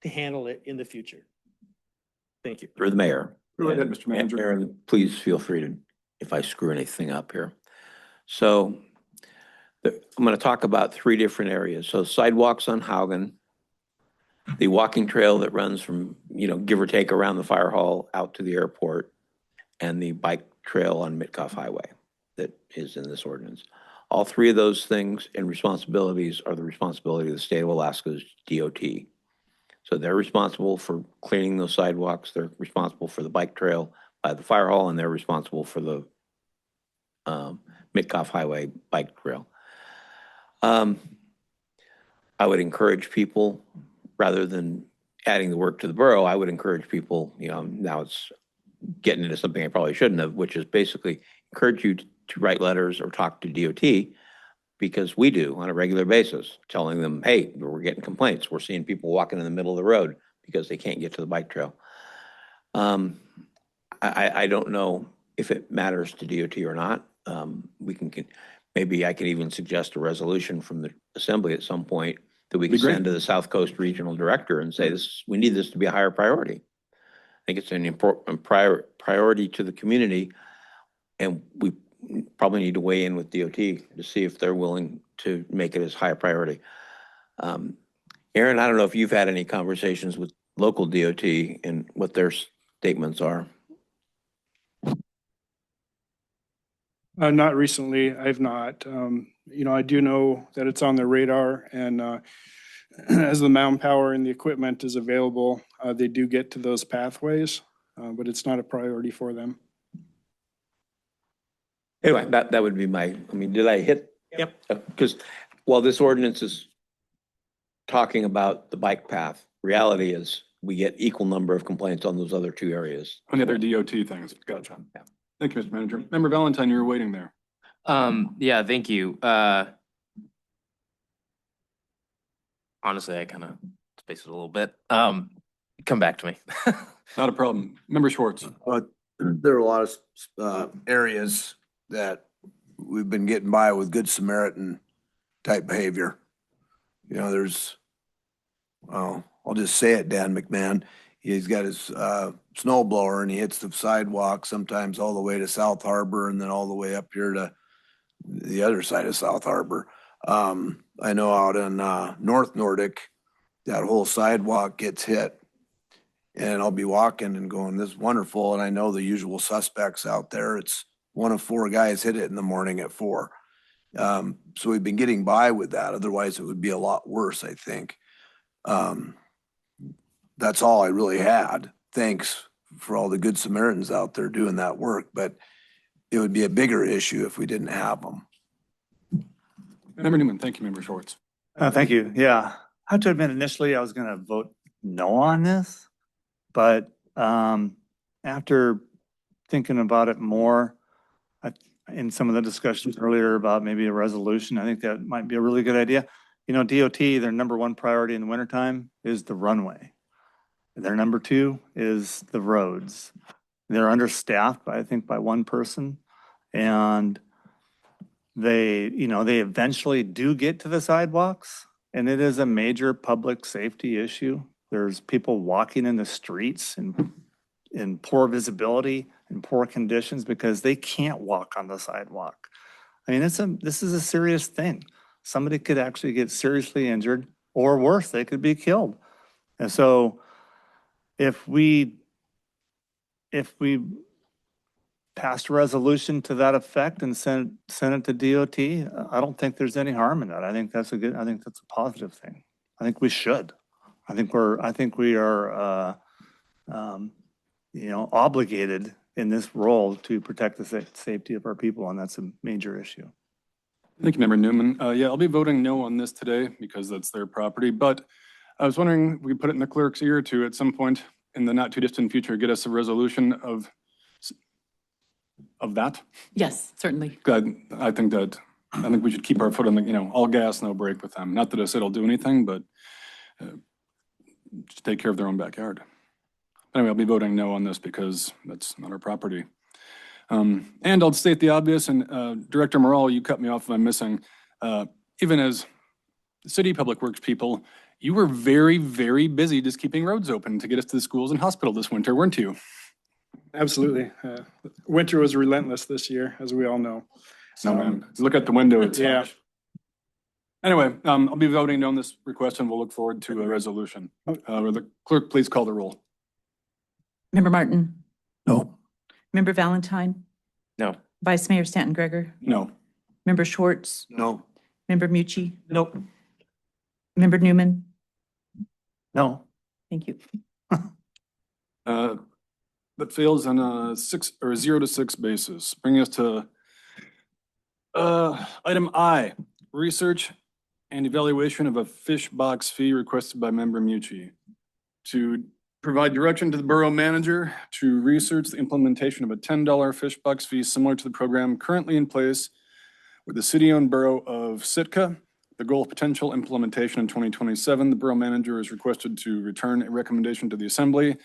to handle it in the future. Thank you. Through the mayor. Go ahead, Mr. Manager. Aaron, please feel free to, if I screw anything up here. So I'm going to talk about 3 different areas. So sidewalks on Haugen, the walking trail that runs from, give or take around the fire hall out to the airport, and the bike trail on Mitkoff Highway that is in this ordinance. All 3 of those things and responsibilities are the responsibility of the state of Alaska's DOT. So they're responsible for cleaning those sidewalks. They're responsible for the bike trail by the fire hall, and they're responsible for the Mitkoff Highway bike trail. I would encourage people, rather than adding the work to the borough, I would encourage people, now it's getting into something I probably shouldn't have, which is basically encourage you to write letters or talk to DOT, because we do on a regular basis, telling them, hey, we're getting complaints. We're seeing people walking in the middle of the road because they can't get to the bike trail. I don't know if it matters to DOT or not. Maybe I can even suggest a resolution from the assembly at some point that we can send to the South Coast Regional Director and say, we need this to be a higher priority. I think it's an important priority to the community, and we probably need to weigh in with DOT to see if they're willing to make it as high a priority. Aaron, I don't know if you've had any conversations with local DOT and what their statements are. Not recently, I've not. I do know that it's on their radar, and as the manpower and the equipment is available, they do get to those pathways, but it's not a priority for them. Anyway, that would be did I hit? Yep. Because while this ordinance is talking about the bike path, reality is we get equal number of complaints on those other 2 areas. On the other DOT things. Gotcha. Yeah. Thank you, Mr. Manager. Member Valentine, you were waiting there. Yeah, thank you. Honestly, I kind of spaced it a little bit. Come back to me. Not a problem. Member Schwartz. There are a lot of areas that we've been getting by with Good Samaritan type behavior. I'll just say it, Dan McMahon. He's got his snow blower and he hits the sidewalk sometimes all the way to South Harbor and then all the way up here to the other side of South Harbor. I know out in North Nordic, that whole sidewalk gets hit. And I'll be walking and going, this is wonderful. And I know the usual suspects out there. It's 1 of 4 guys hit it in the morning at 4. So we've been getting by with that. Otherwise, it would be a lot worse, I think. That's all I really had. Thanks for all the Good Samaritans out there doing that work. But it would be a bigger issue if we didn't have them. Member Newman, thank you, Member Schwartz. Thank you. Yeah. I have to admit, initially, I was going to vote no on this. But after thinking about it more, in some of the discussions earlier about maybe a resolution, I think that might be a really good idea. DOT, their number 1 priority in the wintertime is the runway. Their number 2 is the roads. They're understaffed, I think, by one person. And they eventually do get to the sidewalks, and it is a major public safety issue. There's people walking in the streets in poor visibility and poor conditions because they can't walk on the sidewalk. I mean, this is a serious thing. Somebody could actually get seriously injured, or worse, they could be killed. And so if we passed a resolution to that effect and sent it to DOT, I don't think there's any harm in that. I think that's a positive thing. I think we should. I think we are, obligated in this role to protect the safety of our people, and that's a major issue. Thank you, Member Newman. Yeah, I'll be voting no on this today because that's their property, but I was wondering if we put it in the clerk's ear to, at some point in the not too distant future, get us a resolution of that. Yes, certainly. I think we should keep our foot on the, all gas, no brake with them. Not that I said I'll do anything, but just take care of their own backyard. Anyway, I'll be voting no on this because that's not our property. And I'll state the obvious, and Director Morrell, you cut me off if I'm missing. Even as city public works people, you were very, very busy just keeping roads open to get us to the schools and hospital this winter, weren't you? Absolutely. Winter was relentless this year, as we all know. No, man. Look out the window. It's Yeah. Anyway, I'll be voting no on this request, and we'll look forward to a resolution. Will the clerk please call the roll? Member Martin, No. Member Valentine, No. Vice Mayor Stanton Greger, No. Member Schwartz, No. Member Mucci, Nope. Member Newman. No. Thank you. That fails on a 0 to 6 basis, bringing us to item I, research and evaluation of a fish box fee requested by Member Mucci to provide direction to the borough manager to research the implementation of a $10 fish box fee similar to the program currently in place with the city-owned borough of Sitka. The goal of potential implementation in 2027, the borough manager is requested to return a recommendation to the assembly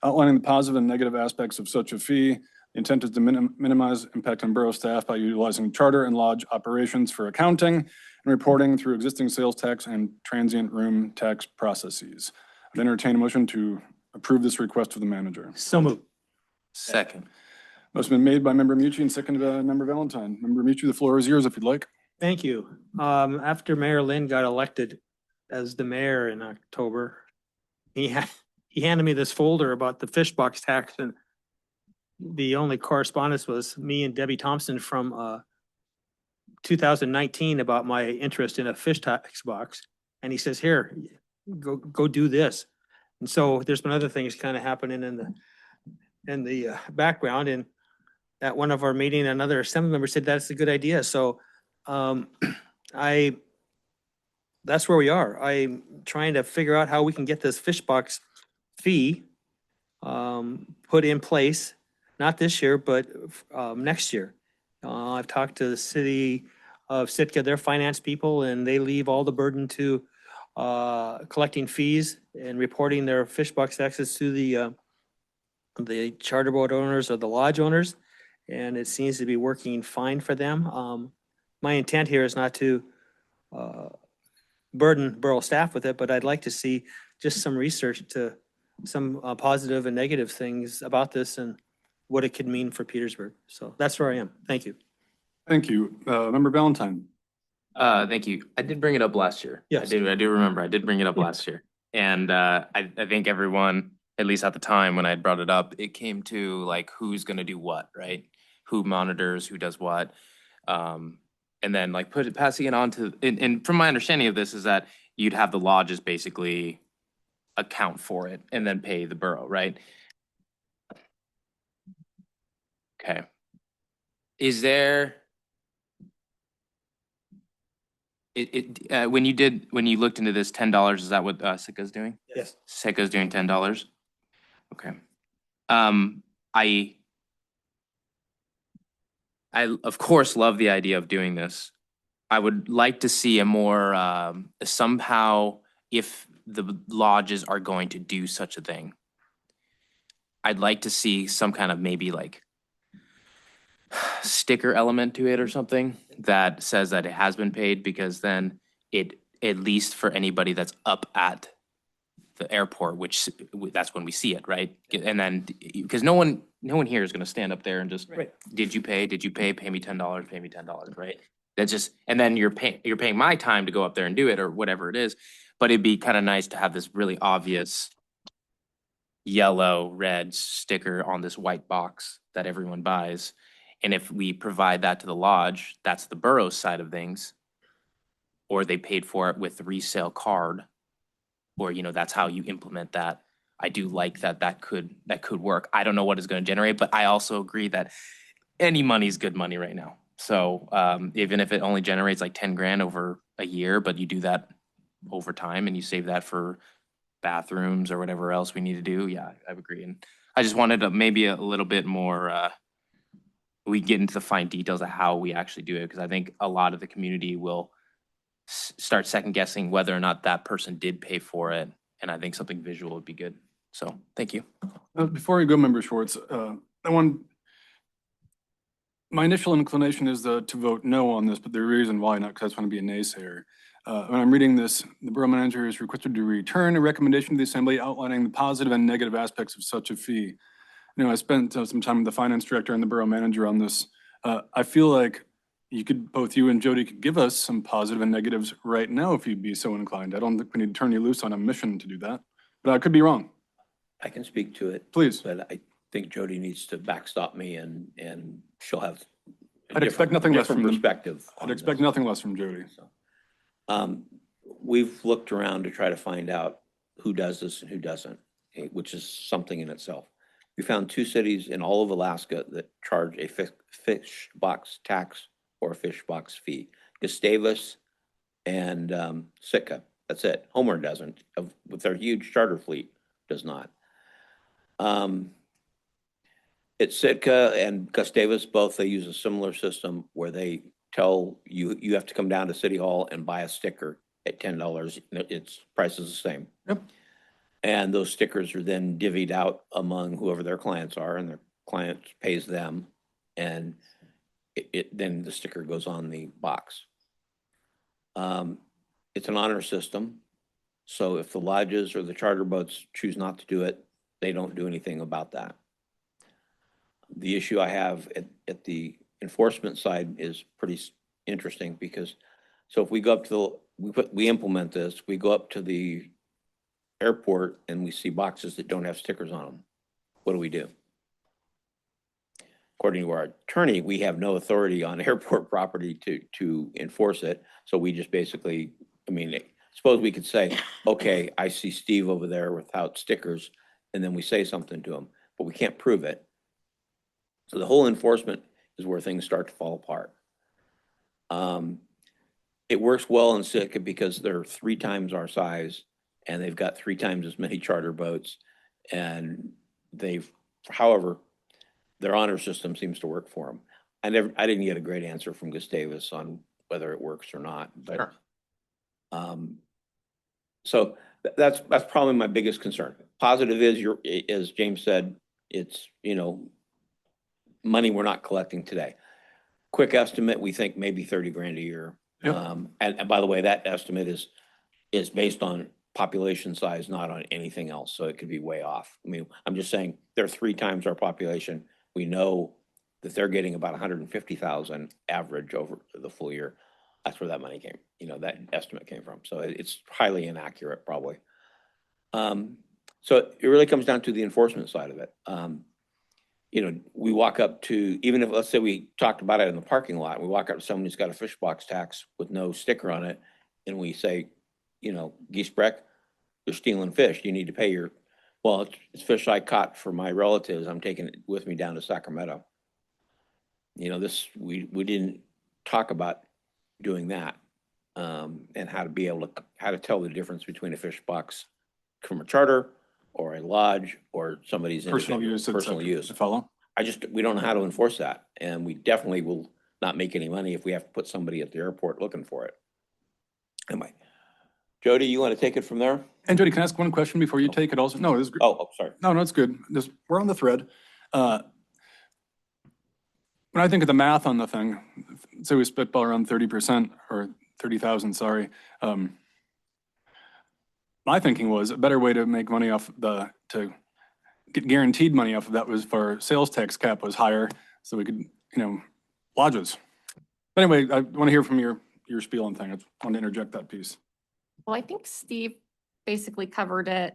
outlining the positive and negative aspects of such a fee. The intent is to minimize impact on borough staff by utilizing charter and lodge operations for accounting and reporting through existing sales tax and transient room tax processes. I'd entertain a motion to approve this request of the manager. So moved. Second. Motion been made by Member Mucci and seconded by Member Valentine. Member Mucci, the floor is yours if you'd like. Thank you. After Mayor Lynn got elected as the mayor in October, he handed me this folder about the fish box tax, and the only correspondence was me and Debbie Thompson from 2019 about my interest in a fish tax box. And he says, here, go do this. And so there's been other things kind of happening in the background. And at one of our meeting, another assembly member said, that's a good idea. So that's where we are. I'm trying to figure out how we can get this fish box fee put in place, not this year, but next year. I've talked to the city of Sitka, their finance people, and they leave all the burden to collecting fees and reporting their fish box taxes to the charter boat owners or the lodge owners, and it seems to be working fine for them. My intent here is not to burden borough staff with it, but I'd like to see just some research to some positive and negative things about this and what it could mean for Petersburg. So that's where I am. Thank you. Thank you. Member Valentine. Thank you. I did bring it up last year. Yes. I do remember. I did bring it up Yeah. last year. And I think everyone, at least at the time when I had brought it up, it came to like who's gonna do what, right? Who monitors, who does what. And then like passing it on to, and from my understanding of this is that you'd have the lodges basically account for it and then pay the borough, right? Okay. Is there, when you looked into this $10, is that what Sitka's doing? Yes. Sitka's doing $10? Okay. I of course love the idea of doing this. I would like to see a more, somehow, if the lodges are going to do such a thing, I'd like to see some kind of maybe like sticker element to it or something that says that it has been paid, because then it, at least for anybody that's up at the airport, which that's when we see it, right? And then, because no one here is gonna stand up there and just, did you pay? Did you pay? Pay me $10, pay me $10, right? That's just, and then you're paying my time to go up there and do it or whatever it is. But it'd be kind of nice to have this really obvious yellow, red sticker on this white box that everyone buys. And if we provide that to the lodge, that's the borough side of things. Or they paid for it with the resale card, or, you know, that's how you implement that. I do like that could work. I don't know what it's gonna generate, but I also agree that any money's good money right now. So even if it only generates like 10 grand over a year, but you do that over time and you save that for bathrooms or whatever else we need to do, yeah, I agree. And I just wanted to maybe a little bit more, we get into the fine details of how we actually do it, because I think a lot of the community will start second guessing whether or not that person did pay for it. And I think something visual would be good. So, thank you. Before we go, Member Schwartz, my initial inclination is to vote no on this, but the reason why, not because I just want to be a naysayer. When I'm reading this, the borough manager is requested to return a recommendation to the assembly outlining the positive and negative aspects of such a fee. You know, I spent some time with the finance director and the borough manager on this. I feel like both you and Jody could give us some positive and negatives right now if you'd be so inclined. I don't think we need to turn you loose on a mission to do that, but I could be wrong. I can speak to it. Please. But I think Jody needs to backstop me and she'll have. I'd expect nothing less from perspective. I'd expect nothing less from Jody. We've looked around to try to find out who does this and who doesn't, which is something in itself. We found 2 cities in all of Alaska that charge a fish box tax or a fish box fee. Gustavus and Sitka. That's it. Homer doesn't, with their huge charter fleet, does not. It's Sitka and Gustavus, both, they use a similar system where they tell you, you have to come down to City Hall and buy a sticker at $10. Its price is the same. Yep. And those stickers are then divvied out among whoever their clients are, and their client pays them. And then the sticker goes on the box. It's an honor system. So if the lodges or the charter boats choose not to do it, they don't do anything about that. The issue I have at the enforcement side is pretty interesting, because so if we go up to we implement this, we go up to the airport and we see boxes that don't have stickers on them. What do we do? According to our attorney, we have no authority on airport property to enforce it. So we just basically, I mean, suppose we could say, okay, I see Steve over there without stickers, and then we say something to him, but we can't prove it. So the whole enforcement is where things start to fall apart. It works well in Sitka because they're 3 times our size and they've got 3 times as many charter boats, and however, their honor system seems to work for them. I didn't get a great answer from Gustavus on whether it works or not, but Sure. So that's probably my biggest concern. Positive is as James said, it's, you know, money we're not collecting today. Quick estimate, we think maybe 30 grand a year. Yep. And by the way, that estimate is based on population size, not on anything else. So it could be way off. I mean, I'm just saying they're 3 times our population. We know that they're getting about 150,000 average over the full year. That's where that money came, you know, that estimate came from. So it's highly inaccurate probably. So it really comes down to the enforcement side of it. You know, we walk up to, even if, let's say we talked about it in the parking lot, we walk up to someone who's got a fish box tax with no sticker on it, and we say, you know, Giesbrecht, you're stealing fish. You need to pay your, well, it's fish I caught for my relatives. I'm taking it with me down to Sacramento. You know, we didn't talk about doing that, and how to tell the difference between a fish box from a charter or a lodge or somebody's Personal use. personal use. Follow. We don't know how to enforce that, and we definitely will not make any money if we have to put somebody at the airport looking for it. Anyway, Jody, you want to take it from there? And Jody, can I ask one question before you take it also? No, it's, Sorry. no, it's good. Just, we're on the thread. When I think of the math on the thing, say we spitball around 30% or 30,000, sorry. My thinking was a better way to make money off to get guaranteed money off of that was for sales tax cap was higher, so we could, lodges. But anyway, I want to hear from your spiel and thing. I just wanted to interject that piece. Well, I think Steve basically covered it.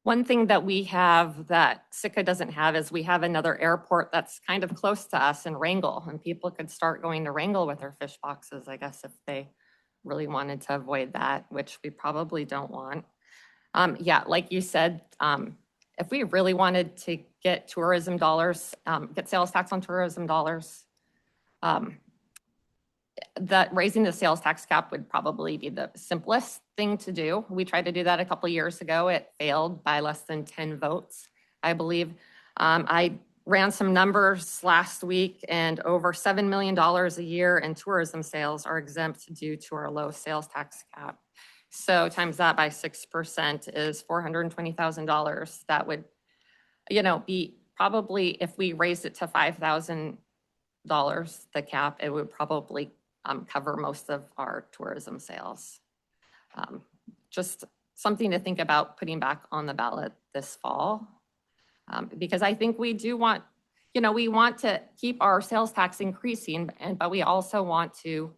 One thing that we have that Sitka doesn't have is we have another airport that's kind of close to us in Wrangell, and people could start going to Wrangell with their fish boxes, I guess, if they really wanted to avoid that, which we probably don't want. Yeah, like you said, if we really wanted to get tourism dollars, get sales tax on tourism dollars, that raising the sales tax cap would probably be the simplest thing to do. We tried to do that a couple years ago. It failed by less than 10 votes, I believe. I ran some numbers last week, and over $7 million a year in tourism sales are exempt due to our low sales tax cap. So times that by 6% is $420,000. That would, be probably, if we raised it to $5,000, the cap, it would probably cover most of our tourism sales. Just something to think about putting back on the ballot this fall. Because I think we do want, we want to keep our sales tax increasing, but we also want to,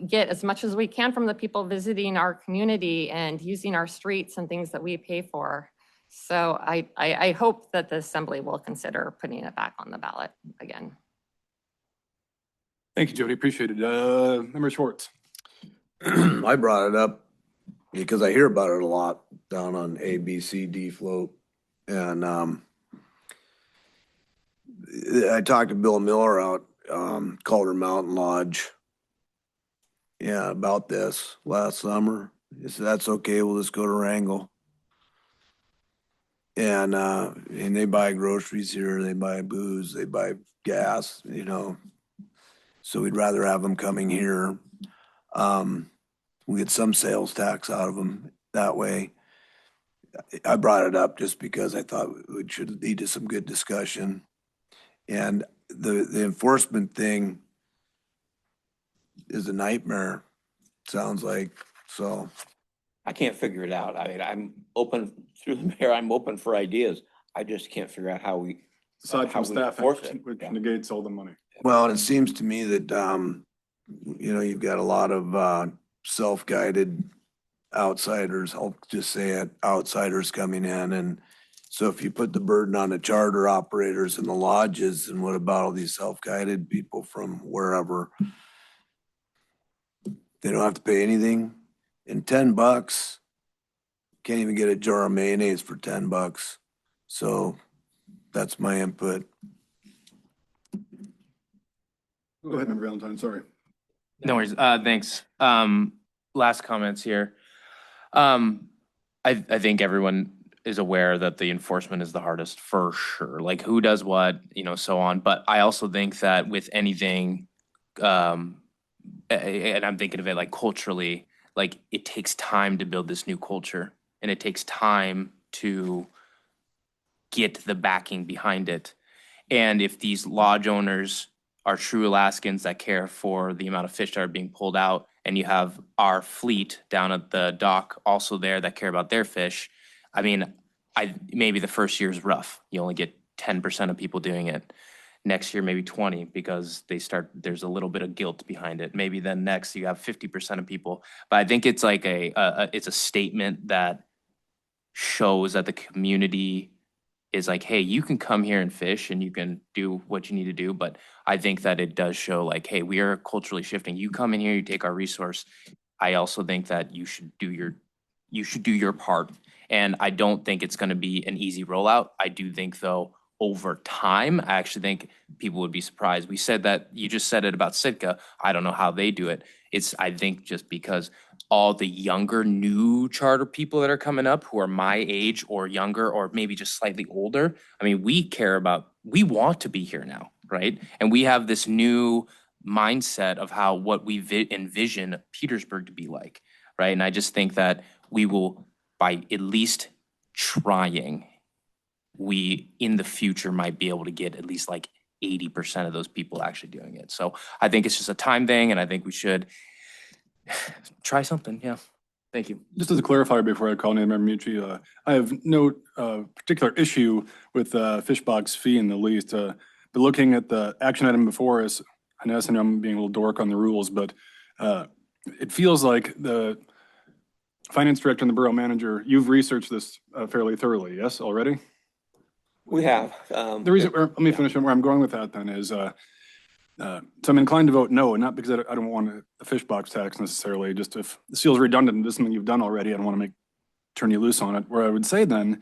get as much as we can from the people visiting our community and using our streets and things that we pay for. So I hope that the Assembly will consider putting it back on the ballot again. Thank you, Jody. Appreciate it. Member Schwartz. I brought it up because I hear about it a lot down on ABCD float. And I talked to Bill Miller out Calder Mountain Lodge. Yeah, about this last summer. He said, that's okay, we'll just go to Wrangell. And they buy groceries here, they buy booze, they buy gas, So we'd rather have them coming here. We get some sales tax out of them that way. I brought it up just because I thought it should lead to some good discussion. And the enforcement thing is a nightmare, sounds like, so. I can't figure it out. I mean, I'm open, through the mayor, I'm open for ideas. I just can't figure out how we. Aside how from we staff, enforce it. which negates all the money. Well, it seems to me that, you've got a lot of self-guided outsiders, I'll just say it, outsiders coming in. And so if you put the burden on the charter operators and the lodges, and what about all these self-guided people from wherever? They don't have to pay anything. And $10, can't even get a jar of mayonnaise for $10. So that's my input. Go ahead, Member Valentine, sorry. No worries. Thanks. Last comments here. I think everyone is aware that the enforcement is the hardest for sure. Like who does what, so on. But I also think that with anything, and I'm thinking of it like culturally, like it takes time to build this new culture, and it takes time to get the backing behind it. And if these lodge owners are true Alaskans that care for the amount of fish that are being pulled out, and you have our fleet down at the dock also there that care about their fish, I mean, maybe the first year is rough. You only get 10% of people doing it. Next year, maybe 20, because there's a little bit of guilt behind it. Maybe then next you have 50% of people. But I think it's like it's a statement that shows that the community is like, hey, you can come here and fish and you can do what you need to do. But I think that it does show like, hey, we are culturally shifting. You come in here, you take our resource. I also think that you should do your part. And I don't think it's going to be an easy rollout. I do think though, over time, I actually think people would be surprised. We said that, you just said it about Sitka. I don't know how they do it. I think just because all the younger new charter people that are coming up who are my age or younger or maybe just slightly older, I mean, we want to be here now, right? And we have this new mindset of how what we envision Petersburg to be like, right? And I just think that we will, by at least trying, we in the future might be able to get at least like 80% of those people actually doing it. So I think it's just a time thing, and I think we should try something. Yeah. Thank you. Just as a clarifier before I call name Member Mucci, I have no particular issue with the fish box fee in the least. But looking at the action item before us, I know I'm being a little dork on the rules, but it feels like the finance director and the borough manager, you've researched this fairly thoroughly, yes, already? We have. The reason, let me finish where I'm going with that then is, so I'm inclined to vote no, not because I don't want a fish box tax necessarily, just if the seal's redundant, this is something you've done already, I don't want to turn you loose on it. Where I would say then,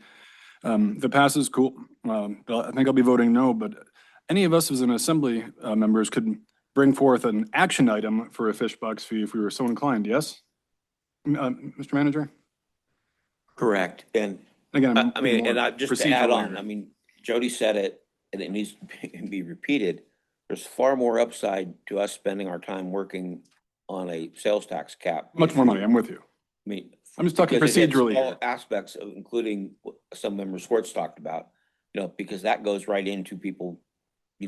if it passes, cool. I think I'll be voting no, but any of us as an assembly members could bring forth an action item for a fish box fee if we were so inclined, yes? Mr. Manager? Correct. And again, I mean, and just to add procedural on, here. I mean, Jody said it, and it needs to be repeated. There's far more upside to us spending our time working on a sales tax cap. Much more money, I'm with you. I mean. I'm just talking because it hits procedurally all here. aspects of, including what some member Schwartz talked about, because that goes right into people,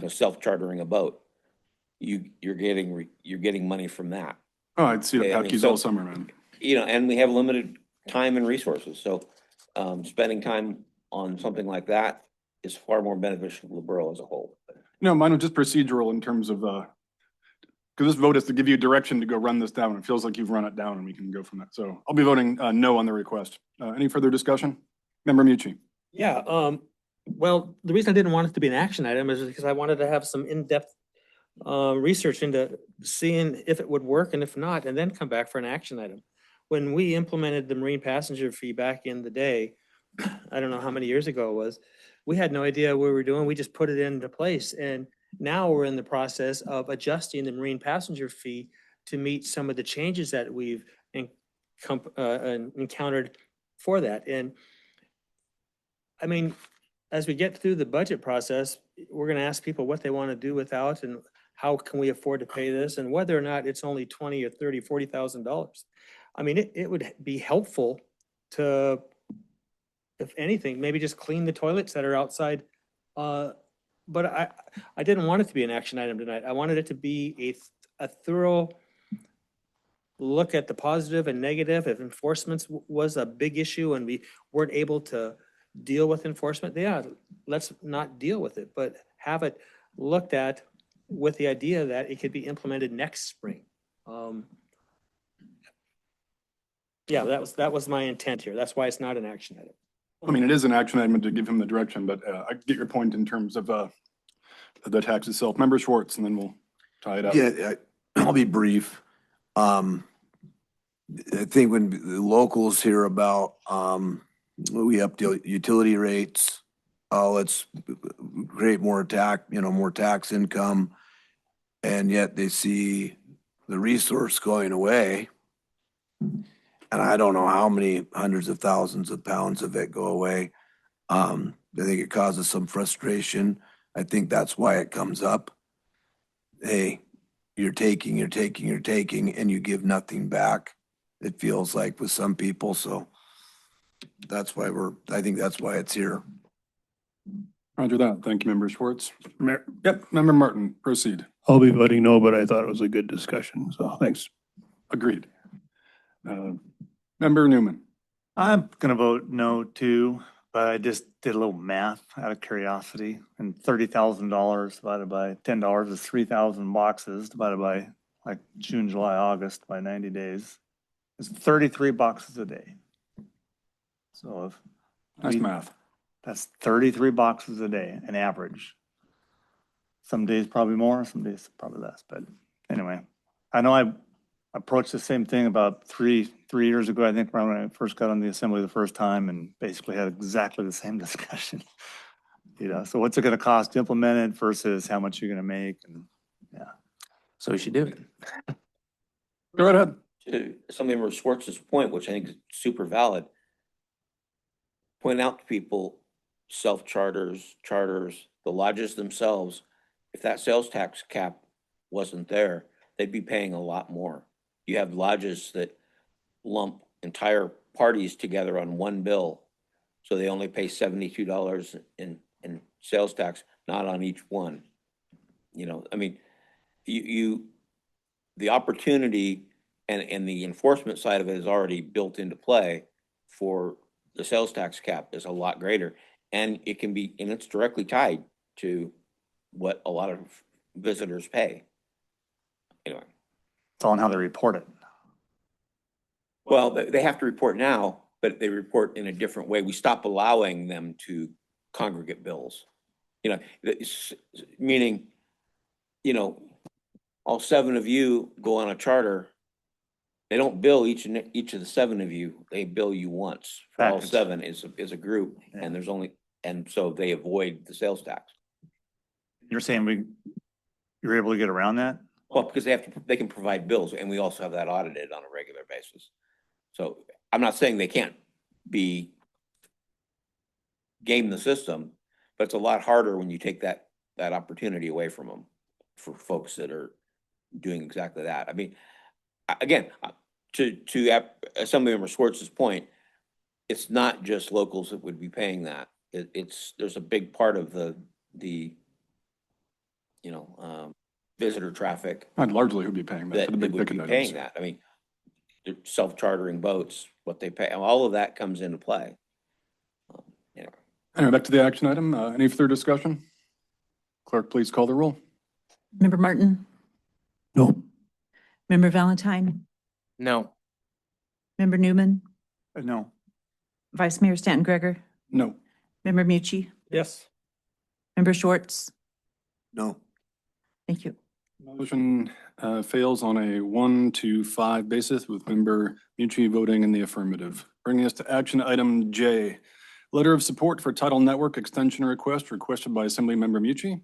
self-chartering a boat. You're getting money from that. Oh, I'd see the Okay, I mean, Patkies so- all summer, man. And we have limited time and resources, so spending time on something like that is far more beneficial to the borough as a whole. No, mine was just procedural in terms of, because this vote is to give you direction to go run this down. It feels like you've run it down and we can go from that. So I'll be voting no on the request. Any further discussion? Member Mucci? Yeah, well, the reason I didn't want it to be an action item is because I wanted to have some in-depth research into seeing if it would work and if not, and then come back for an action item. When we implemented the marine passenger fee back in the day, I don't know how many years ago it was, we had no idea what we were doing. We just put it into place. And now we're in the process of adjusting the marine passenger fee to meet some of the changes that we've encountered for that. And I mean, as we get through the budget process, we're going to ask people what they want to do without and how can we afford to pay this and whether or not it's only $20,000 or $30,000, $40,000. I mean, it would be helpful to, if anything, maybe just clean the toilets that are outside. But I didn't want it to be an action item tonight. I wanted it to be a thorough look at the positive and negative. If enforcement was a big issue and we weren't able to deal with enforcement, yeah, let's not deal with it, but have it looked at with the idea that it could be implemented next spring. Yeah, that was my intent here. That's why it's not an action item. I mean, it is an action item to give him the direction, but I get your point in terms of the tax itself. Member Schwartz, and then we'll tie it up. Yeah, I'll be brief. I think when the locals hear about, we upped the utility rates, let's create more tax income, and yet they see the resource going away. And I don't know how many hundreds of thousands of pounds of it go away. I think it causes some frustration. I think that's why it comes up. Hey, you're taking, and you give nothing back. It feels like with some people, so that's why I think that's why it's here. Roger that. Thank you, Member Schwartz. Yep, Member Martin, proceed. I'll be voting no, but I thought it was a good discussion, so thanks. Agreed. Member Newman? I'm gonna vote no too, but I just did a little math out of curiosity, and $30,000 divided by $10 is 3,000 boxes divided by like June, July, August by 90 days. It's 33 boxes a day. So if Nice math. that's 33 boxes a day, an average. Some days probably more, some days probably less, but anyway, I know I approached the same thing about three years ago, I think, when I first got on the assembly the first time, and basically had exactly the same discussion. So what's it gonna cost to implement it versus how much you're gonna make, and yeah. So we should do it. Go right ahead. To some member Schwartz's point, which I think is super valid, point out to people, self-charters, charters, the lodges themselves, if that sales tax cap wasn't there, they'd be paying a lot more. You have lodges that lump entire parties together on one bill. So they only pay $72 in sales tax, not on each one. You know, I mean, the opportunity and the enforcement side of it is already built into play for the sales tax cap is a lot greater. And it can be, and it's directly tied to what a lot of visitors pay. Anyway. It's all on how they report it. Well, they have to report now, but they report in a different way. We stop allowing them to congregate bills. You know, meaning, you know, all 7 of you go on a charter. They don't bill each of the 7 of you. They bill you once for all Package. 7 is a group, and there's only, and so they avoid the sales tax. You're saying you're able to get around that? Well, because they can provide bills, and we also have that audited on a regular basis. So I'm not saying they can't game the system, but it's a lot harder when you take that opportunity away from them for folks that are doing exactly that. I mean, again, to Assemblymember Schwartz's point, it's not just locals that would be paying that. There's a big part of the visitor traffic I'd largely who'd be paying that that for the they big would be ticket paying items. that. I mean, they're self-chartering boats, what they pay, all of that comes into play. Anyway, back to the action item. Any further discussion? Clerk, please call the roll. Member Martin? No. Member Valentine? No. Member Newman? No. Vice Mayor Stanton Greger? No. Member Mucci? Yes. Member Schwartz? No. Thank you. Motion fails on a 1 to 5 basis with Member Mucci voting in the affirmative. Bringing us to action item J, letter of support for Title Network extension request requested by Assemblymember Mucci.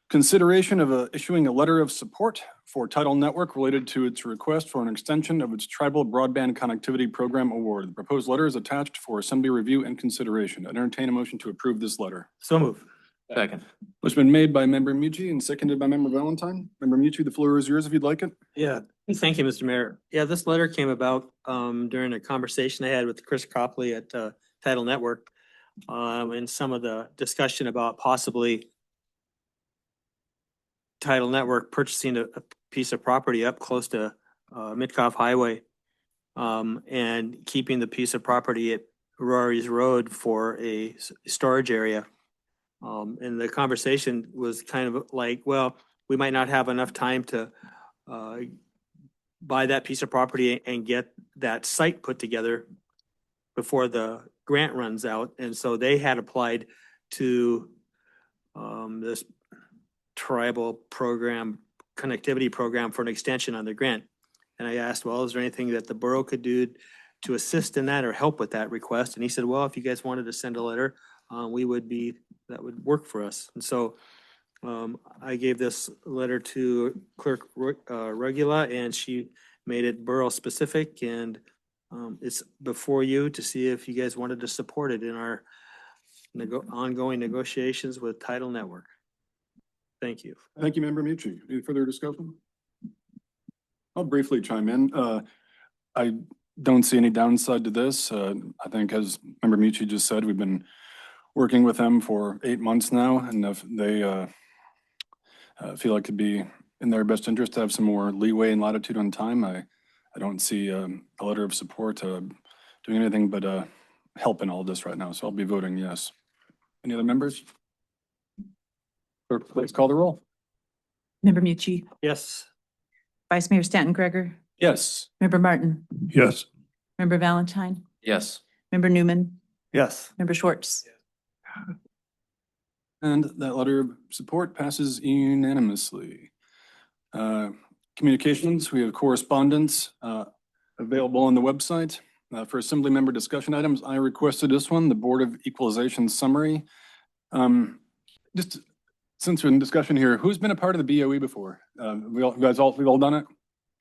Consideration of issuing a letter of support for Title Network related to its request for an extension of its Tribal Broadband Connectivity Program award. The proposed letter is attached for Assembly review and consideration. I entertain a motion to approve this letter. So move. Second. It's been made by Member Mucci and seconded by Member Valentine. Member Mucci, the floor is yours if you'd like it. Yeah, thank you, Mr. Mayor. Yeah, this letter came about during a conversation I had with Chris Copley at Title Network. And some of the discussion about possibly Title Network purchasing a piece of property up close to Mitkoff Highway and keeping the piece of property at Rory's Road for a storage area. And the conversation was kind of like, well, we might not have enough time to buy that piece of property and get that site put together before the grant runs out. And so they had applied to this tribal program, connectivity program for an extension on the grant. And I asked, well, is there anything that the borough could do to assist in that or help with that request? And he said, well, if you guys wanted to send a letter, that would work for us. And so I gave this letter to Clerk Regula, and she made it borough specific, and it's before you to see if you guys wanted to support it in our ongoing negotiations with Title Network. Thank you. Thank you, Member Mucci. Any further discussion? I'll briefly chime in. I don't see any downside to this. I think as Member Mucci just said, we've been working with them for 8 months now, and if they feel like it'd be in their best interest to have some more leeway and latitude on time, I don't see a letter of support doing anything but help in all this right now. So I'll be voting yes. Any other members? Clerk, please call the roll. Member Mucci? Yes. Vice Mayor Stanton Greger? Yes. Member Martin? Yes. Member Valentine? Yes. Member Newman? Yes. Member Schwartz? And that letter of support passes unanimously. Communications, we have correspondence available on the website. For Assembly member discussion items, I requested this one, the Board of Equalization summary. Just since we're in discussion here, who's been a part of the BOE before? We've all done it?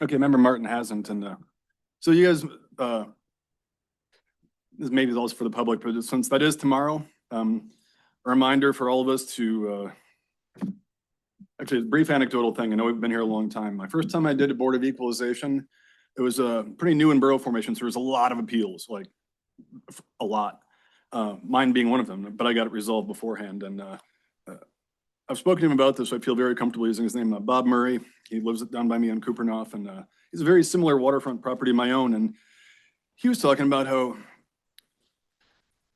Okay, Member Martin hasn't, and so you guys, this maybe is also for the public, but since that is tomorrow, a reminder for all of us to Actually, a brief anecdotal thing. I know we've been here a long time. My first time I did a Board of Equalization, it was pretty new in borough formation, so there was a lot of appeals, like a lot. Mine being one of them, but I got it resolved beforehand. And I've spoken to him about this, so I feel very comfortable using his name, Bob Murray. He lives down by me on Coopernoff, and he's a very similar waterfront property of my own. And he was talking about how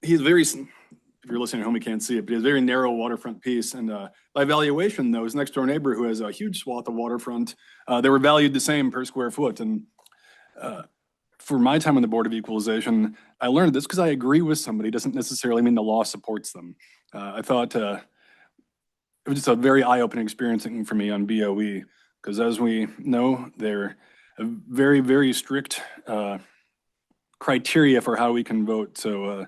he's very, if you're listening at home, you can't see it, but he has a very narrow waterfront piece. And by valuation, though, his next door neighbor who has a huge swath of waterfront, they were valued the same per square foot. And for my time on the Board of Equalization, I learned this because I agree with somebody doesn't necessarily mean the law supports them. I thought it was just a very eye-opening experience for me on BOE, because as we know, they're a very, very strict criteria for how we can vote. So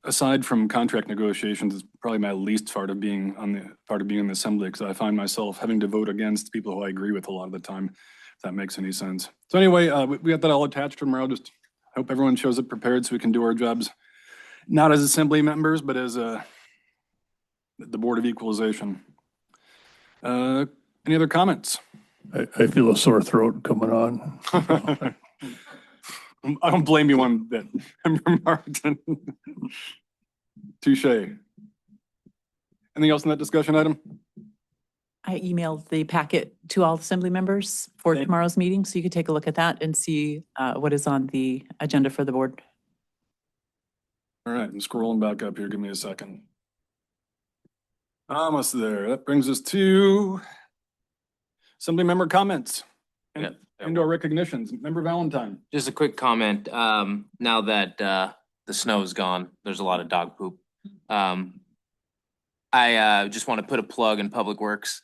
aside from contract negotiations, it's probably my least part of being in the assembly, because I find myself having to vote against people who I agree with a lot of the time, if that makes any sense. So anyway, we got that all attached tomorrow. Just hope everyone shows up prepared so we can do our jobs, not as assembly members, but as the Board of Equalization. Any other comments? I feel a sore throat coming on. I don't blame you one bit, Member Martin. Touche. Anything else in that discussion item? I emailed the packet to all assembly members for Thank- tomorrow's meeting, so you could take a look at that and see what is on the agenda for the board. All right, I'm scrolling back up here. Give me a second. Almost there. That brings us to assembly member comments and/or recognitions. Member Valentine. Just a quick comment. Now that the snow is gone, there's a lot of dog poop. I just want to put a plug in Public Works,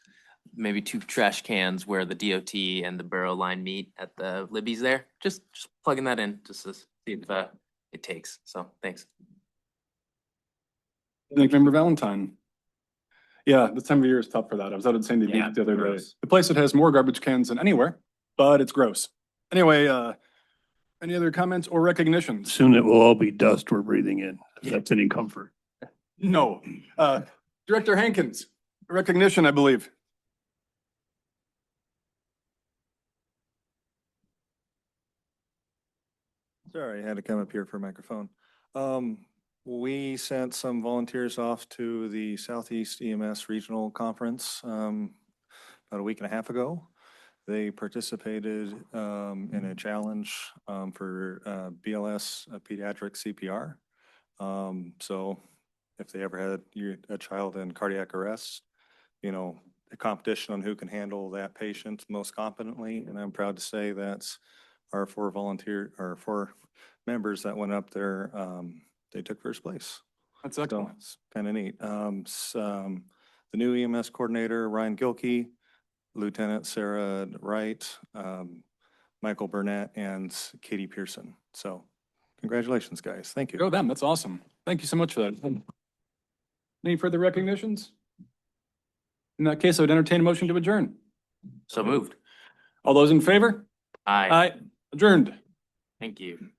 maybe 2 trash cans where the DOT and the borough line meet at the Libby's there. Just plugging that in just to see if it takes. So thanks. Thank you, Member Valentine. Yeah, this time of year is tough for that. I was out at Sandy Yeah, Beach the other day. gross. The place that has more garbage cans than anywhere, but it's gross. Anyway, any other comments or recognitions? Soon it will all be dust we're breathing in, if that's any comfort. No. Director Hankins, recognition, I believe. Sorry, I had to come up here for a microphone. We sent some volunteers off to the Southeast EMS Regional Conference about a week and a half ago. They participated in a challenge for BLS pediatric CPR. So if they ever had a child in cardiac arrest, you know, a competition on who can handle that patient most competently. And I'm proud to say that's our 4 members that went up there. They took first place. That's excellent. So it's kind of neat. The new EMS coordinator, Ryan Gilkey, Lieutenant Sarah Wright, Michael Burnett, and Katie Pearson. So congratulations, guys. Thank you. Go them. That's awesome. Thank you so much for that. Any further recognitions? In that case, I would entertain a motion to adjourn. So moved. All those in favor? Aye. Aye. Adjourned. Thank you.